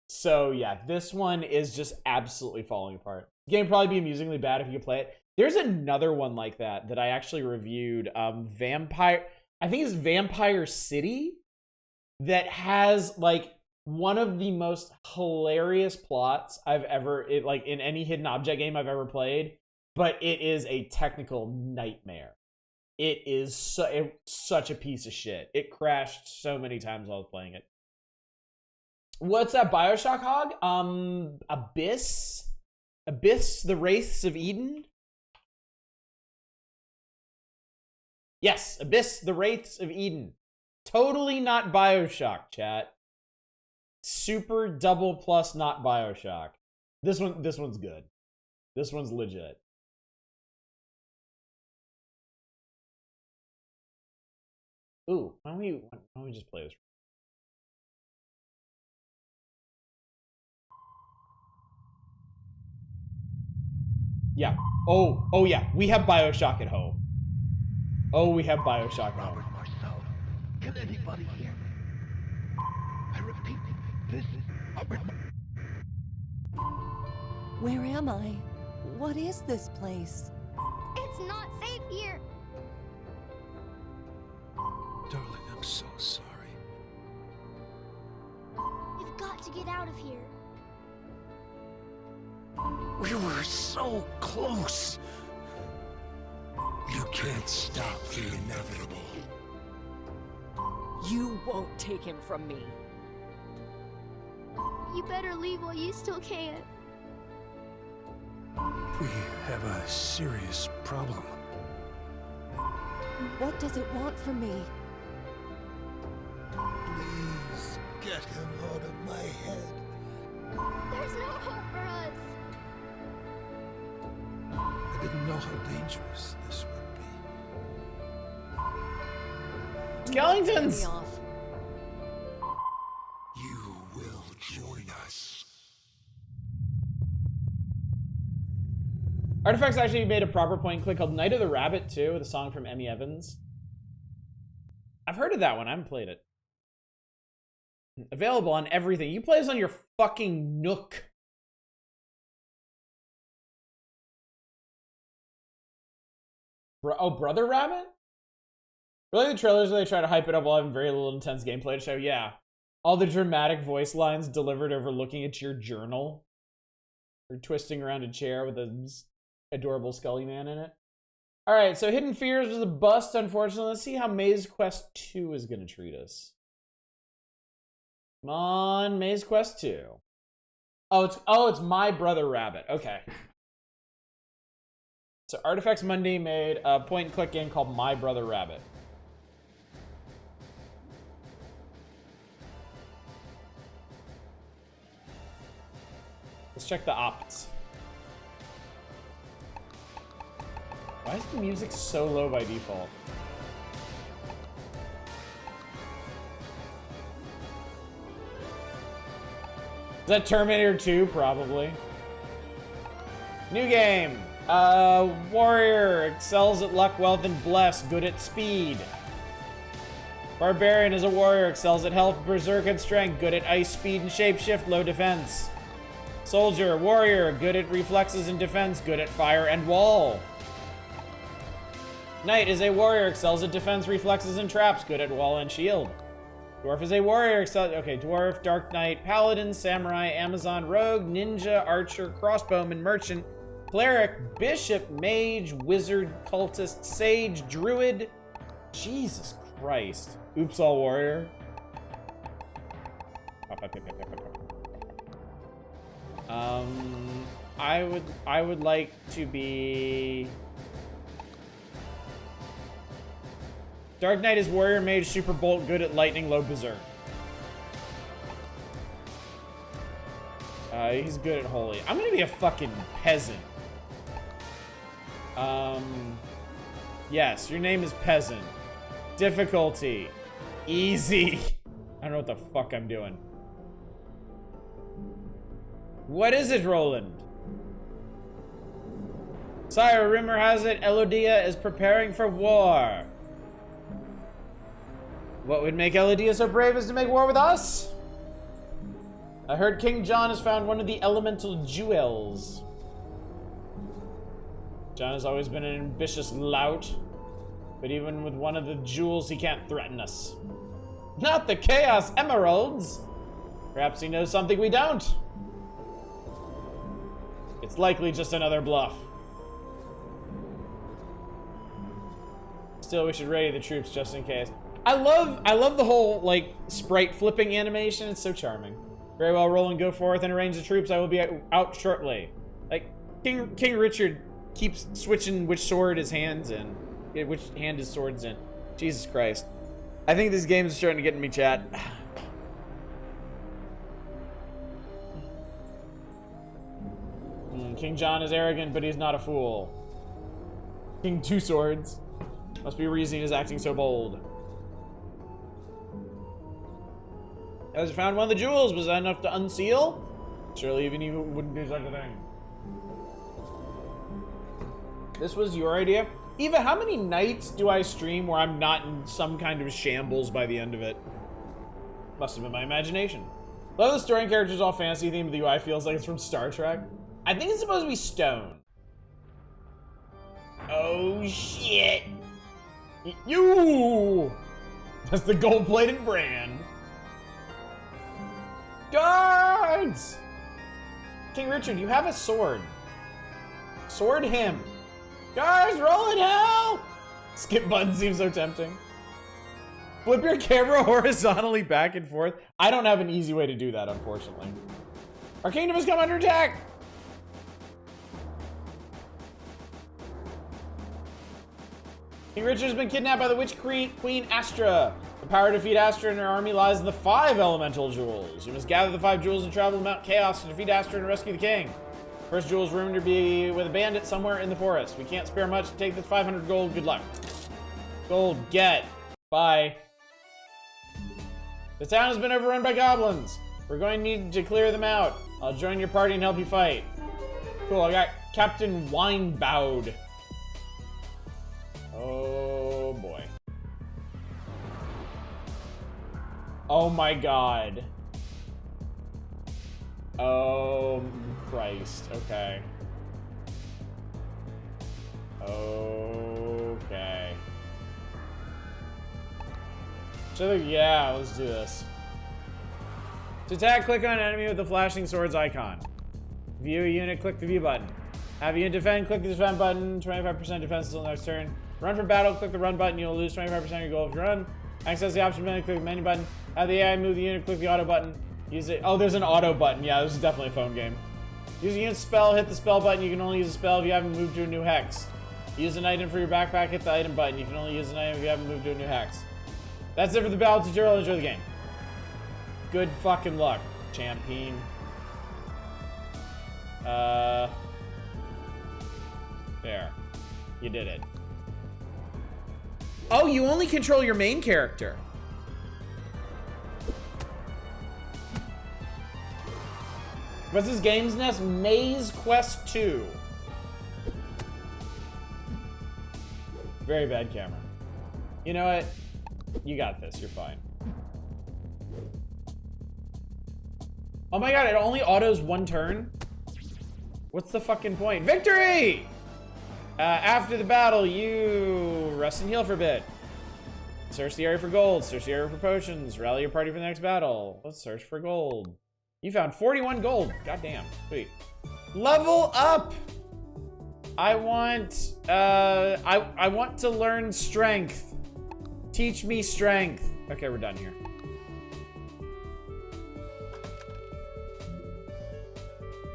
So yeah, this one is just absolutely falling apart. The game would probably be amusingly bad if you could play it. There's another one like that I actually reviewed. I think it's Vampire City, that has like one of the most hilarious plots I've ever in any hidden object game I've ever played, but it is a technical nightmare. It is such a piece of shit. It crashed so many times while I was playing it. What's that BioShock hog? Abyss, the Wraiths of Eden. Yes, Abyss, the Wraiths of Eden. Totally not BioShock, chat. Super double plus not BioShock. This one's good. This one's legit. Ooh, why don't we just play this? Yeah. Oh yeah. We have BioShock at home. Oh, we have BioShock at home. Can anybody hear me? I repeat, this is Robert. Where am I? What is this place? It's not safe here. Darling, I'm so sorry. We've got to get out of here. We were so close. You can't stop the inevitable. You won't take him from me. You better leave while you still can. We have a serious problem. What does it want from me? Please get him out of my head. There's no hope for us. I didn't know how dangerous this would be. Skeletons! You will join us. Artifacts actually made a proper point and click called Night of the Rabbit too, with a song from Emmy Evans. I've heard of that one. I haven't played it. Available on everything. You play this on your fucking Nook. Oh, Brother Rabbit? Really, the trailers where they try to hype it up while having very little intense gameplay to show? Yeah. All the dramatic voice lines delivered over looking at your journal. Or twisting around a chair with an adorable Scully Man in it. Alright, so Hidden Fears was a bust, unfortunately. Let's see how Maze Quest 2 is going to treat us. Come on, Maze Quest 2. Oh, it's My Brother Rabbit. Okay. So Artifacts Monday made a point-and-click game called My Brother Rabbit. Let's check the ops. Why is the music so low by default? Is that Terminator 2? Probably. New game. Warrior excels at luck, wealth, and bless. Good at speed. Barbarian is a warrior, excels at health, berserk, and strength. Good at ice, speed, and shapeshift. Low defense. Soldier, warrior, good at reflexes and defense. Good at fire and wall. Knight is a warrior, excels at defense, reflexes, and traps. Good at wall and shield. Dwarf is a warrior, okay, dwarf, dark knight, paladin, samurai, Amazon, rogue, ninja, archer, crossbowman, merchant, cleric, bishop, mage, wizard, cultist, sage, druid. Jesus Christ. Oops, all warrior. I would like to be... Dark Knight is warrior, mage, super bolt, good at lightning, low berserk. He's good at holy. I'm gonna be a fucking peasant. Yes, your name is Peasant. Difficulty. Easy. I don't know what the fuck I'm doing. What is it, Roland? Sire, rumor has it Elodia is preparing for war. What would make Elodia so brave as to make war with us? I heard King John has found one of the elemental jewels. John has always been an ambitious lout, but even with one of the jewels, he can't threaten us. Not the Chaos Emeralds! Perhaps he knows something we don't. It's likely just another bluff. Still, we should ready the troops just in case. I love the whole, like, sprite flipping animation. It's so charming. Very well, Roland, go forth and arrange the troops. I will be out shortly. Like, King Richard keeps switching which sword his hand's in. Which hand his sword's in. Jesus Christ. I think this game is starting to get in me, chat. King John is arrogant, but he's not a fool. King Two Swords. Must be a reason he is acting so bold. Has found one of the jewels. Was that enough to unseal? Surely even you wouldn't do such a thing. This was your idea? Eva, how many nights do I stream where I'm not in some kind of shambles by the end of it? Must have been my imagination. Love the story and characters all fantasy themed, but the UI feels like it's from Star Trek. I think it's supposed to be stone. Oh shit. You! That's the gold-plated brand. Guards! King Richard, you have a sword. Sword him. Guards, roll in hell! Skip button seems so tempting. Flip your camera horizontally back and forth. I don't have an easy way to do that, unfortunately. Our kingdom has come under attack! King Richard has been kidnapped by the witch queen Astra. The power to defeat Astra and her army lies in the 5 elemental jewels. You must gather the 5 jewels and travel to Mount Chaos to defeat Astra and rescue the king. First jewel is rumored to be with a bandit somewhere in the forest. We can't spare much. Take this 500 gold. Good luck. Gold, get. Bye. The town has been overrun by goblins. We're going to need to clear them out. I'll join your party and help you fight. Cool, I got Captain Wineboud. Oh boy. Oh my god. Oh Christ. Okay. Okay. So yeah, let's do this. To attack, click on enemy with the flashing swords icon. View a unit, click the view button. Have a unit defend, click the defend button. 25% defense until next turn. Run from battle, click the run button. You'll lose 25% of your gold if you run. Access the option menu, click the menu button. Have the AI move the unit, click the auto button. Use it. Oh, there's an auto button. Yeah, this is definitely a phone game. Use a unit spell, hit the spell button. You can only use a spell if you haven't moved to a new hex. Use an item for your backpack, hit the item button. You can only use an item if you haven't moved to a new hex. That's it for the battle tutorial. Enjoy the game. Good fucking luck, champion. There. You did it. Oh, you only control your main character. What's this game's nest? Maze Quest 2. Very bad camera. You know what? You got this. You're fine. Oh my god, it only autos 1 turn? What's the fucking point? Victory! After the battle, you rest and heal for a bit. Search the area for gold. Search the area for potions. Rally your party for the next battle. Let's search for gold. You found 41 gold. Goddamn. Sweet. Level up! I want, I want to learn strength. Teach me strength. Okay, we're done here.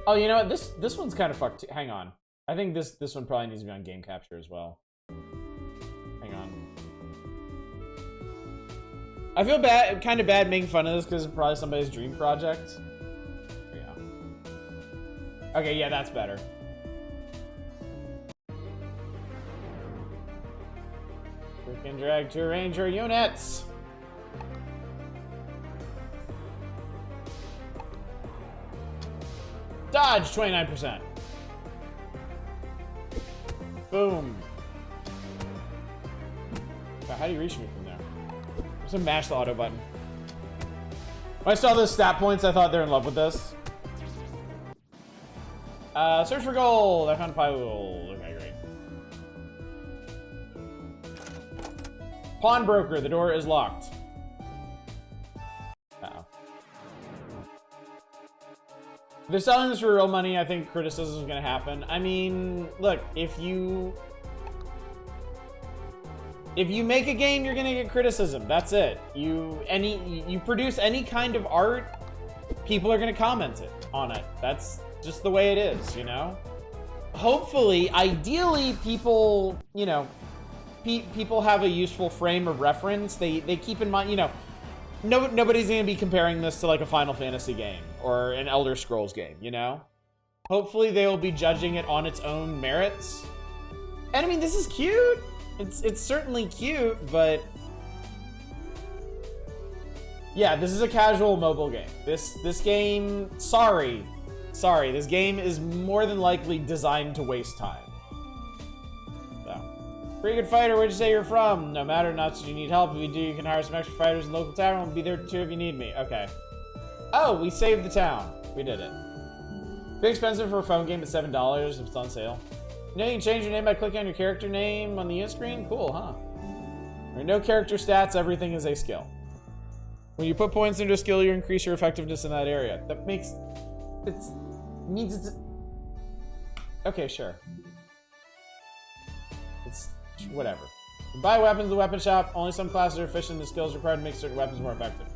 Oh, you know what? This one's kind of fucked too. Hang on. I think this one probably needs to be on game capture as well. Hang on. I feel bad, kind of bad making fun of this because it's probably somebody's dream project. Yeah. Okay, yeah, that's better. Click and drag to arrange your units. Dodge, 29%. Boom. Wow, how do you reach me from there? I'm just gonna mash the auto button. When I saw those stat points, I thought they're in love with this. Search for gold. I found a pile of gold. Okay, great. Pawnbroker. The door is locked. Uh-oh. If they're selling this for real money, I think criticism is going to happen. I mean, look, if you make a game, you're going to get criticism. That's it. You produce any kind of art, people are going to comment on it. That's just the way it is, you know? Hopefully, ideally, people, you know, people have a useful frame of reference. They keep in mind, you know, nobody's going to be comparing this to like a Final Fantasy game or an Elder Scrolls game, you know? Hopefully, they will be judging it on its own merits. And I mean, this is cute. It's certainly cute, but yeah, this is a casual mobile game. This game, sorry, this game is more than likely designed to waste time. So, pretty good fighter, where'd you say you're from? No matter, not so you need help. If you do, you can hire some extra fighters in the local tavern. We'll be there too if you need me. Okay. Oh, we saved the town. We did it. Bit expensive for a phone game at $7 if it's on sale. You know you can change your name by clicking on your character name on the unit screen? Cool, huh? There are no character stats, everything is a skill. When you put points into a skill, you increase your effectiveness in that area. That makes... Okay, sure. It's... whatever. You buy weapons in the weapon shop. Only some classes are efficient. The skills required to make certain weapons more effective.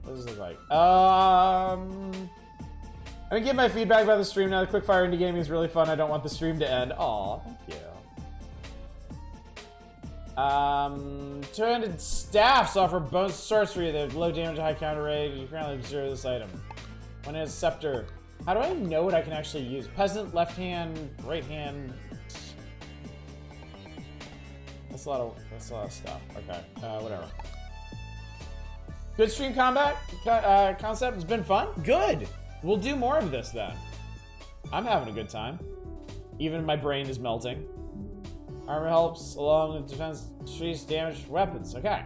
What does this look like? I'm gonna give my feedback about the stream now. The Quickfire Indie Gaming is really fun. I don't want the stream to end. Aw, thank you. Two-handed staffs offer bonus sorcery. They have low damage, high counter rate. You currently have 0 this item. One has scepter. How do I know what I can actually use? Peasant, left hand, right hand. That's a lot of stuff. Okay, whatever. Good stream combat concept. It's been fun. Good. We'll do more of this then. I'm having a good time. Even my brain is melting. Armor helps along with defense, increase damage weapons. Okay.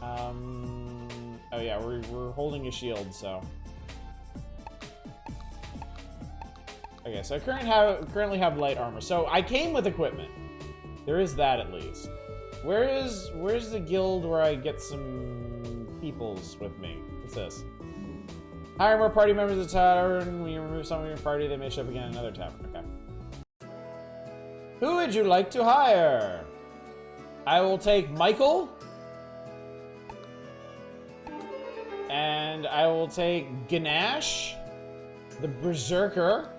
Oh yeah, we're holding a shield, so. Okay, so I currently have light armor. So I came with equipment. There is that at least. Where's the guild where I get some peoples with me? What's this? Hire more party members of the tavern. When you remove someone from your party, they may show up again in another tavern. Okay. Who would you like to hire? I will take Michael. And I will take Ganesh, the Berserker.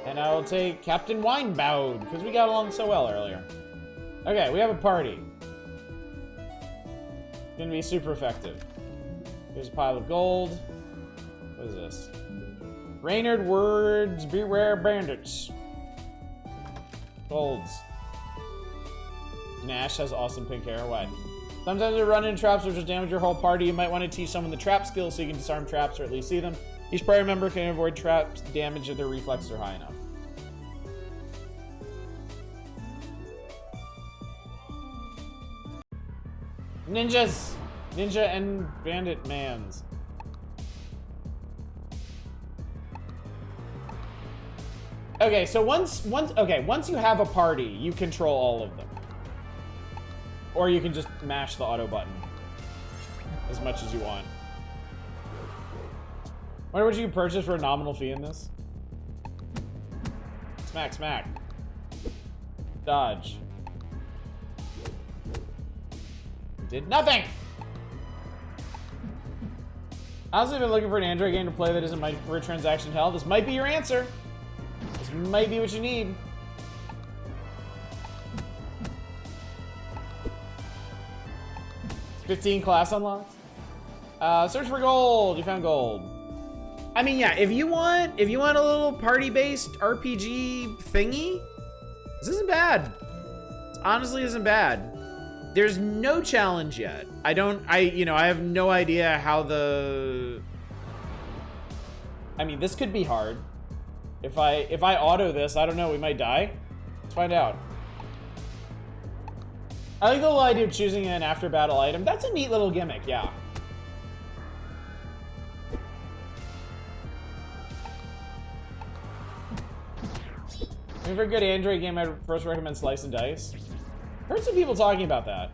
And I will take Captain Winebound, because we got along so well earlier. Okay, we have a party. Gonna be super effective. Here's a pile of gold. What is this? Reynard words, beware bandits. Golds. Nash has awesome pink hair. Why? Sometimes they run into traps which will damage your whole party. You might want to teach someone the trap skill so you can disarm traps or at least see them. Each party member can avoid traps damage if their reflexes are high enough. Ninjas! Ninja and bandit mans. Okay, so once you have a party, you control all of them. Or you can just mash the auto button as much as you want. Wonder what you can purchase for a nominal fee in this? Smack, smack. Dodge. Did nothing! Honestly, I've been looking for an Android game to play that isn't microtransaction hell. This might be your answer. This might be what you need. $15 class unlocked. Search for gold. You found gold. I mean, yeah, if you want a little party-based RPG thingy, this isn't bad. This honestly isn't bad. There's no challenge yet. I have no idea how the I mean, this could be hard. If I auto this, I don't know, we might die. Let's find out. I like the little idea of choosing an after battle item. That's a neat little gimmick, yeah. I mean, for a good Android game, I'd first recommend Slice and Dice. Heard some people talking about that.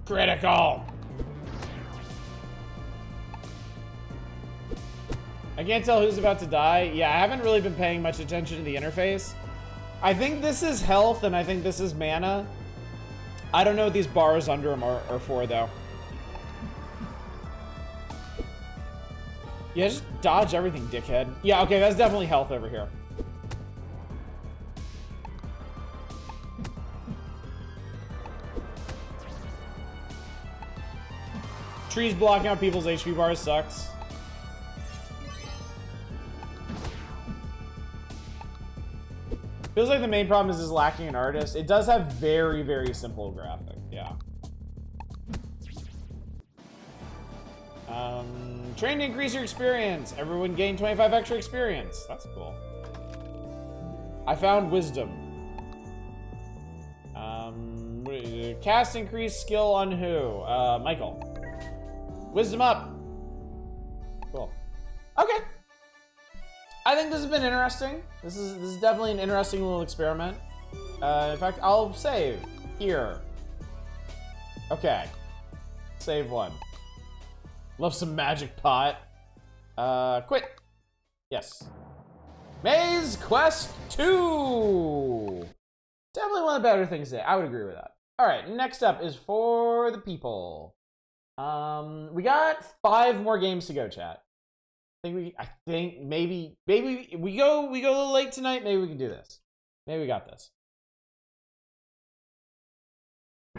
Critical! I can't tell who's about to die. Yeah, I haven't really been paying much attention to the interface. I think this is health, and I think this is mana. I don't know what these bars under them are for, though. Yeah, just dodge everything, dickhead. Yeah, okay, that's definitely health over here. Trees blocking out people's HP bars sucks. Feels like the main problem is lacking an artist. It does have very, very simple graphics, yeah. Train to increase your experience. Everyone gain 25 extra experience. That's cool. I found wisdom. Cast increase skill on who? Michael. Wisdom up. Cool. Okay. I think this has been interesting. This is definitely an interesting little experiment. In fact, I'll save here. Okay. Save one. Love some magic pot. Quit. Yes. Maze Quest 2. Definitely one of the better things today. I would agree with that. All right, next up is For the People. We got 5 more games to go, chat. I think maybe we go a little late tonight. Maybe we can do this. Maybe we got this.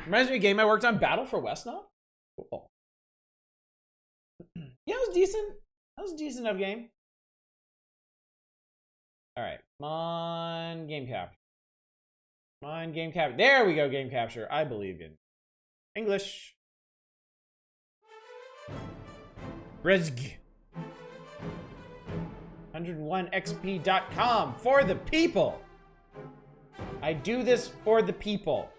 Reminds me of a game I worked on, Battle for Westnall. Cool. Yeah, it was decent. That was a decent enough game. All right, come on, game capture. Come on, game capture. There we go, game capture. I believe in English. Rizg. 101xp.com for the people. I do this for the people.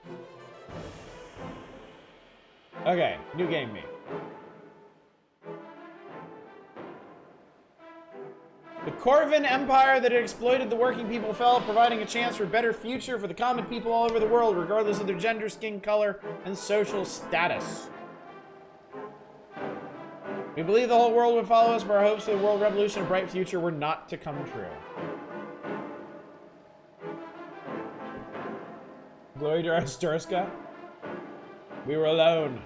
Okay, new game me. The Corvin Empire that had exploited the working people fell, providing a chance for a better future for the common people all over the world, regardless of their gender, skin color, and social status. We believe the whole world would follow us, but our hopes for the world revolution and bright future were not to come true. Glory to Asturska. We were alone.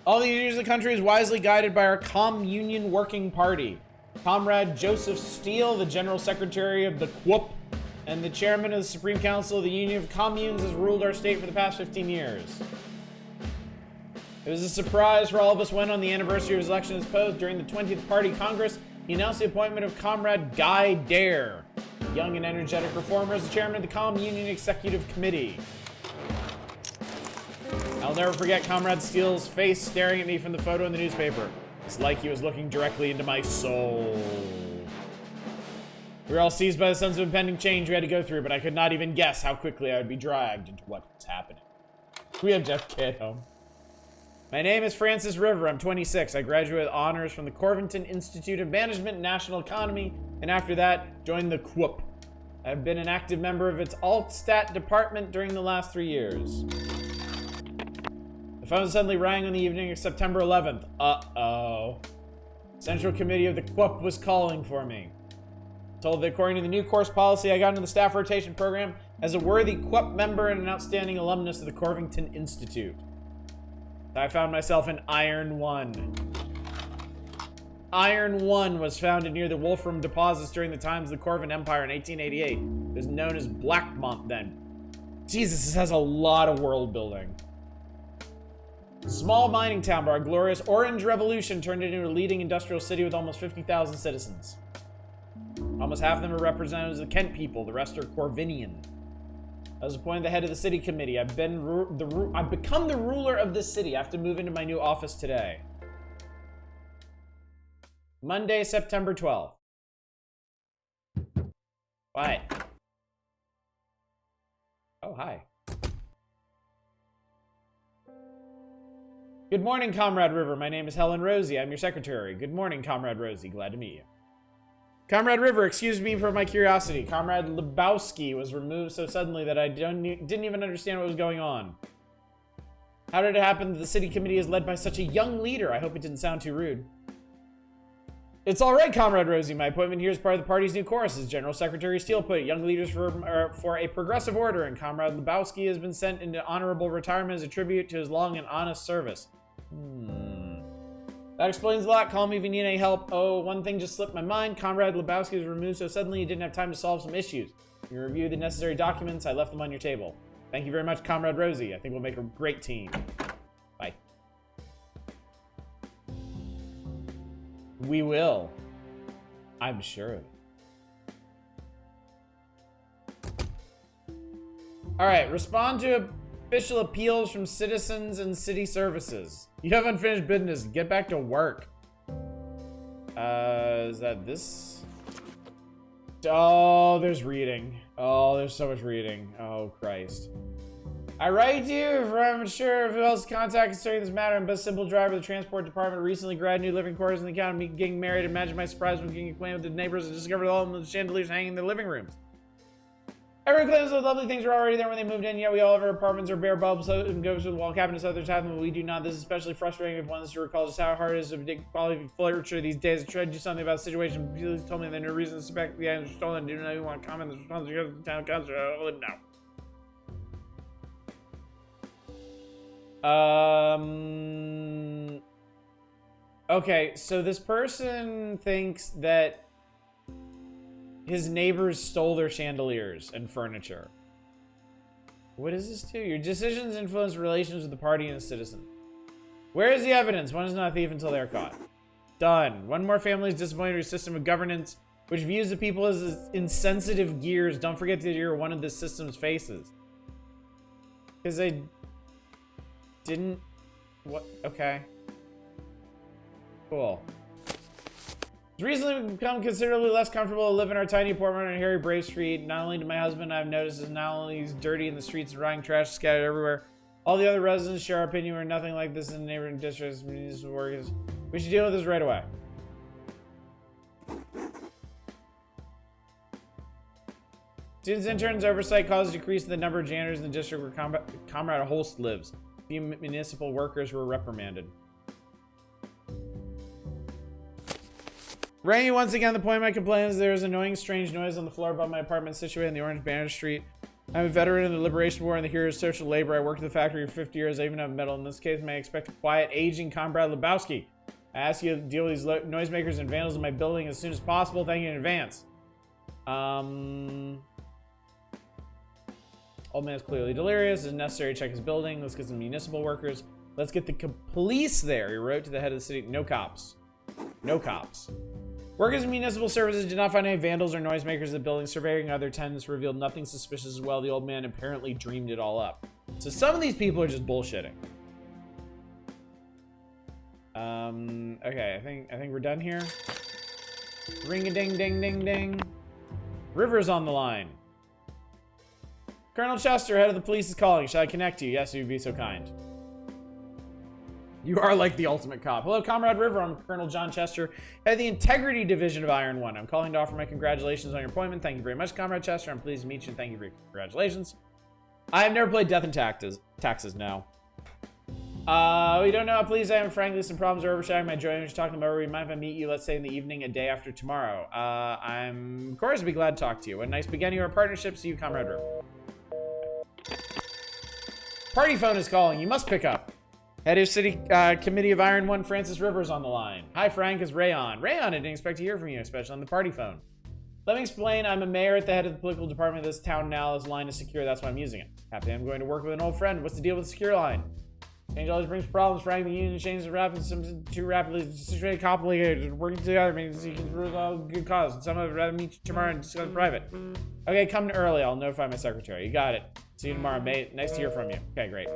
All the leaders of the country is wisely guided by our Communion Working Party. Comrade Joseph Steele, the General Secretary of the QWOP, and the Chairman of the Supreme Council of the Union of Communes, has ruled our state for the past 15 years. It was a surprise for all of us when, on the anniversary of his election as posed during the 20th Party Congress, he announced the appointment of Comrade Guy Dare, a young and energetic reformer, as the chairman of the Communion Executive Committee. I'll never forget Comrade Steele's face staring at me from the photo in the newspaper. It's like he was looking directly into my soul. We were all seized by the sense of impending change we had to go through, but I could not even guess how quickly I would be dragged into what was happening. We have Jeff K at home. My name is Francis River. I'm 26. I graduated with honors from the Corvington Institute of Management and National Economy, and after that, joined the QWOP. I've been an active member of its Alt-Stat department during the last 3 years. The phone suddenly rang on the evening of September 11th. Uh-oh. Central Committee of the QWOP was calling for me. Told that according to the new course policy, I got into the staff rotation program as a worthy QWOP member and an outstanding alumnus of the Corvington Institute. I found myself in Iron 1. Iron 1 was founded near the Wolfram deposits during the times of the Corvin Empire in 1888. It was known as Blackmont then. Jesus, this has a lot of world building. Small mining town, but our glorious Orange Revolution turned it into a leading industrial city with almost 50,000 citizens. Almost half of them are representatives of the Kent people, the rest are Corvinian. I was appointed the head of the city committee. I've become the ruler of this city. I have to move into my new office today. Monday, September 12th. What? Oh, hi. Good morning, Comrade River. My name is Helen Rosie. I'm your secretary. Good morning, Comrade Rosie. Glad to meet you. Comrade River, excuse me for my curiosity. Comrade Lebowski was removed so suddenly that I didn't even understand what was going on. How did it happen that the city committee is led by such a young leader? I hope it didn't sound too rude. It's all right, Comrade Rosie. My appointment here is part of the party's new chorus. As General Secretary Steele put it, young leaders for a progressive order, and Comrade Lebowski has been sent into honorable retirement as a tribute to his long and honest service. That explains a lot. Call me if you need any help. Oh, one thing just slipped my mind. Comrade Lebowski was removed so suddenly he didn't have time to solve some issues. You reviewed the necessary documents. I left them on your table. Thank you very much, Comrade Rosie. I think we'll make a great team. Bye. We will. I'm sure of it. Alright, respond to official appeals from citizens and city services. You have unfinished business. Get back to work. Is that this? Oh, there's reading. Oh, there's so much reading. Oh, Christ. I write to you if I'm sure who else to contact concerning this matter. I'm best simple driver of the transport department. Recently grabbed new living quarters in the county. Me getting married. Imagine my surprise when getting acquainted with the neighbors and discovered all of the chandeliers hanging in their living rooms. Everyone claims those lovely things were already there when they moved in, yet we all have our apartments or bare bulbs and goes with wall cabinets. Others have them, but we do not. This is especially frustrating if one is to recall just how hard it is to predict quality literature these days. I tried to do something about the situation. Police told me they had no reason to suspect the items were stolen. Do not even want to comment on the response because of the town council. I'll live now. Okay, so this person thinks that his neighbors stole their chandeliers and furniture. What is this to? Your decisions influence relations with the party and the citizen. Where is the evidence? One is not a thief until they're caught. Done. One more family is disappointed with your system of governance, which views the people as insensitive gears. Don't forget that you're one of the system's faces. Because I didn't... What? Okay. Cool. It's recently become considerably less comfortable to live in our tiny apartment on Harry Brave Street. Not only to my husband, I've noticed is not only he's dirty in the streets and rotting trash scattered everywhere. All the other residents share our opinion. We're nothing like this in the neighborhood districts. We should deal with this right away. Students' interns' oversight caused a decrease in the number of janitors in the district where Comrade Holst lives. A few municipal workers were reprimanded. Rang you once again. The point of my complaint is there's annoying strange noise on the floor above my apartment situated in the Orange Banner Street. I'm a veteran of the Liberation War and the Heroes of Social Labor. I worked at the factory for 50 years. I even have a medal. In this case, may I expect a quiet, aging Comrade Lebowski. I ask you to deal with these noisemakers and vandals in my building as soon as possible. Thank you in advance. Old man is clearly delirious. It's necessary to check his building. Let's get some municipal workers. Let's get the police there. He wrote to the head of the city. No cops. No cops. Workers in municipal services did not find any vandals or noisemakers in the building. Surveying other tenants revealed nothing suspicious as well. The old man apparently dreamed it all up. So some of these people are just bullshitting. Okay, I think we're done here. Ring-a-ding-ding-ding-ding. River's on the line. Colonel Chester, head of the police, is calling. Shall I connect you? Yes, you'd be so kind. You are like the ultimate cop. Hello, Comrade River. I'm Colonel John Chester, head of the Integrity Division of Iron One. I'm calling to offer my congratulations on your appointment. Thank you very much, Comrade Chester. I'm pleased to meet you and thank you for your congratulations. I have never played Death and Taxes, no. We don't know how pleased I am. Frankly, some problems are overshadowing my joy. I'm just talking about. We mind if I meet you, let's say in the evening, a day after tomorrow. I'm, of course, be glad to talk to you. What a nice beginning of our partnership. See you, Comrade River. Party phone is calling. You must pick up. Head of City Committee of Iron One, Francis Rivers on the line. Hi, Frank. It's Rayon. Rayon, I didn't expect to hear from you, especially on the party phone. Let me explain. I'm a mayor at the head of the political department of this town now. This line is secure. That's why I'm using it. Happy I'm going to work with an old friend. What's the deal with the secure line? Change always brings problems, Frank. The union changes too rapidly. Situated complicated. Working together means you can resolve good cause. Some of it rather meet you tomorrow and discuss private. Okay, come early. I'll notify my secretary. You got it. See you tomorrow, mate. Nice to hear from you. Okay, great.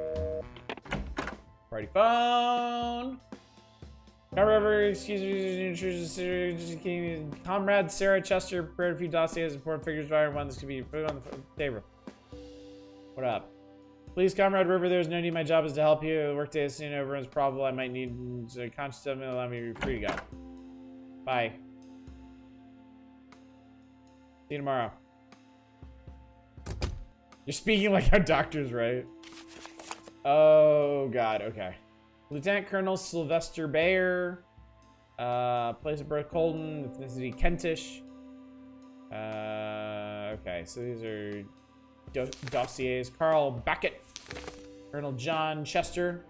Party phone. However, excuse me, Comrade Sarah Chester prepared a few dossiers, important figures, driver one. This could be put on the table. What up? Please, Comrade River, there's no need. My job is to help you. The workday is soon over. It's probable I might need a conscious of me. Allow me to be free to go. Bye. See you tomorrow. You're speaking like our doctors, right? Oh, God. Okay. Lieutenant Colonel Sylvester Bayer. Place of birth Colton. Ethnicity Kentish. Okay, so these are dossiers. Carl Beckett. Colonel John Chester.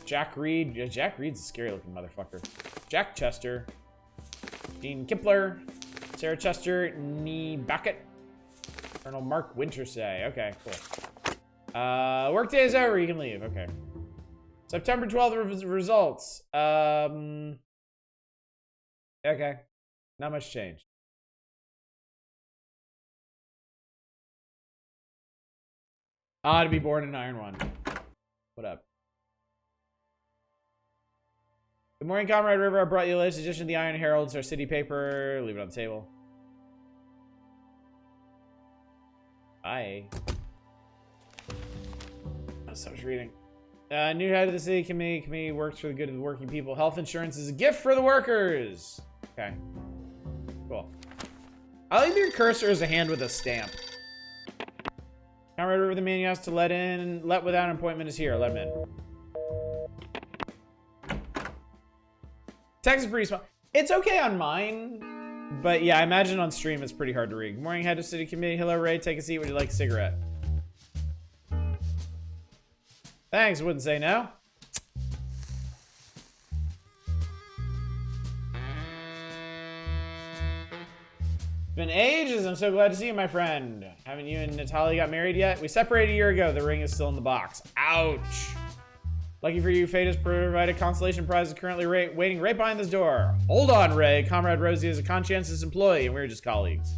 Jack Reed. Yeah, Jack Reed's a scary looking motherfucker. Jack Chester. Dean Kipler. Sarah Chester. Nee Beckett. Colonel Mark Wintersay. Okay, cool. Workday is over. You can leave. Okay. September 12th results. Okay. Not much change. To be born in Iron One. What up? Good morning, Comrade River. I brought you the latest edition of the Iron Herald. It's our city paper. Leave it on the table. Bye. That's what I was reading. New head of the city committee works for the good of the working people. Health insurance is a gift for the workers. Okay. Cool. I like your cursor as a hand with a stamp. Comrade River, the man you asked to let without an appointment is here. Let him in. Text is pretty small. It's okay on mine, but yeah, I imagine on stream it's pretty hard to read. Good morning, head of city committee. Hello, Ray. Take a seat. Would you like a cigarette? Thanks, wouldn't say no. It's been ages. I'm so glad to see you, my friend. Haven't you and Natalia got married yet? We separated a year ago. The ring is still in the box. Ouch. Lucky for you, fate has provided consolation prize is currently waiting right behind this door. Hold on, Ray. Comrade Rosie is a conscientious employee, and we're just colleagues.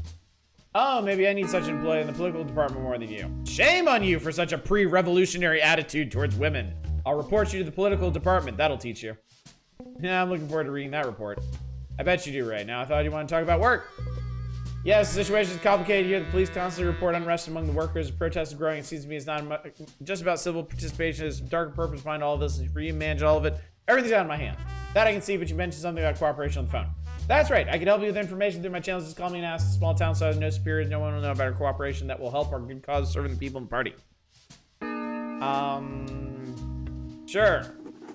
Oh, maybe I need such an employee in the political department more than you. Shame on you for such a pre-revolutionary attitude towards women. I'll report you to the political department. That'll teach you. Yeah, I'm looking forward to reading that report. I bet you do, Ray. Now, I thought you want to talk about work. Yes, the situation is complicated here. The police constantly report unrest among the workers. Protests are growing. It seems to me it's not just about civil participation. There's a darker purpose behind all of this. For you to manage all of it. Everything's out of my hands. That I can see, but you mentioned something about cooperation on the phone. That's right. I can help you with information through my channels. Just call me and ask. Small town, so no superiors. No one will know about our cooperation that will help our good cause serving the people in the party. Sure.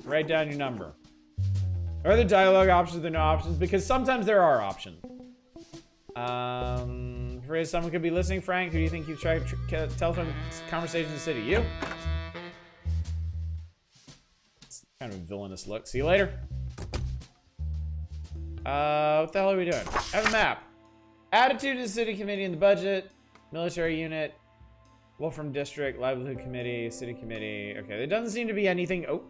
Write down your number. Are there dialogue options? Are there no options? Because sometimes there are options. For someone could be listening. Frank, who do you think you've tried telephone conversations in the city? You? It's kind of a villainous look. See you later. What the hell are we doing? I have a map. Attitude to the city committee and the budget. Military unit. Wolfram district. Livelihood committee. City committee. Okay, there doesn't seem to be anything. Oh.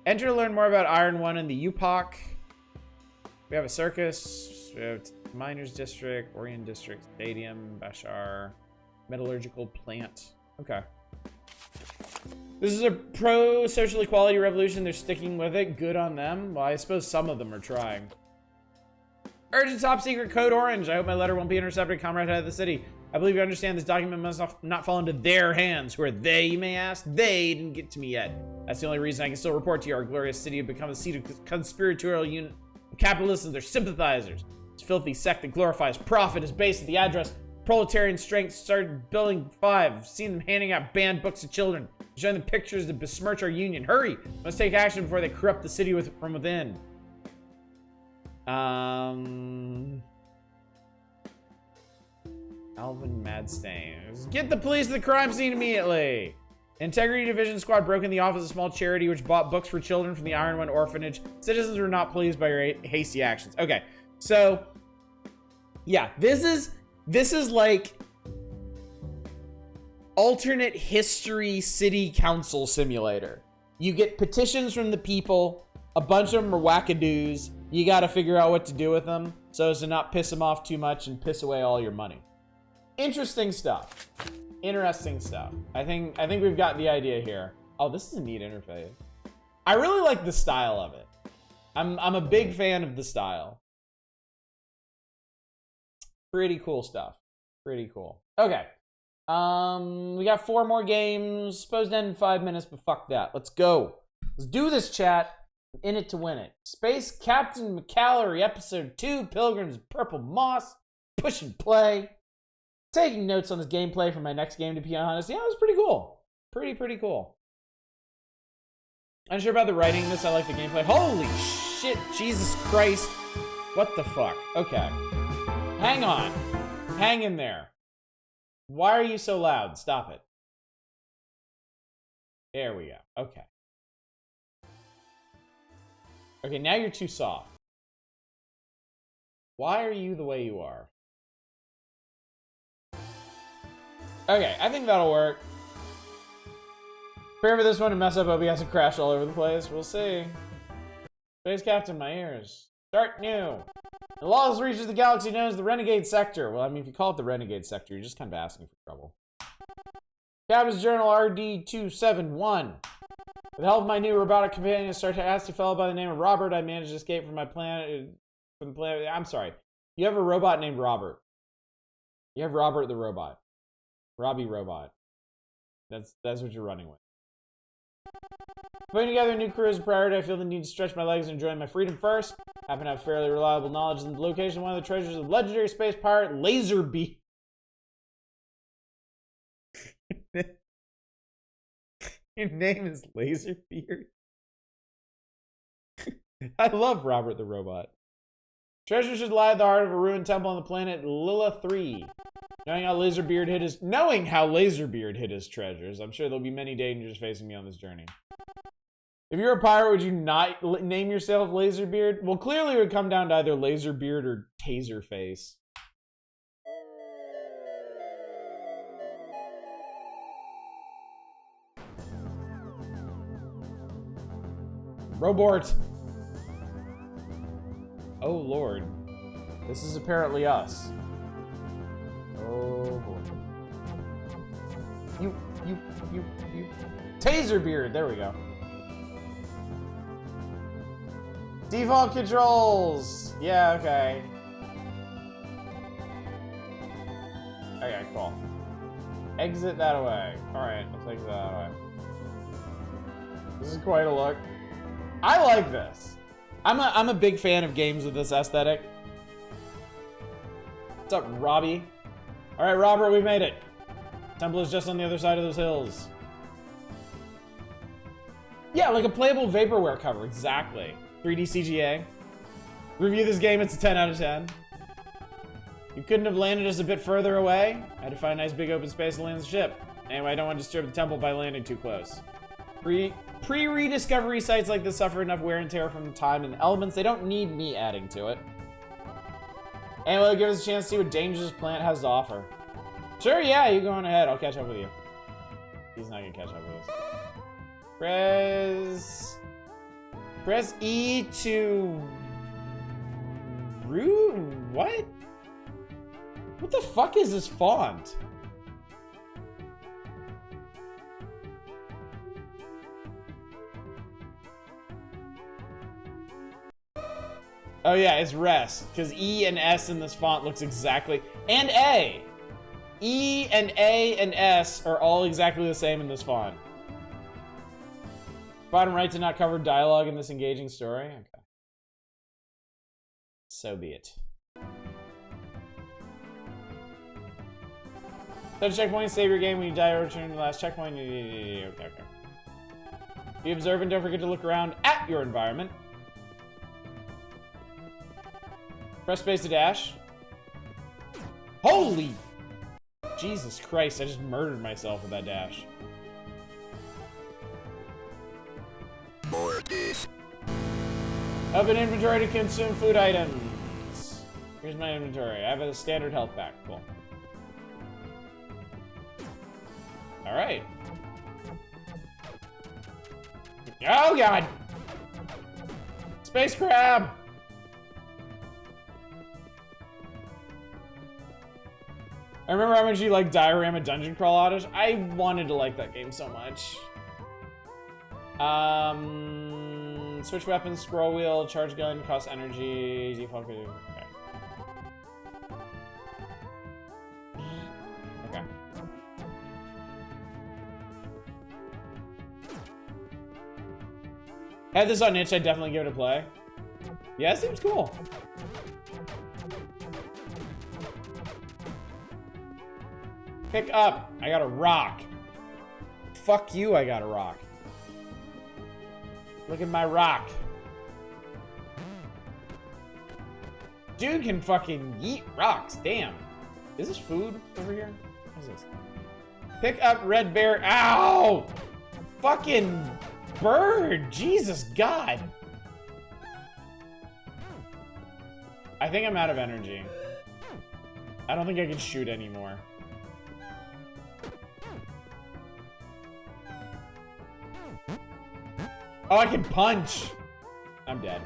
Enter to learn more about Iron One and the UPOC. We have a circus. We have Miners District, Orion District, Stadium, Bashar, Metallurgical Plant. Okay. This is a pro-social equality revolution. They're sticking with it. Good on them. Well, I suppose some of them are trying. Urgent top secret code orange. I hope my letter won't be intercepted. Comrade head of the city. I believe you understand this document must not fall into their hands. Who are they, you may ask? They didn't get to me yet. That's the only reason I can still report to you. Our glorious city have become a seat of conspiratorial unit of capitalists and their sympathizers. This filthy sect that glorifies profit is based at the address Proletarian Strength. Started building 5. Seen them handing out banned books to children. Showing them pictures that besmirch our union. Hurry! Must take action before they corrupt the city from within. Alvin Madstain. Get the police to the crime scene immediately. Integrity Division Squad broke in the office of a small charity which bought books for children from the Iron One orphanage. Citizens were not pleased by your hasty actions. Okay, so yeah, this is like alternate history city council simulator. You get petitions from the people. A bunch of them are wackadoos. You got to figure out what to do with them so as to not piss them off too much and piss away all your money. interesting stuff. Interesting stuff. I think we've got the idea here. Oh, this is a neat interface. I really like the style of it. I'm a big fan of the style. Pretty cool stuff. Pretty cool. Okay. We got 4 more games. Supposed to end in 5 minutes, but fuck that. Let's go. Let's do this, chat. In it to win it. Space Captain McCallery, Episode 2, Pilgrim's Purple Moss. Push and play. Taking notes on this gameplay for my next game, to be honest. Yeah, it was pretty cool. Pretty cool. Unsure about the writing in this. I like the gameplay. Holy shit, Jesus Christ. What the fuck? Okay. Hang on. Hang in there. Why are you so loud? Stop it. There we go. Okay. Okay, now you're too soft. Why are you the way you are? Okay, I think that'll work. Prepare for this one to mess up OBS and crash all over the place. We'll see. Space Captain, my ears. Start new. The lawless reaches the galaxy known as the Renegade Sector. Well, I mean, if you call it the Renegade Sector, you're just kind of asking for trouble. Captain's Journal RD-271. With the help of my new robotic companion, sarcastic fellow by the name of Robert, I managed to escape from my planet. From the planet. I'm sorry. You have a robot named Robert. You have Robert the robot. Robbie Robot. That's what you're running with. Putting together a new crew is a priority. I feel the need to stretch my legs and enjoy my freedom first. I happen to have fairly reliable knowledge of the location of one of the treasures of legendary space pirate Laserbeard. Your name is Laserbeard? I love Robert the Robot. Treasure should lie at the heart of a ruined temple on the planet Lilla 3. Knowing how Laserbeard hid his treasures, I'm sure there'll be many dangers facing me on this journey. If you're a pirate, would you not name yourself Laserbeard? Well, clearly it would come down to either Laserbeard or Taserface. Robort! Oh, Lord. This is apparently us. Oh, boy. You. Taserbeard! There we go. Default controls! Yeah, okay. Okay, cool. Exit that away. Alright, let's exit that away. This is quite a look. I like this. I'm a big fan of games with this aesthetic. What's up, Robbie? Alright, Robert, we made it. Temple is just on the other side of those hills. Yeah, like a playable vaporware cover, exactly. 3D CGA. Review this game, it's a 10 out of 10. You couldn't have landed us a bit further away? I had to find a nice big open space to land the ship. Anyway, I don't want to disturb the temple by landing too close. Pre-rediscovery sites like this suffer enough wear and tear from time and elements. They don't need me adding to it. Anyway, give us a chance to see what dangers this planet has to offer. Sure, yeah, you go on ahead. I'll catch up with you. He's not gonna catch up with us. Press E to... What? What the fuck is this font? Oh yeah, it's rest, because E and S in this font looks exactly... And A! E and A and S are all exactly the same in this font. Bottom right to not cover dialogue in this engaging story? Okay. So be it. Set a checkpoint, save your game. When you die or return to the last checkpoint. Okay. Be observant, don't forget to look around at your environment. Press space to dash. Holy Jesus Christ, I just murdered myself with that dash. More of this. Open inventory to consume food items. Here's my inventory. I have a standard health pack. Cool. Alright. Oh god! Space crab! I remember how much you like Diorama Dungeon Crawl Autos. I wanted to like that game so much. Switch weapons, scroll wheel, charge gun, cost energy, default. Okay. Okay. Had this on itch, I'd definitely give it a play. Yeah, it seems cool. Pick up. I got a rock. Fuck you, I got a rock. Look at my rock. Dude can fucking yeet rocks. Damn. Is this food over here? What is this? Pick up red bear. Ow! Fucking bird. Jesus God. I think I'm out of energy. I don't think I can shoot anymore. Oh, I can punch. I'm dead.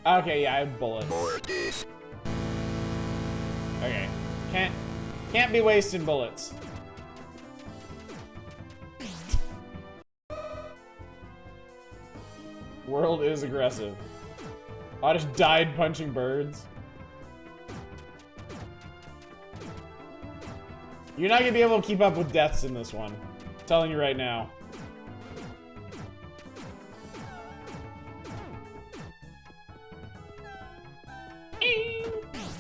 Okay, yeah, I have bullets. Okay. Can't be wasting bullets. World is aggressive. I just died punching birds. You're not gonna be able to keep up with deaths in this one. I'm telling you right now.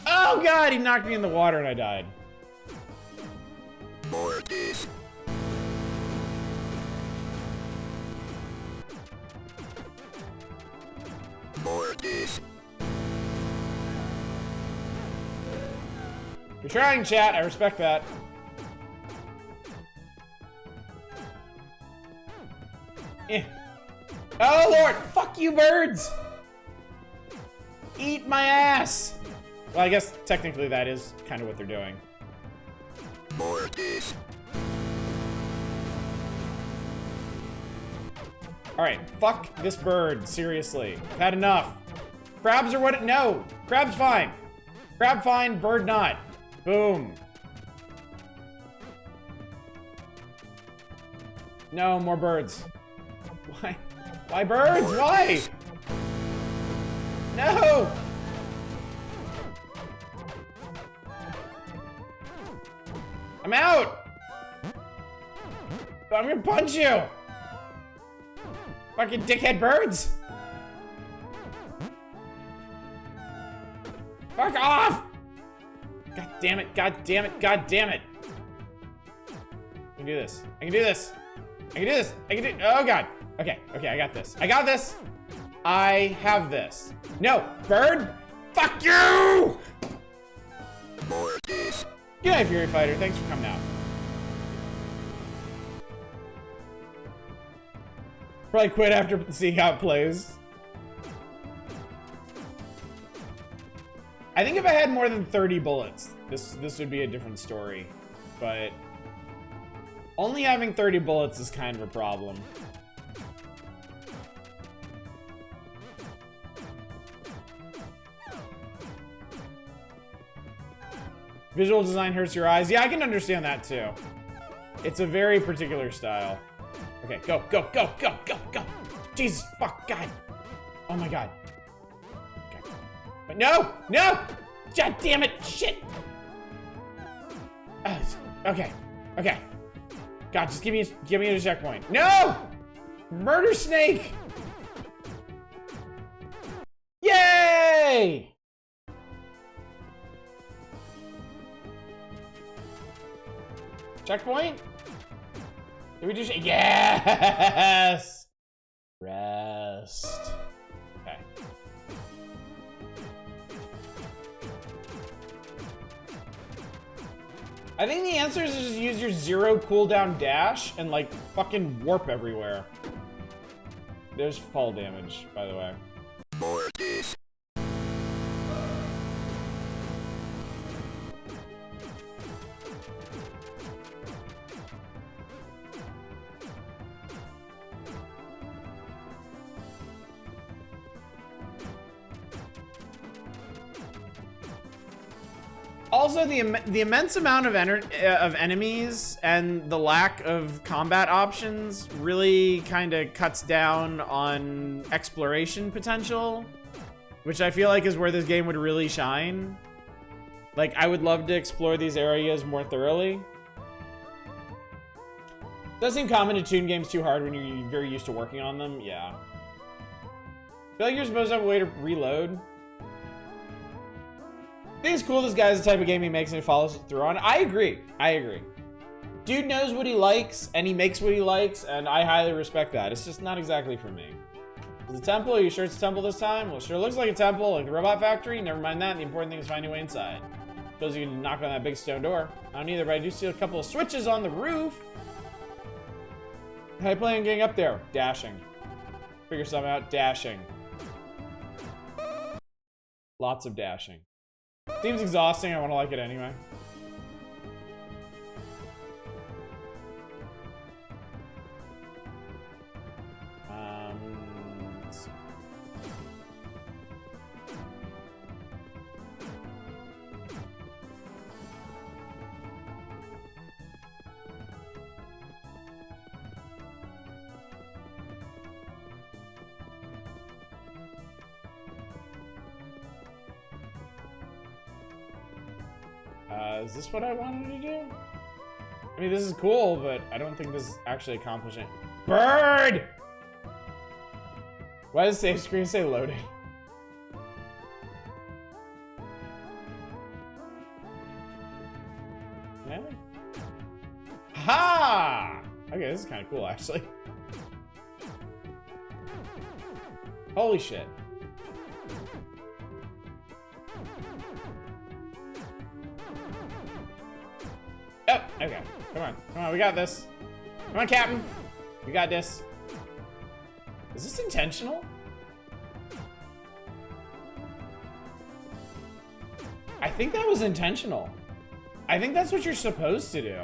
Oh God, he knocked me in the water and I died. You're trying, chat. I respect that. Eh. Oh Lord! Fuck you, birds! Eat my ass! Well, I guess technically that is kind of what they're doing. Alright, fuck this bird, seriously. I've had enough. Crabs are what it— no! Crab's fine. Crab fine, bird not. Boom. No, more birds. Why? Why birds? Why? No! I'm out! I'm gonna punch you! Fucking dickhead birds! Fuck off! God damn it, god damn it, god damn it! I can do this. I can do this. I can do this. I can do— oh God. Okay, okay, I got this. I got this. I have this. No, bird! Fuck you! Good night, Fury Fighter. Thanks for coming out. Probably quit after seeing how it plays. I think if I had more than 30 bullets, this would be a different story. But only having 30 bullets is kind of a problem. Visual design hurts your eyes. Yeah, I can understand that too. It's a very particular style. Okay, go, go, go, go, go, go. Jesus, fuck, God. Oh my God. Okay. But no, no! God damn it, shit! Okay, okay. God, just give me a checkpoint. No! Murder snake! Yay! Checkpoint? Did we just— yes! Rest. Okay. I think the answer is to just use your 0 cooldown dash and like fucking warp everywhere. There's fall damage, by the way. Also, the immense amount of enemies and the lack of combat options really kind of cuts down on exploration potential, which I feel like is where this game would really shine. Like, I would love to explore these areas more thoroughly. Does seem common to tune games too hard when you're very used to working on them. Yeah. I feel like you're supposed to have a way to reload. I think it's cool this guy's the type of game he makes and he follows through on. I agree. I agree. Dude knows what he likes and he makes what he likes, and I highly respect that. It's just not exactly for me. Is it a temple? Are you sure it's a temple this time? Well, it sure looks like a temple, like a robot factory. Never mind that. The important thing is finding a way inside. Suppose you can knock on that big stone door. I don't either, but I do see a couple of switches on the roof. How you planning on getting up there? Dashing. Figure something out. Dashing. Lots of dashing. Seems exhausting. I want to like it anyway. Let's see. Is this what I wanted to do? I mean, this is cool, but I don't think this is actually accomplishing. Bird! Why does the save screen say loading? Really? Ha! Okay, this is kind of cool, actually. Holy shit. Oh, okay. Come on. Come on, we got this. Come on, Captain. We got this. Is this intentional? I think that was intentional. I think that's what you're supposed to do.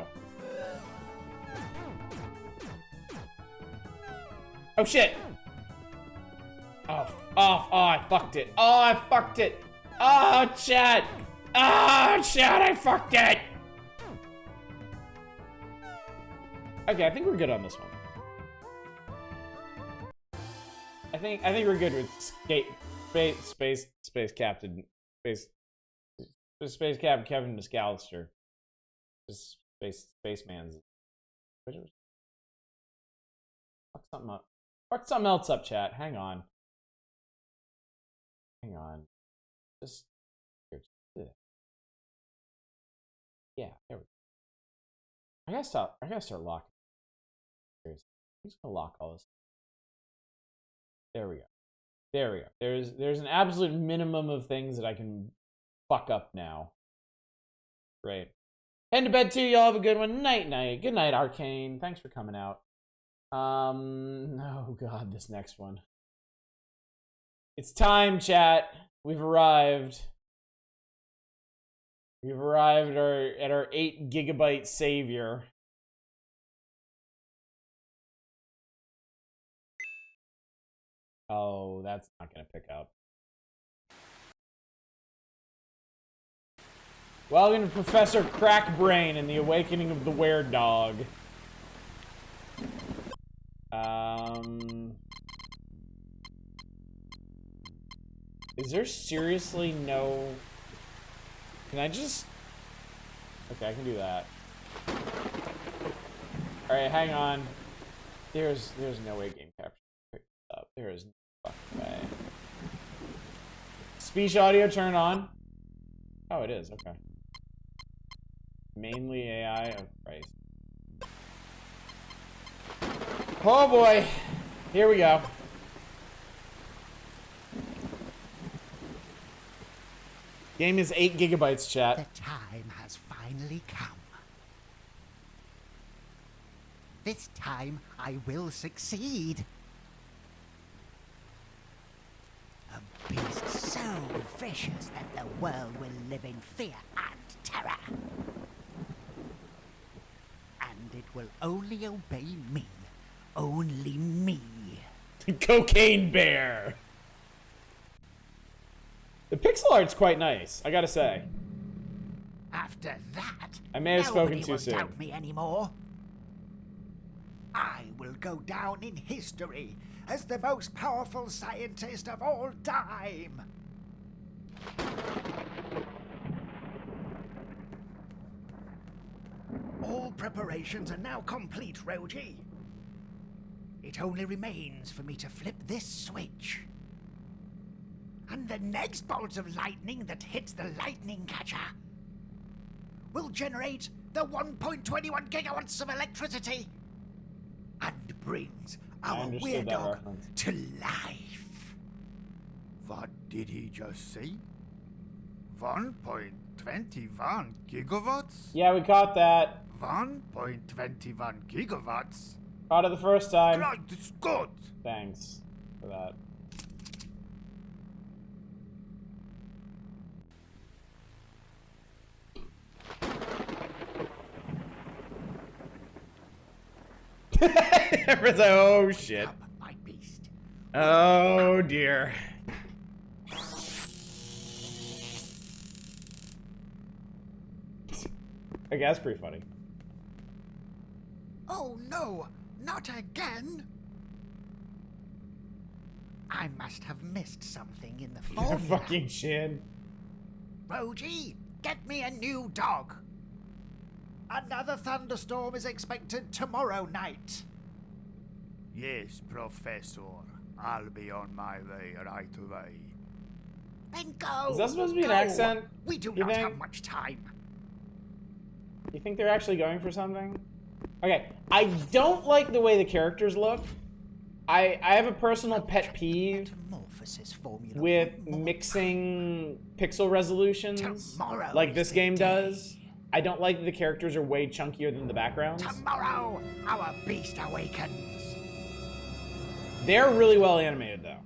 Oh, shit. Oh, I fucked it. Oh, I fucked it. Oh, chat. Oh, chat, I fucked it. Okay, I think we're good on this one. I think we're good with Space Captain Kevin McAllister. Spaceman's. Fuck something up. Fuck something else up, chat. Hang on. Hang on. Just. Yeah, there we go. I gotta start locking. I'm just gonna lock all this. There we go. There we go. There's an absolute minimum of things that I can fuck up now. Great. Head to bed too. Y'all have a good one. Night night. Good night, Arcane. Thanks for coming out. Oh god, this next one. It's time, chat. We've arrived. We've arrived at our 8 gigabyte savior. Oh, that's not gonna pick up. Welcome to Professor Crackbrain and the Awakening of the Were-Dog. Is there seriously no... Can I just... Okay, I can do that. Alright, hang on. There's no way game capture can pick this up. There is no fucking way. Speech audio turned on. Oh, it is. Okay. Mainly AI. Oh, Christ. Oh, boy. Here we go. Game is 8 gigabytes, chat. The time has finally come. This time, I will succeed. A beast so vicious that the world will live in fear and terror. And it will only obey me. Only me. Cocaine Bear. The pixel art's quite nice, I gotta say. After that, I may have spoken nobody too will soon. doubt me anymore. I will go down in history as the most powerful scientist of all time. All preparations are now complete, Roji. It only remains for me to flip this switch. And the next bolt of lightning that hits the lightning catcher will generate the 1.21 gigawatts of electricity and brings our weird dog to life. What did he just say? 1.21 gigawatts? Yeah, we caught that. 1.21 gigawatts? Caught it the first time. Right, it's good. Thanks for that. Everyone's like, oh shit. Oh dear. I guess pretty funny. Oh no, not again! I must have missed something in the formula. Fucking Shin. Roji, get me a new dog. Another thunderstorm is expected tomorrow night. Yes, Professor. I'll be on my way right away. Then go. Is that supposed to be an Go. accent? We do You not think? have much time. You think they're actually going for something? Okay, I don't like the way the characters look. I have a personal pet peeve with mixing pixel resolutions like this game does. I don't like that the characters are way chunkier than the backgrounds. Tomorrow, our beast awakens. They're really well animated though.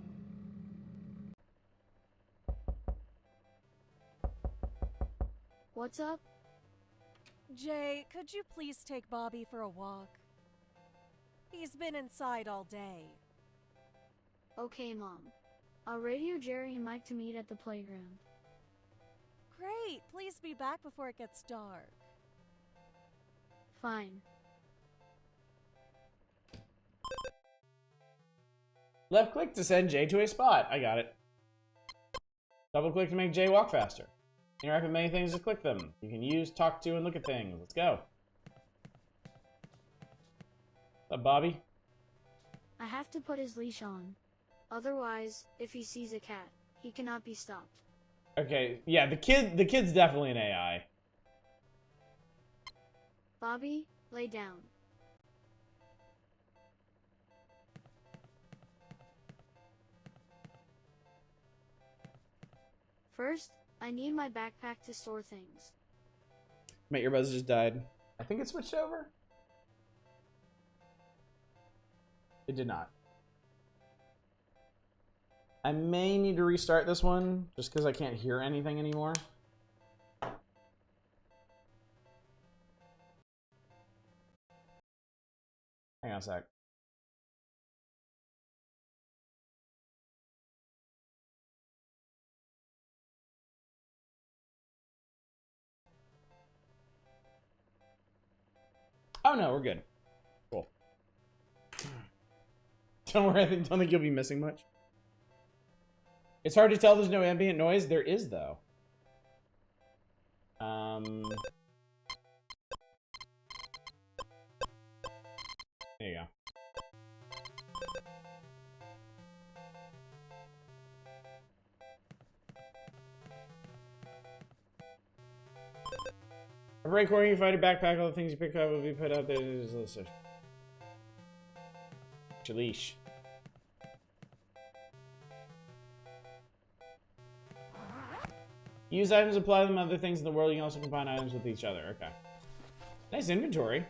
What's up? Jay, could you please take Bobby for a walk? He's been inside all day. Okay, Mom. I'll radio Jerry and Mike to meet at the playground. Great! Please be back before it gets dark. Fine. Left click to send Jay to a spot. I got it. Double click to make Jay walk faster. Interact with many things to click them. You can use, talk to, and look at things. Let's go. What's up, Bobby? I have to put his leash on. Otherwise, if he sees a cat, he cannot be stopped. Okay, yeah, the kid's definitely an AI. Bobby, lay down. First, I need my backpack to store things. My earbuds just died. I think it switched over. It did not. I may need to restart this one just because I can't hear anything anymore. Hang on a sec. Oh no, we're good. Cool. Don't worry, don't think you'll be missing much. It's hard to tell there's no ambient noise. There is though. There you go. A break where you find a backpack, all the things you pick up will be put out there. Your leash. Use items, apply them to other things in the world. You can also combine items with each other. Okay. Nice inventory.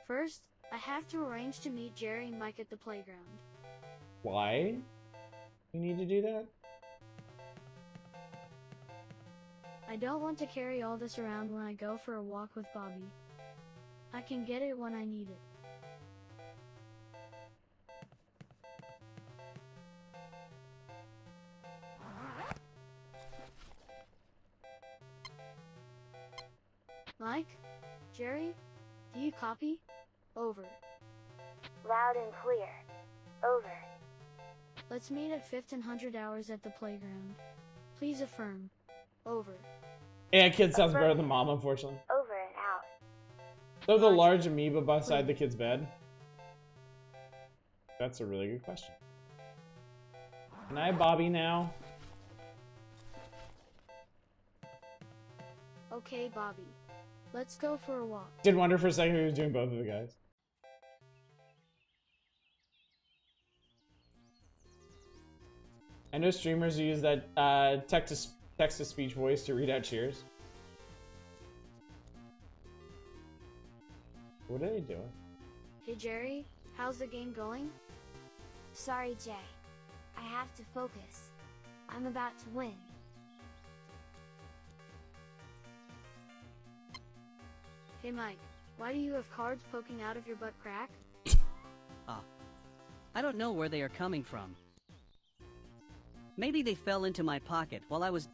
First, I have to arrange to meet Jerry and Mike at the playground. Why? You need to do that? I don't want to carry all this around when I go for a walk with Bobby. I can get it when I need it. Jerry, do you copy? Over. Loud and clear. Over. Let's meet at 1500 hours at the playground. Please affirm. Over. Yeah, kid sounds better than mom, unfortunately. Over and out. So the large amoeba beside the kid's bed? That's a really good question. Can I have Bobby now? Okay, Bobby. Let's go for a walk. Did wonder for a second who was doing both of the guys. I know streamers who use that text-to-speech voice to read out cheers. What are they doing? Hey Jerry, how's the game going? Sorry, Jay. I have to focus. I'm about to win. Hey Mike, why do you have cards poking out of your butt crack? Ah, I don't know where they are coming from. Maybe they fell into my pocket while I was...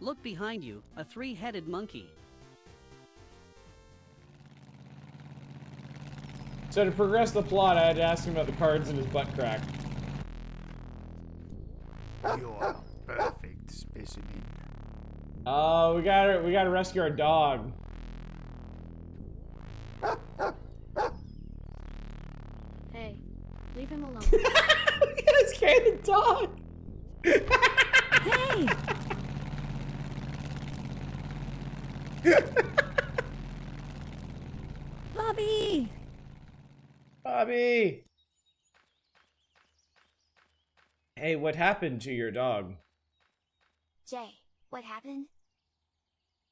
Look behind you, a three-headed monkey. So to progress the plot, I had to ask him about the cards in his butt crack. You're a perfect specimen. Oh, we gotta rescue our dog. Hey, leave him alone. You guys scared the dog. Hey! Bobby! Bobby! Hey, what happened to your dog? Jay, what happened?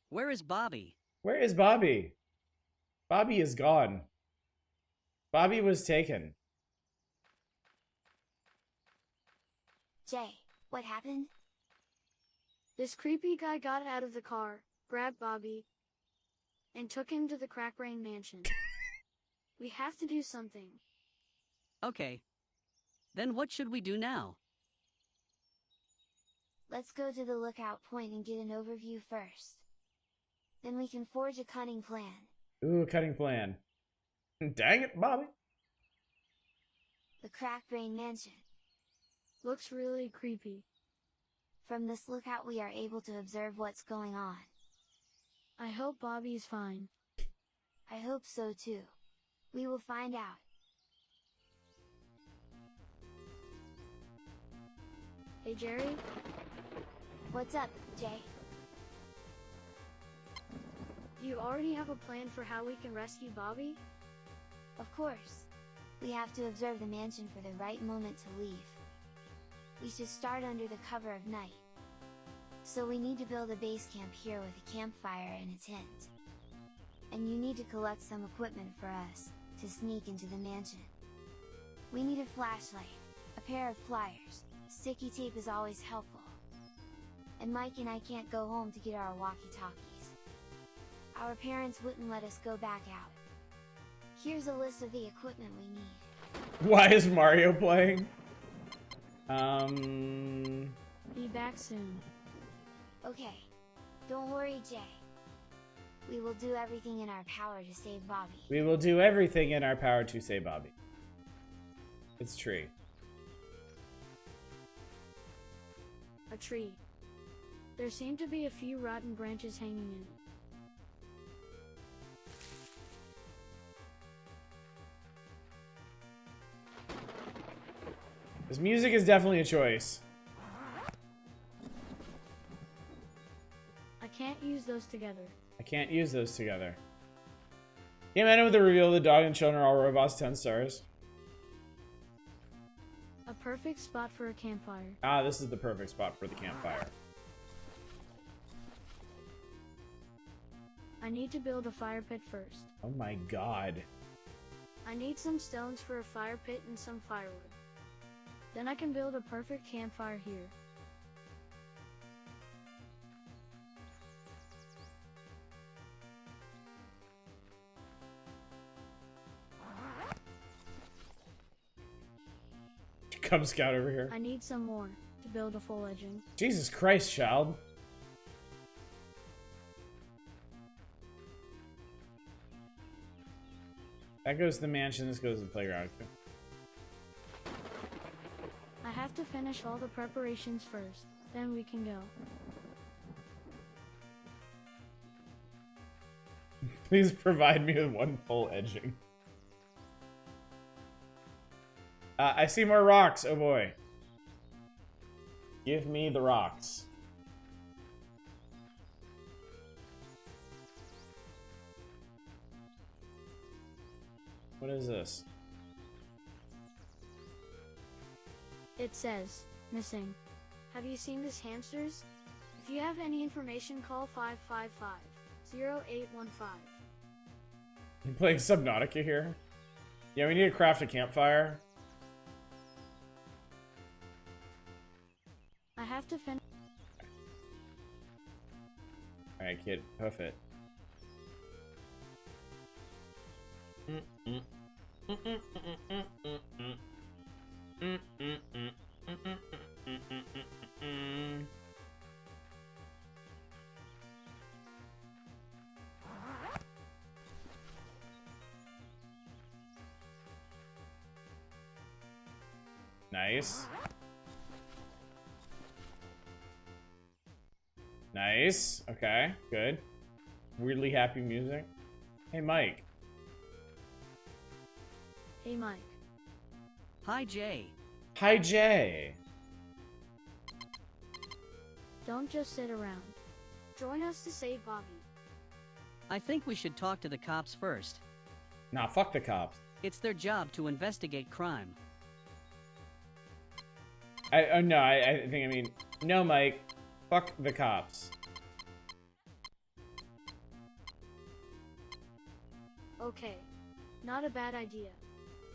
Where is Bobby? Where is Bobby? Bobby is gone. Bobby was taken. Jay, what happened? This creepy guy got out of the car, grabbed Bobby, and took him to the Crackbrain Mansion. We have to do something. Okay. Then what should we do now? Let's go to the lookout point and get an overview first. Then we can forge a cunning plan. Ooh, cutting plan. Dang it, Bobby. The Crackbrain Mansion. Looks really creepy. From this lookout we are able to observe what's going on. I hope Bobby's fine. I hope so too. We will find out. Hey Jerry? What's up, Jay? Do you already have a plan for how we can rescue Bobby? Of course. We have to observe the mansion for the right moment to leave. We should start under the cover of night. So we need to build a base camp here with a campfire and a tent. And you need to collect some equipment for us, to sneak into the mansion. We need a flashlight, a pair of pliers, sticky tape is always helpful. And Mike and I can't go home to get our walkie-talkies. Our parents wouldn't let us go back out. Here's a list of the equipment we need. Why is Mario playing? Be back soon. Okay. Don't worry, Jay. We will do everything in our power to save Bobby. We will do everything in our power to save Bobby. It's tree. A tree. There seem to be a few rotten branches hanging in it. This music is definitely a choice. I can't use those together. I can't use those together. Came in with the reveal the dog and children are all robots, 10 stars. A perfect spot for a campfire. Ah, this is the perfect spot for the campfire. I need to build a fire pit first. Oh my god. I need some stones for a fire pit and some firewood. Then I can build a perfect campfire here. Cub Scout over here. I need some more to build a full edging. Jesus Christ, child. That goes to the mansion, this goes to the playground. I have to finish all the preparations first, then we can go. Please provide me with one full edging. I see more rocks, oh boy. Give me the rocks. What is this? It says, missing. Have you seen this hamsters? If you have any information, call 555-0815. You playing Subnautica here? Yeah, we need to craft a campfire. I have to finish. Alright, kid, puff it. Nice. Nice. Okay, good. Weirdly happy music. Hey, Mike. Hey, Mike. Hi, Jay. Hi, Jay. Don't just sit around. Join us to save Bobby. I think we should talk to the cops first. Nah, fuck the cops. It's their job to investigate crime. No, I think I mean, no, Mike. Fuck the cops. Okay. Not a bad idea.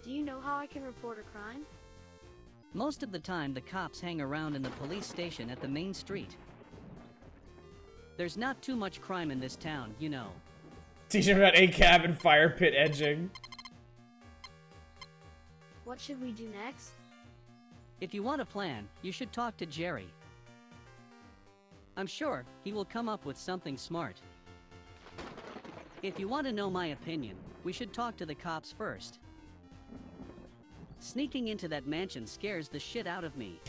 Do you know how I can report a crime? Most of the time, the cops hang around in the police station at the main street. There's not too much crime in this town, you know. Teach him about ACAB and fire pit edging. What should we do next? If you want a plan, you should talk to Jerry. I'm sure he will come up with something smart. If you want to know my opinion, we should talk to the cops first. Sneaking into that mansion scares the shit out of me.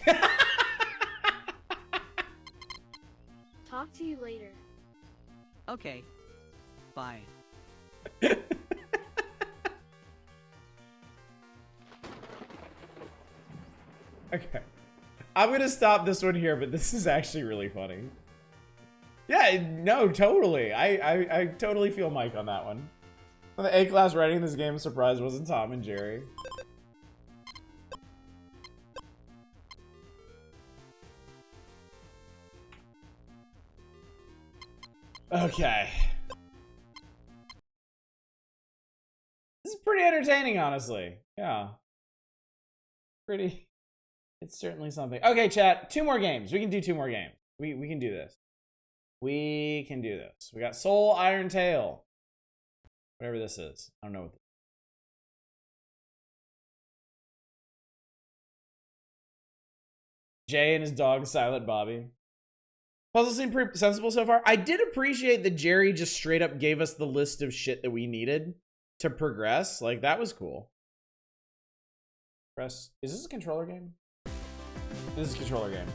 Talk to you later. Okay. Bye. Okay. I'm gonna stop this one here, but this is actually really funny. Yeah, no, totally. I totally feel Mike on that one. The A-class writing this game, surprise wasn't Tom and Jerry. Okay. This is pretty entertaining, honestly. Yeah. Pretty. It's certainly something. Okay, chat. 2 more games. We can do 2 more games. We can do this. We can do this. We got Soul Iron Tail. Whatever this is. I don't know what this is. Jay and his dog, Silent Bobby. Puzzle seemed pretty sensible so far. I did appreciate that Jerry just straight up gave us the list of shit that we needed to progress. Like, that was cool. Press. Is this a controller game? This is a controller game.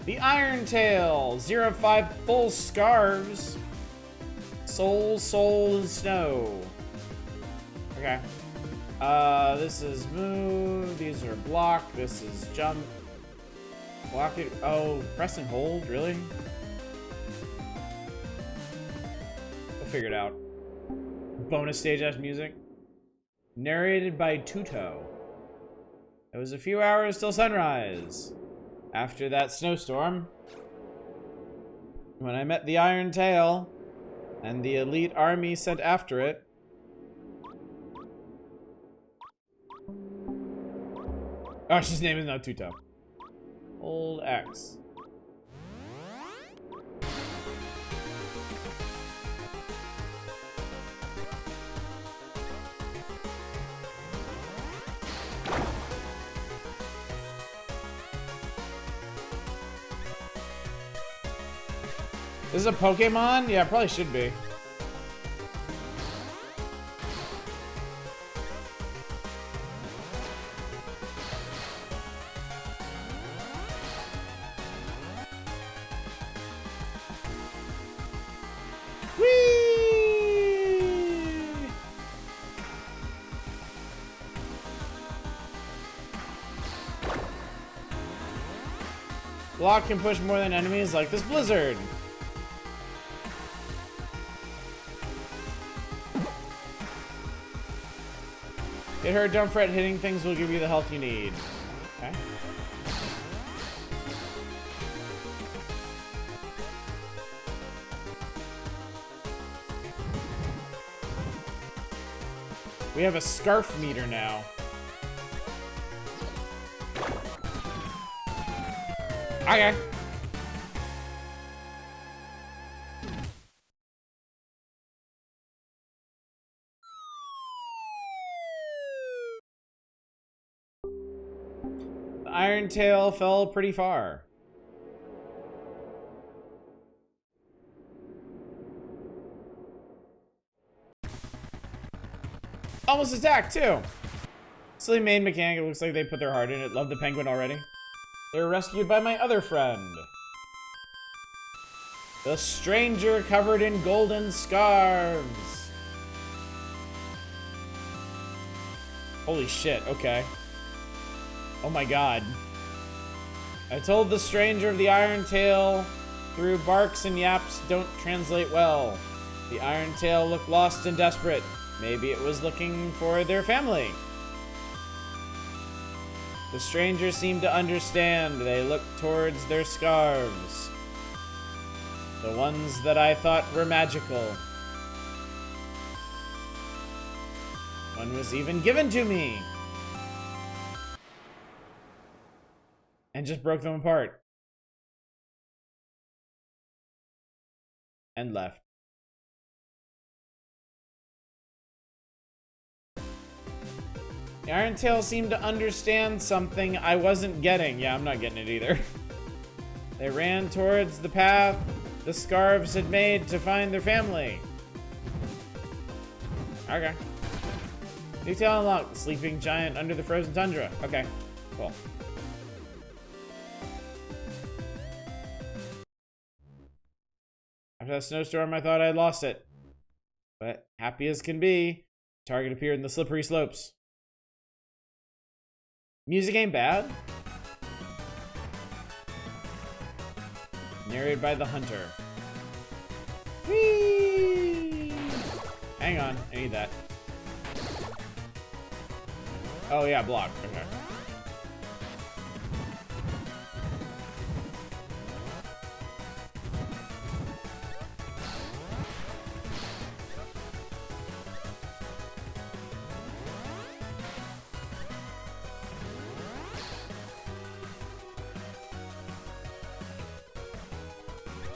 The Iron Tail. 05 full scarves. Soul, and snow. Okay. This is move. These are block. This is jump. Block it. Oh, press and hold. Really? We'll figure it out. Bonus stage ass music. Narrated by Tuto. It was a few hours till sunrise. After that snowstorm, when I met the Iron Tail and the elite army sent after it. Oh, his name is not Tuto. Old X. This is a Pokemon? Yeah, probably should be. Block can push more than enemies like this blizzard. Get her, don't fret, hitting things will give you the health you need. Okay. We have a scarf meter now. Okay. The Iron Tail fell pretty far. Almost attacked too. Silly main mechanic. It looks like they put their heart in it. Love the penguin already. They were rescued by my other friend. The stranger covered in golden scarves. Holy shit, okay. Oh my god. I told the stranger of the Iron Tail through barks and yaps don't translate well. The Iron Tail looked lost and desperate. Maybe it was looking for their family. The stranger seemed to understand. They looked towards their scarves. The ones that I thought were magical. One was even given to me. And just broke them apart. And left. The Iron Tail seemed to understand something I wasn't getting. Yeah, I'm not getting it either. They ran towards the path the scarves had made to find their family. Okay. New tail unlocked. The sleeping giant under the frozen tundra. Okay, cool. After that snowstorm, I thought I'd lost it. But happy as can be, target appeared in the slippery slopes. Music ain't bad. Narrated by the hunter. Whee! Hang on, I need that. Oh yeah, block. Okay.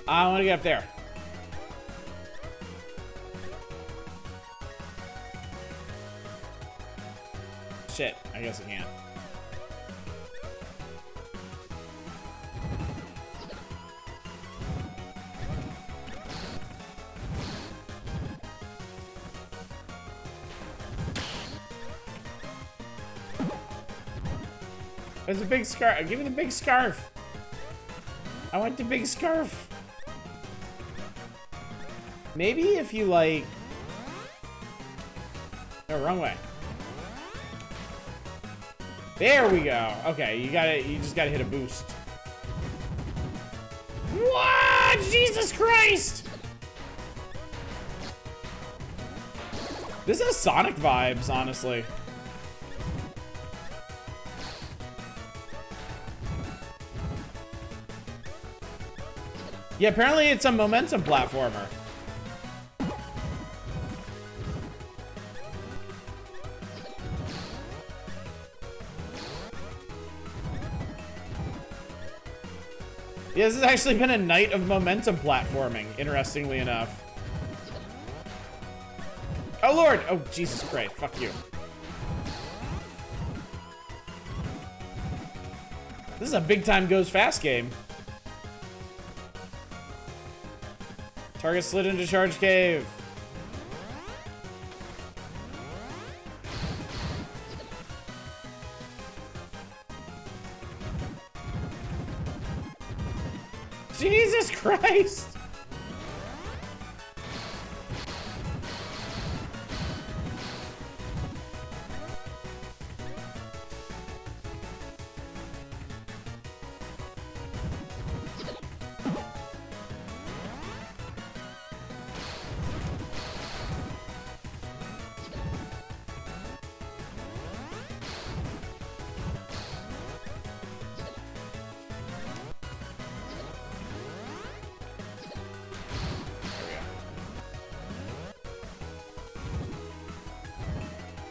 I want to get up there. Shit, I guess I can't. There's a big scarf. Give me the big scarf. I want the big scarf. Maybe if you like... No, wrong way. There we go. Okay, you just gotta hit a boost. What? Jesus Christ! This has Sonic vibes, honestly. Yeah, apparently it's a momentum platformer. Yeah, this has actually been a night of momentum platforming, interestingly enough. Oh lord! Oh, Jesus Christ, fuck you. This is a big time goes fast game. Target slid into charge cave. Jesus Christ!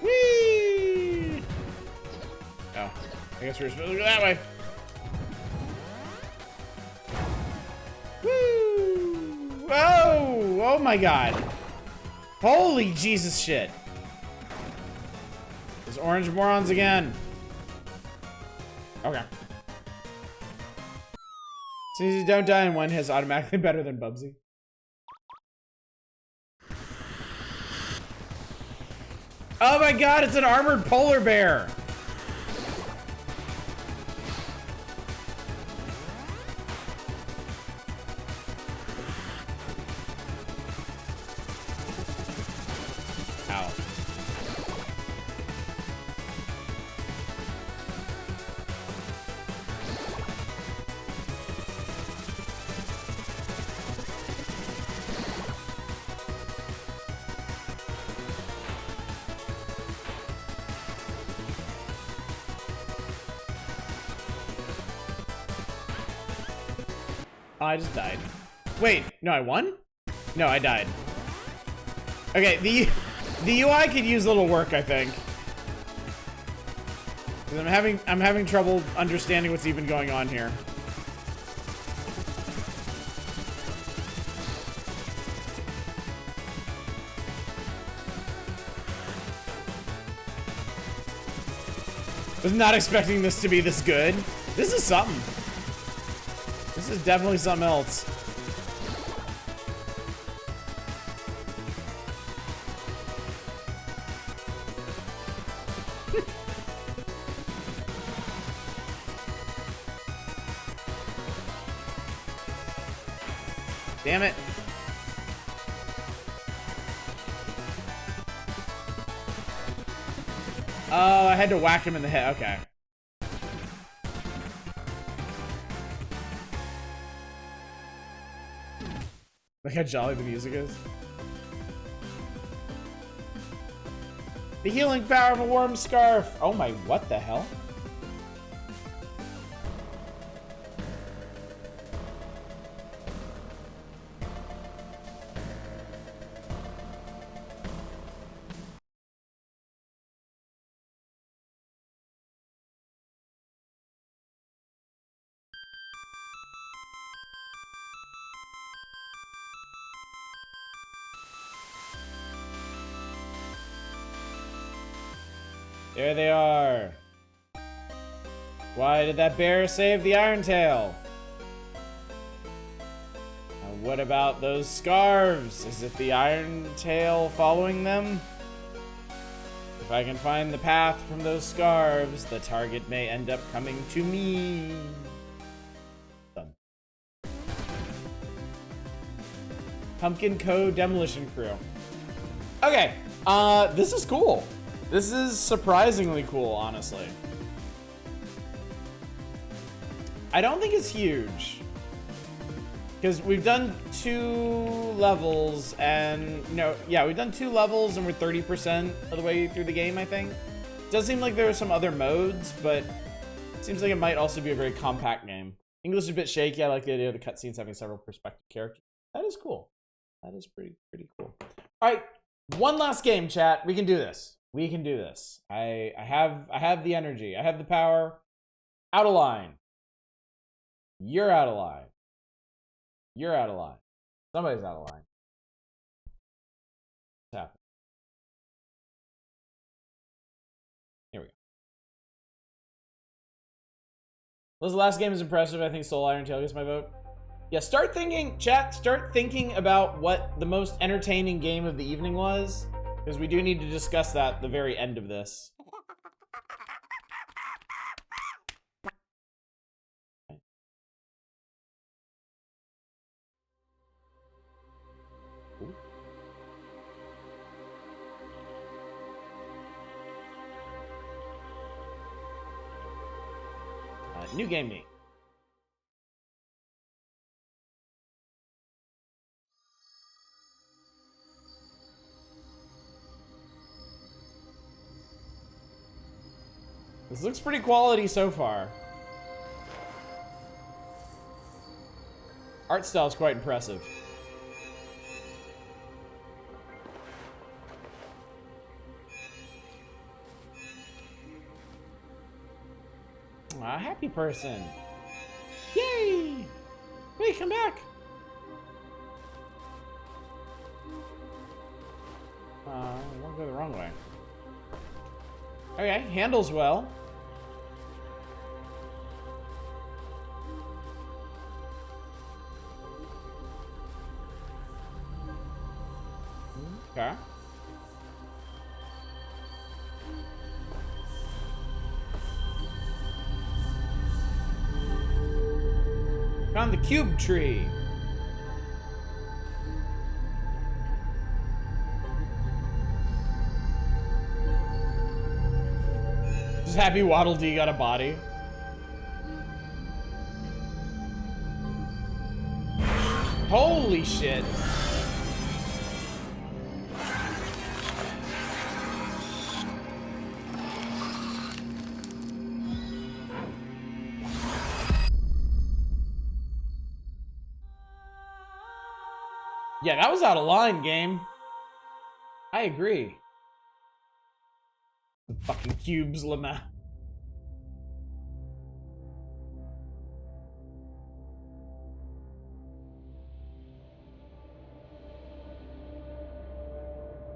Whee! Oh, I guess we're supposed to go that way. Woo! Whoa! Oh my god. Holy Jesus shit. There's orange morons again. Okay. Since you don't die in one, his automatically better than Bubsy. Oh my god, it's an armored polar bear! Ow. I just died. Wait, no, I won? No, I died. Okay, the UI could use a little work, I think. 'Cause I'm having trouble understanding what's even going on here. Was not expecting this to be this good. This is something. This is definitely something else. Damn it. Oh, I had to whack him in the head. Okay. Look how jolly the music is. The healing power of a warm scarf. Oh my, what the hell? There they are. Why did that bear save the Iron Tail? Now what about those scarves? Is it the Iron Tail following them? If I can find the path from those scarves, the target may end up coming to me. Pumpkin Co. Demolition Crew. Okay, this is cool. This is surprisingly cool, honestly. I don't think it's huge. Because we've done 2 levels and, we've done 2 levels and we're 30% of the way through the game, I think. It does seem like there are some other modes, but it seems like it might also be a very compact game. English is a bit shaky. I like the idea of the cutscenes having several perspective characters. That is cool. That is pretty cool. All right, one last game, chat. We can do this. We can do this. I have the energy. I have the power. Out of line. You're out of line. You're out of line. Somebody's out of line. What's happening? Here we go. Well, the last game is impressive. I think Soul Iron Tail gets my vote. Yeah, start thinking, chat, start thinking about what the most entertaining game of the evening was, because we do need to discuss that at the very end of this. New game name. This looks pretty quality so far. Art style is quite impressive. A happy person. Yay! Wait, come back. I want to go the wrong way. Okay, handles well. Okay. Found the cube tree. Just happy Waddle Dee got a body. Holy shit. Yeah, that was out of line, game. I agree. The fucking cubes, Lama.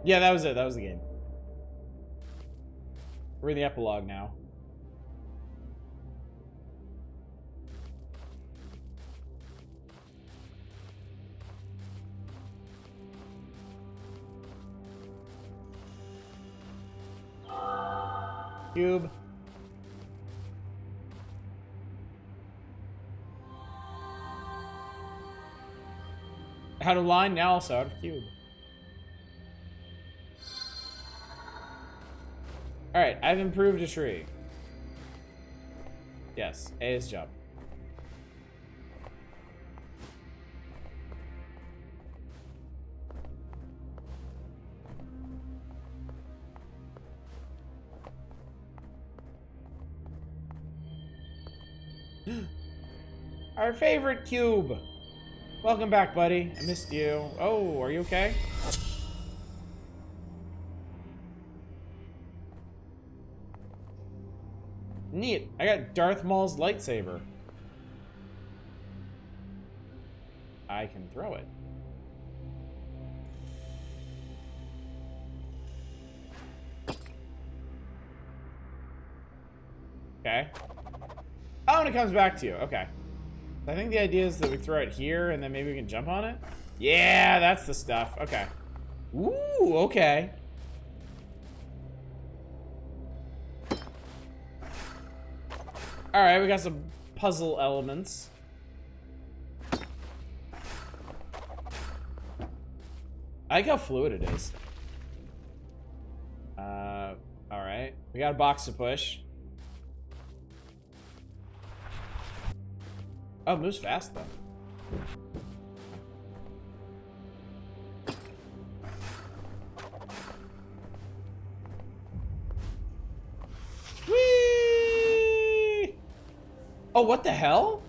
Yeah, that was it. That was the game. We're in the epilogue now. Cube. Out of line, now also out of cube. Alright, I've improved a tree. Yes, A is jump. Our favorite cube. Welcome back, buddy. I missed you. Oh, are you okay? Neat. I got Darth Maul's lightsaber. I can throw it. Okay. Oh, and it comes back to you. Okay. I think the idea is that we throw it here and then maybe we can jump on it. Yeah, that's the stuff. Okay. Ooh, okay. All right, we got some puzzle elements. I like how fluid it is. All right. We got a box to push. Oh, it moves fast though. Whee! Oh, what the hell?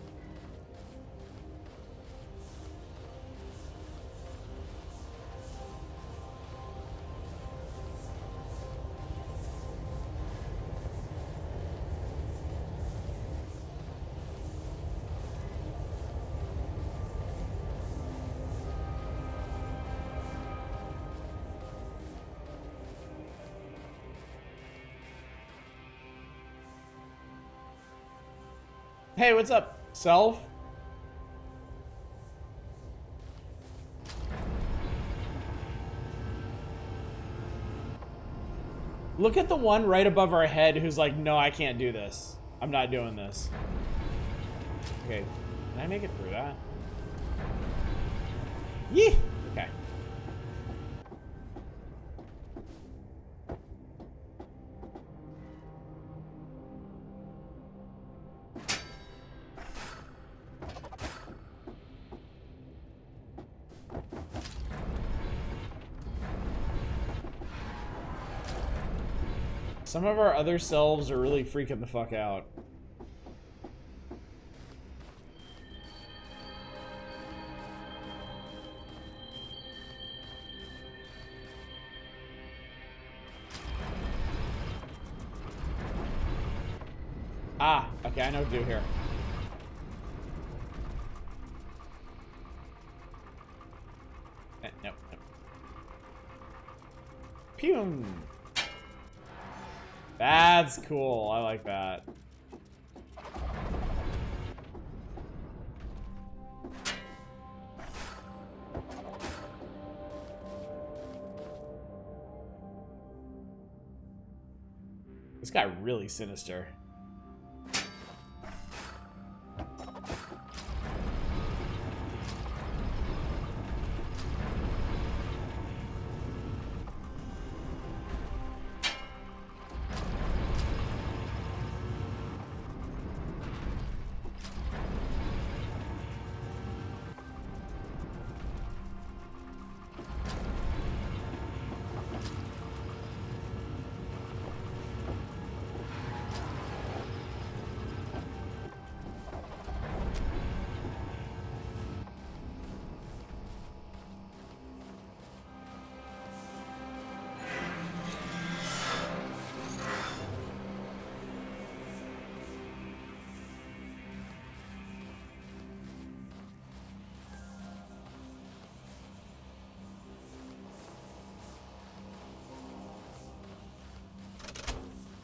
Hey, what's up, self? Look at the one right above our head who's like, no, I can't do this. I'm not doing this. Okay, can I make it through that? Yeah. Okay. Some of our other selves are really freaking the fuck out. Ah, okay, I know what to do here. Nope, nope. Pew! That's cool. I like that. This guy really sinister.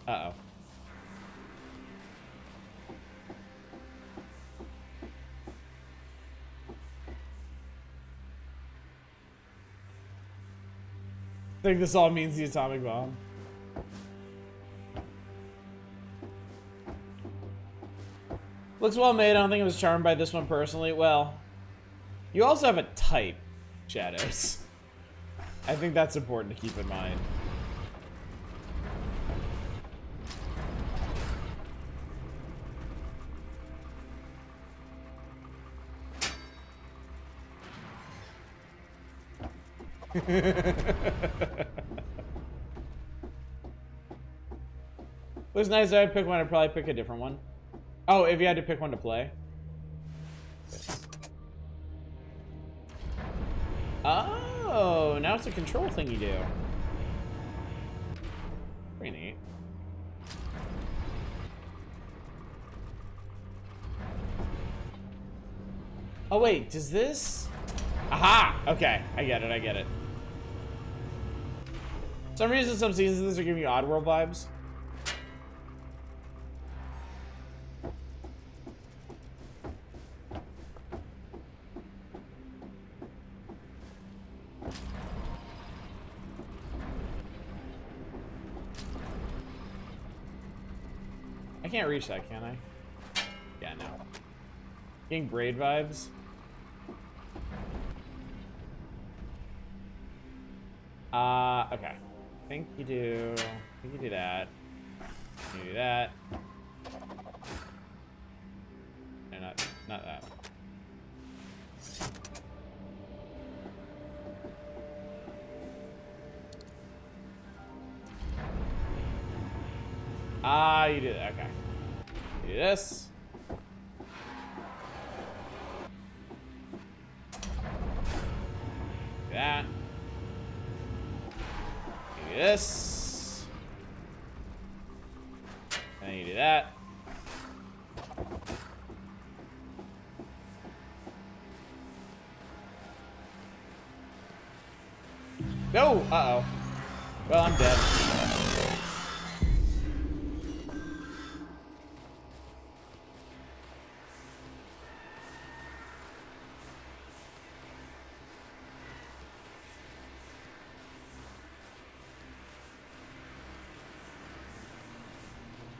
Uh-oh. I think this all means the atomic bomb. Looks well made. I don't think I was charmed by this one personally. Well, you also have a type, Shadows. I think that's important to keep in mind. Looks nice. If I pick one, I'd probably pick a different one. Oh, if you had to pick one to play. Yes. Oh, now it's a control thing you do. Pretty neat. Oh wait, does this? Aha! Okay, I get it, I get it. For some reason, some seasons of this are giving you Oddworld vibes. I can't reach that, can I? Yeah, no. Getting Braid vibes. Okay. I think you do that. You do that. No, not that. Ah, you do that. Okay. You do this. Do that. You do this. And then you do that. No! Uh-oh. Well, I'm dead.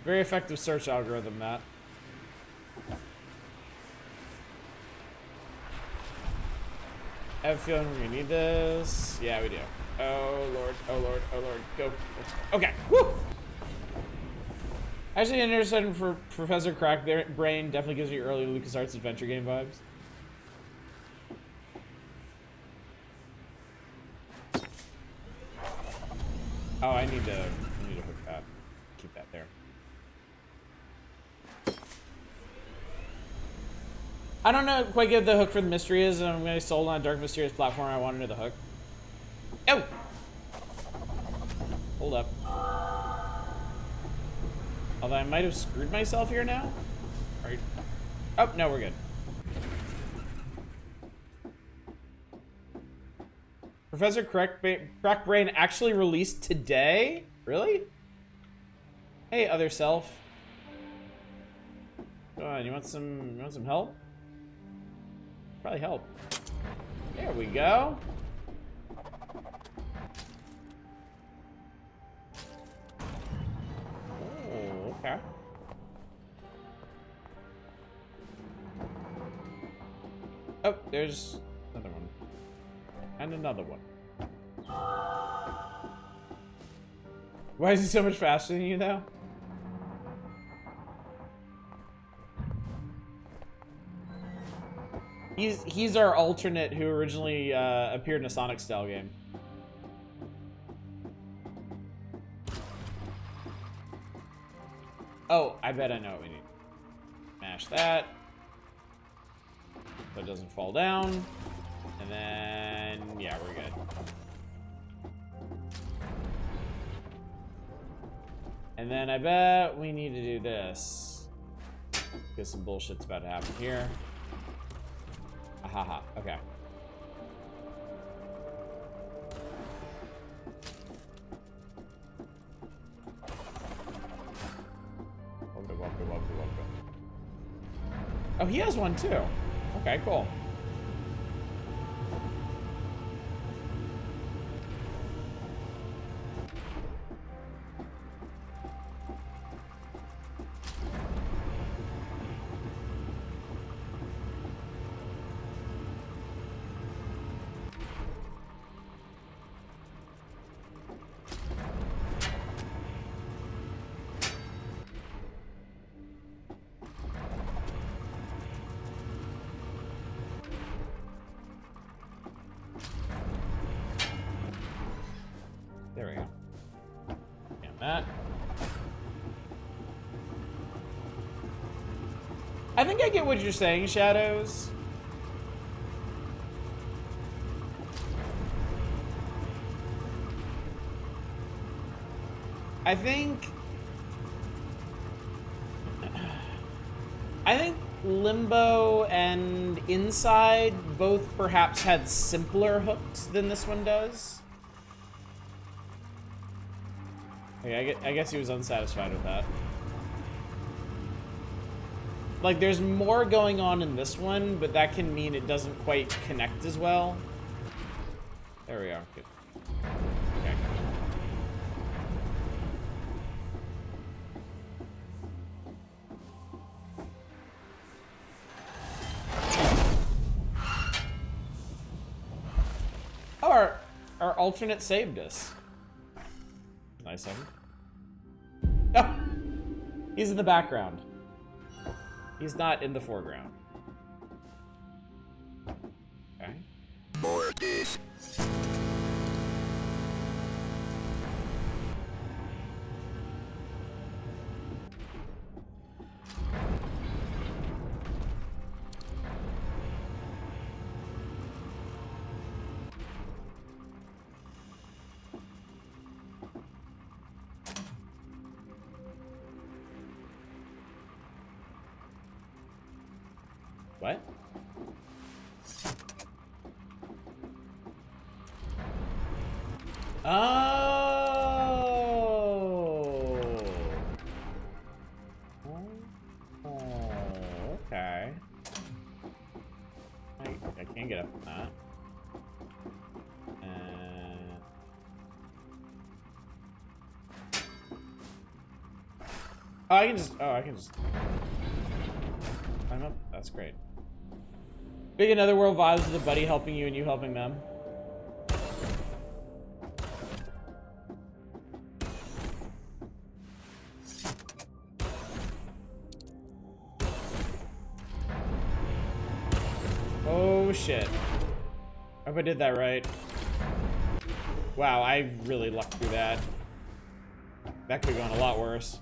Very effective search algorithm, Matt. I have a feeling we're gonna need this. Yeah, we do. Oh lord, oh lord, oh lord, go. Okay, woo! Actually, interested for Professor Crackbrain definitely gives me early LucasArts adventure game vibes. Oh, I need to hook that. Keep that there. I don't know quite get the hook for the mystery is, and I'm gonna sold on a dark mysterious platform. I want to know the hook. Oh! Hold up. Although I might have screwed myself here now. Right. Oh, no, we're good. Professor Crackbrain actually released today? Really? Hey, other self. Go on, you want some help? Probably help. There we go. Oh, okay. Oh, there's another one. And another one. Why is he so much faster than you, though? He's our alternate who originally appeared in a Sonic style game. Oh, I bet I know what we need. Mash that. So it doesn't fall down. And then, yeah, we're good. And then I bet we need to do this. Because some bullshit's about to happen here. Ahaha, okay. Oh, he has one too. Okay, cool. There we go. Yeah, that. I think I get what you're saying, Shadows. I think Limbo and Inside both perhaps had simpler hooks than this one does. Okay, I guess he was unsatisfied with that. Like, there's more going on in this one, but that can mean it doesn't quite connect as well. There we are. Good. Okay. Oh, our alternate saved us. Nice of him. Oh! He's in the background. He's not in the foreground. Okay. More of this. What? Oh. Oh, okay. I can't get up from that. Oh, I can just climb up. That's great. Big Another World vibes with a buddy helping you and you helping them. Oh shit. I hope I did that right. Wow, I really lucked through that. That could have gone a lot worse.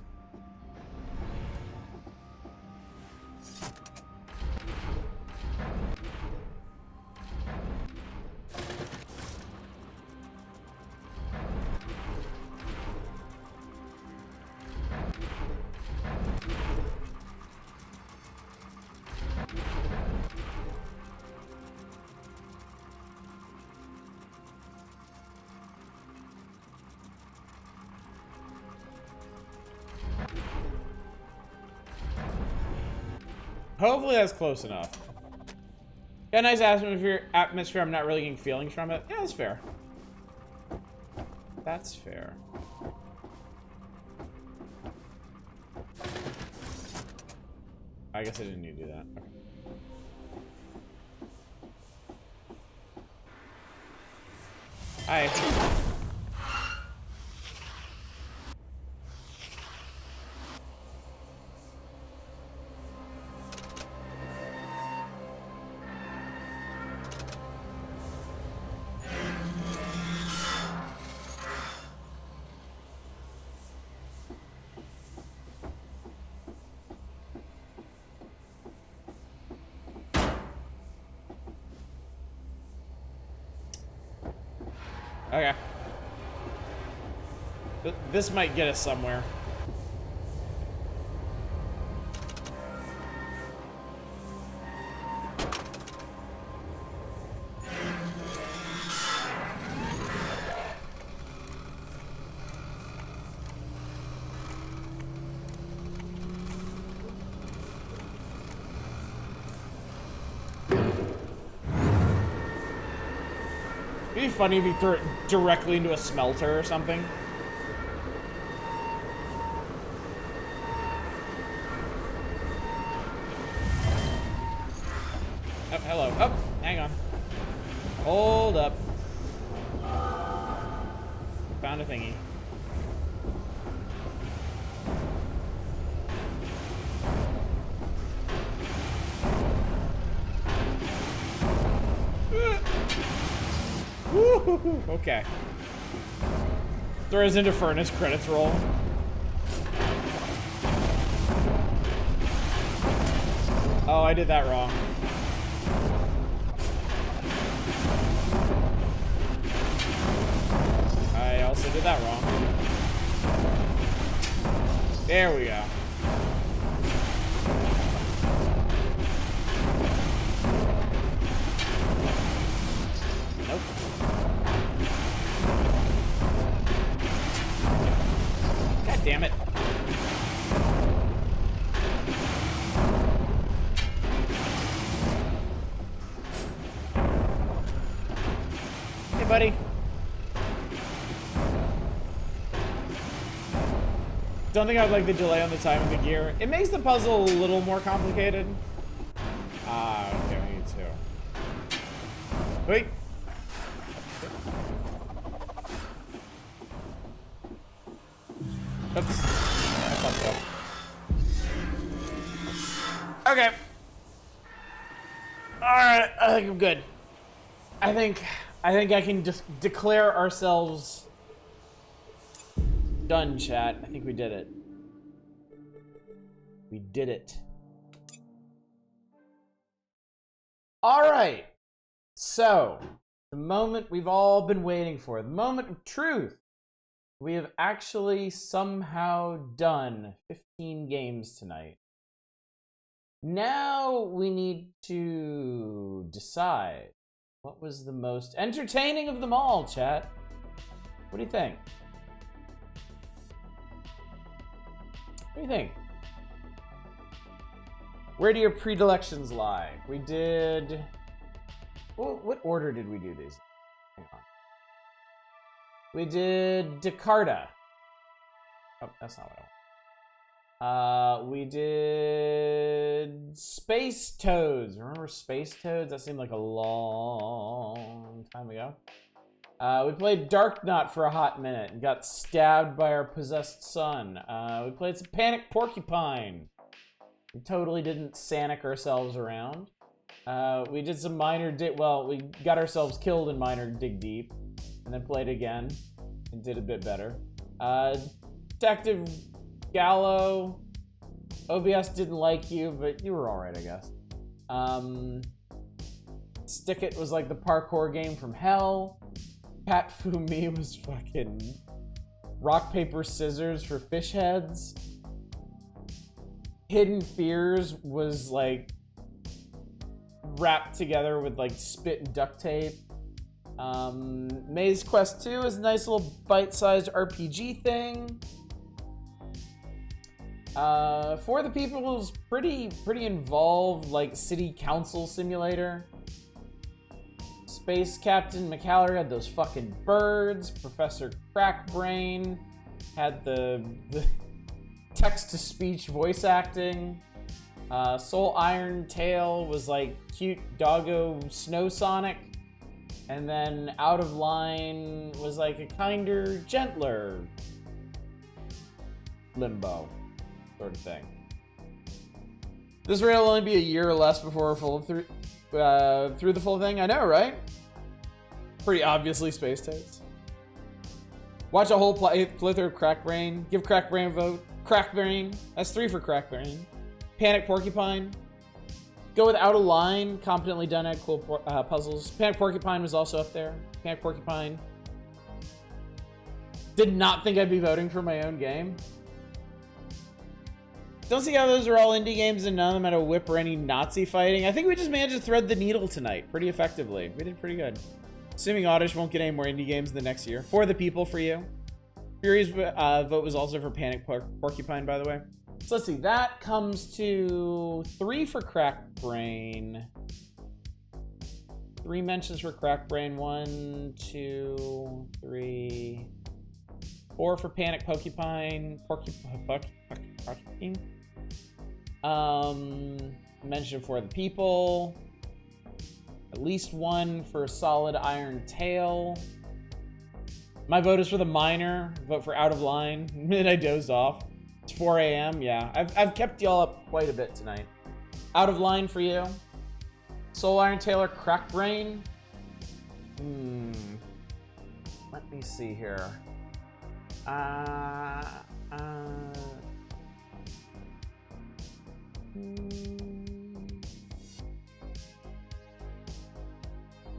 Hopefully that's close enough. Got a nice atmosphere. I'm not really getting feelings from it. Yeah, that's fair. That's fair. I guess I didn't need to do that. Okay. Hi. Okay. This might get us somewhere. It'd be funny if you threw it directly into a smelter or something. Oh, hello. Oh, hang on. Hold up. Found a thingy. Okay. Throws into furnace, credits roll. Oh, I did that wrong. I also did that wrong. There we go. Nope. God damn it. Hey, buddy. Don't think I'd like the delay on the time of the gear. It makes the puzzle a little more complicated. Okay, we need to. Wait. Oops. I thought so. Okay. Alright, I think I'm good. I think I can just declare ourselves done, chat. I think we did it. We did it. Alright. So, the moment we've all been waiting for, the moment of truth. We have actually somehow done 15 games tonight. Now we need to decide what was the most entertaining of them all, chat. What do you think? What do you think? Where do your predilections lie? We did... What order did we do these? Hang on. We did Jakarta. Oh, that's not what We did Space Toads. Remember Space Toads? That seemed like a long time ago. We played Dark Knot for a hot minute and got stabbed by our possessed son. We played some Panic Porcupine. We totally didn't Sanic ourselves around. We did some minor well, we got ourselves killed in minor Dig Deep, and then played again and did a bit better. Detective Gallo, OBS didn't like you, but you were alright, I guess. Stick It was like the parkour game from hell. Pat Fu Me was fucking rock, paper, scissors for fish heads. Hidden Fears was like wrapped together with like spit and duct tape. Maze Quest 2 is a nice little bite-sized RPG thing. For the People was pretty involved, like city council simulator. Space Captain McCallum had those fucking birds. Professor Crackbrain had the text-to-speech voice acting. Soul Iron Tail was like cute doggo Snow Sonic. And then Out of Line was like a kinder, gentler Limbo sort of thing. This raid will only be a year or less before we're through the full thing. I know, right? Pretty obviously Space Toads. Watch a whole playthrough of Crackbrain. Give Crackbrain a vote. Crackbrain. That's 3 for Crackbrain. Panic Porcupine. Go with Out of Line. Competently done at cool puzzles. Panic Porcupine was also up there. Panic Porcupine. Did not think I'd be voting for my own game. Don't see how those are all indie games and none of them had a whip or any Nazi fighting. I think we just managed to thread the needle tonight pretty effectively. We did pretty good. Assuming Oddish won't get any more indie games in the next year. For the People for you. Fury's vote was also for Panic Porcupine, by the way. So let's see. That comes to 3 for Crackbrain. 3 mentions for Crackbrain. 1, 2, 3, 4 for Panic Porcupine. Porcupine. Mention for the People. At least 1 for Solid Iron Tail. My vote is for the Miner. Vote for Out of Line. Then I dozed off. It's 4 a.m. Yeah, I've kept y'all up quite a bit tonight. Out of Line for you. Soul Iron Tailor, Crackbrain. Let me see here.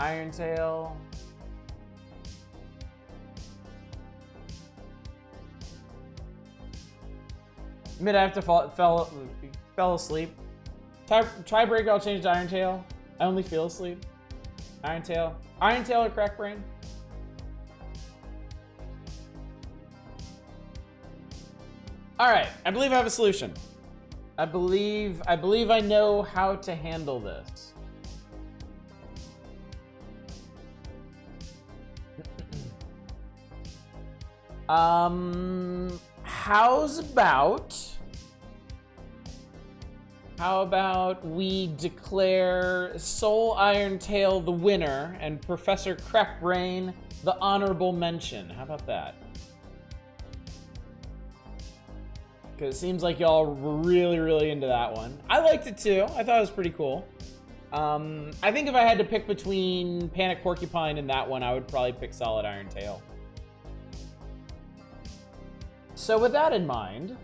Iron Tail. Mid after fell asleep. Tiebreaker, I'll change to Iron Tail. I only feel asleep. Iron Tail. Iron Tail or Crackbrain? Alright, I believe I have a solution. I believe I know how to handle this. How about we declare Soul Iron Tail the winner and Professor Crackbrain the honorable mention? How about that? Because it seems like y'all were really into that one. I liked it too. I thought it was pretty cool. I think if I had to pick between Panic Porcupine and that one, I would probably pick Solid Iron Tail. So with that in mind,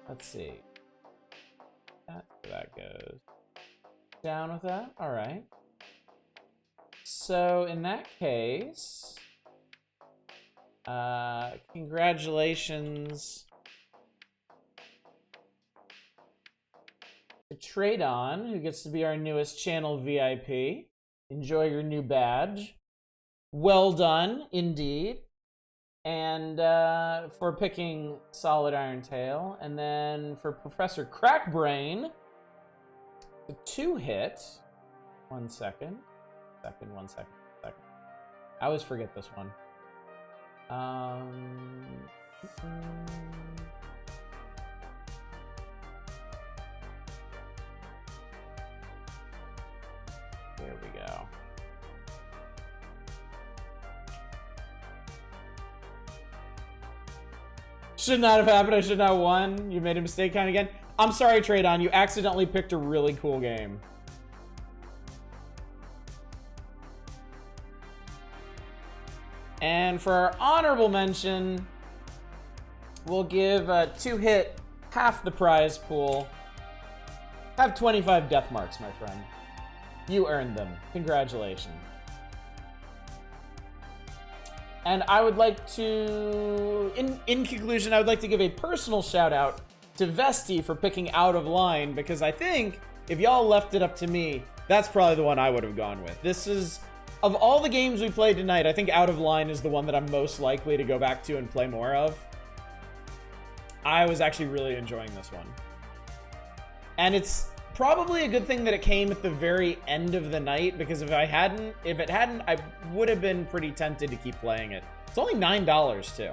let's see. That's where that goes. Down with that? All right. So in that case, congratulations to Tradon, who gets to be our newest channel VIP. Enjoy your new badge. Well done, indeed. And for picking Solid Iron Tail. And then for Professor Crackbrain, the 2-hit. 1 second. One second. I always forget this one. Here we go. Should not have happened. I should not have won. You made a mistake count again. I'm sorry, Tradon. You accidentally picked a really cool game. And for our honorable mention, we'll give Two Hit half the prize pool. Have 25 death marks, my friend. You earned them. Congratulations. And I would like to, in conclusion, I would like to give a personal shout out to Vesti for picking Out of Line, because I think if y'all left it up to me, that's probably the one I would have gone with. This is, of all the games we played tonight, I think Out of Line is the one that I'm most likely to go back to and play more of. I was actually really enjoying this one. And it's probably a good thing that it came at the very end of the night, because if it hadn't, I would have been pretty tempted to keep playing it. It's only $9 too.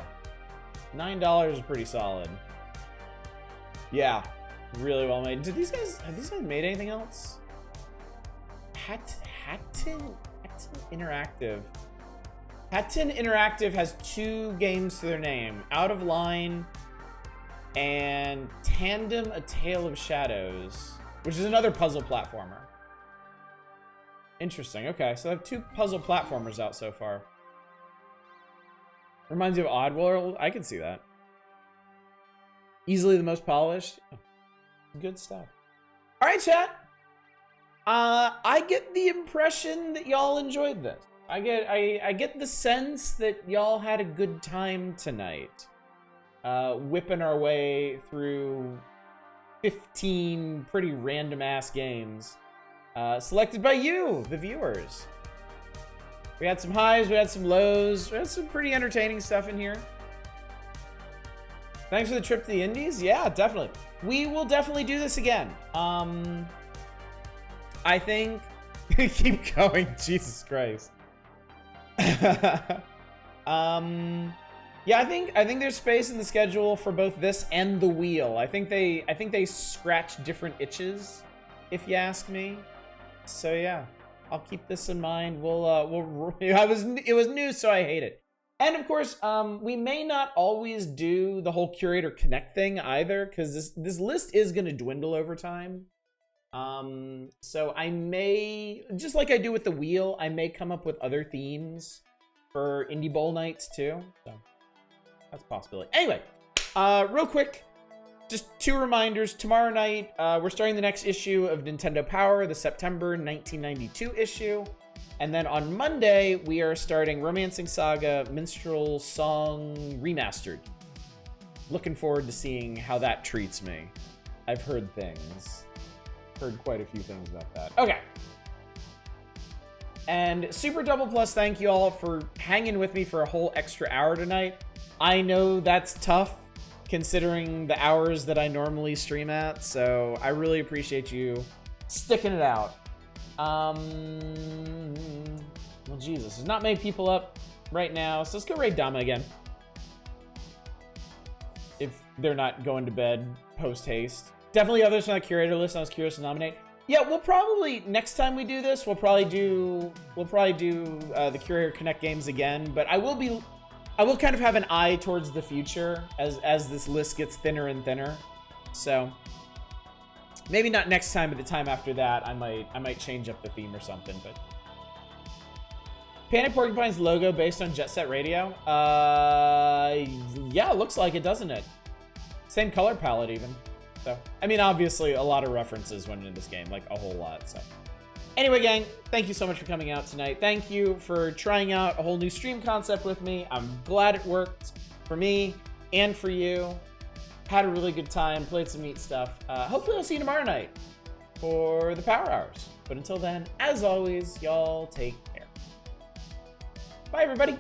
$9 is pretty solid. Yeah, really well made. Have these guys made anything else? Hatton Interactive. Hatton Interactive has 2 games to their name: Out of Line and Tandem: A Tale of Shadows, which is another puzzle platformer. Interesting. Okay, so I have 2 puzzle platformers out so far. Reminds you of Oddworld. I can see that. Easily the most polished. Good stuff. All right, chat. I get the impression that y'all enjoyed this. I get the sense that y'all had a good time tonight. Whipping our way through 15 pretty random-ass games. Selected by you, the viewers. We had some highs, we had some lows, we had some pretty entertaining stuff in here. Thanks for the trip to the Indies. Yeah, definitely. We will definitely do this again. I think... Keep going, Jesus Christ. Yeah, I think there's space in the schedule for both this and the wheel. I think they scratch different itches, if you ask me. So yeah, I'll keep this in mind. It was new, so I hate it. And of course, we may not always do the whole Curator Connect thing either, because this list is going to dwindle over time. So I may, just like I do with the wheel, I may come up with other themes for Indie Bowl nights too. So that's a possibility. Anyway, real quick, just 2 reminders. Tomorrow night, we're starting the next issue of Nintendo Power, the September 1992 issue. And then on Monday, we are starting Romancing Saga Minstrel Song Remastered. Looking forward to seeing how that treats me. I've heard things. Heard quite a few things about that. Okay. And Super Double Plus, thank you all for hanging with me for a whole extra hour tonight. I know that's tough considering the hours that I normally stream at, so I really appreciate you sticking it out. Well, Jesus, there's not many people up right now, so let's go raid Dama again. If they're not going to bed post-haste. Definitely others on the curator list I was curious to nominate. Yeah, we'll probably, next time we do this, we'll probably do the Curator Connect games again, but I will kind of have an eye towards the future as this list gets thinner and thinner. So maybe not next time, but the time after that, I might change up the theme or something. But Panic Porcupine's logo based on Jet Set Radio. Yeah, it looks like it, doesn't it? Same color palette even. So, I mean, obviously a lot of references went into this game, like a whole lot. So anyway, gang, thank you so much for coming out tonight. Thank you for trying out a whole new stream concept with me. I'm glad it worked for me and for you. Had a really good time, played some neat stuff. Hopefully I'll see you tomorrow night for the Power Hours. But until then, as always, y'all take care. Bye, everybody.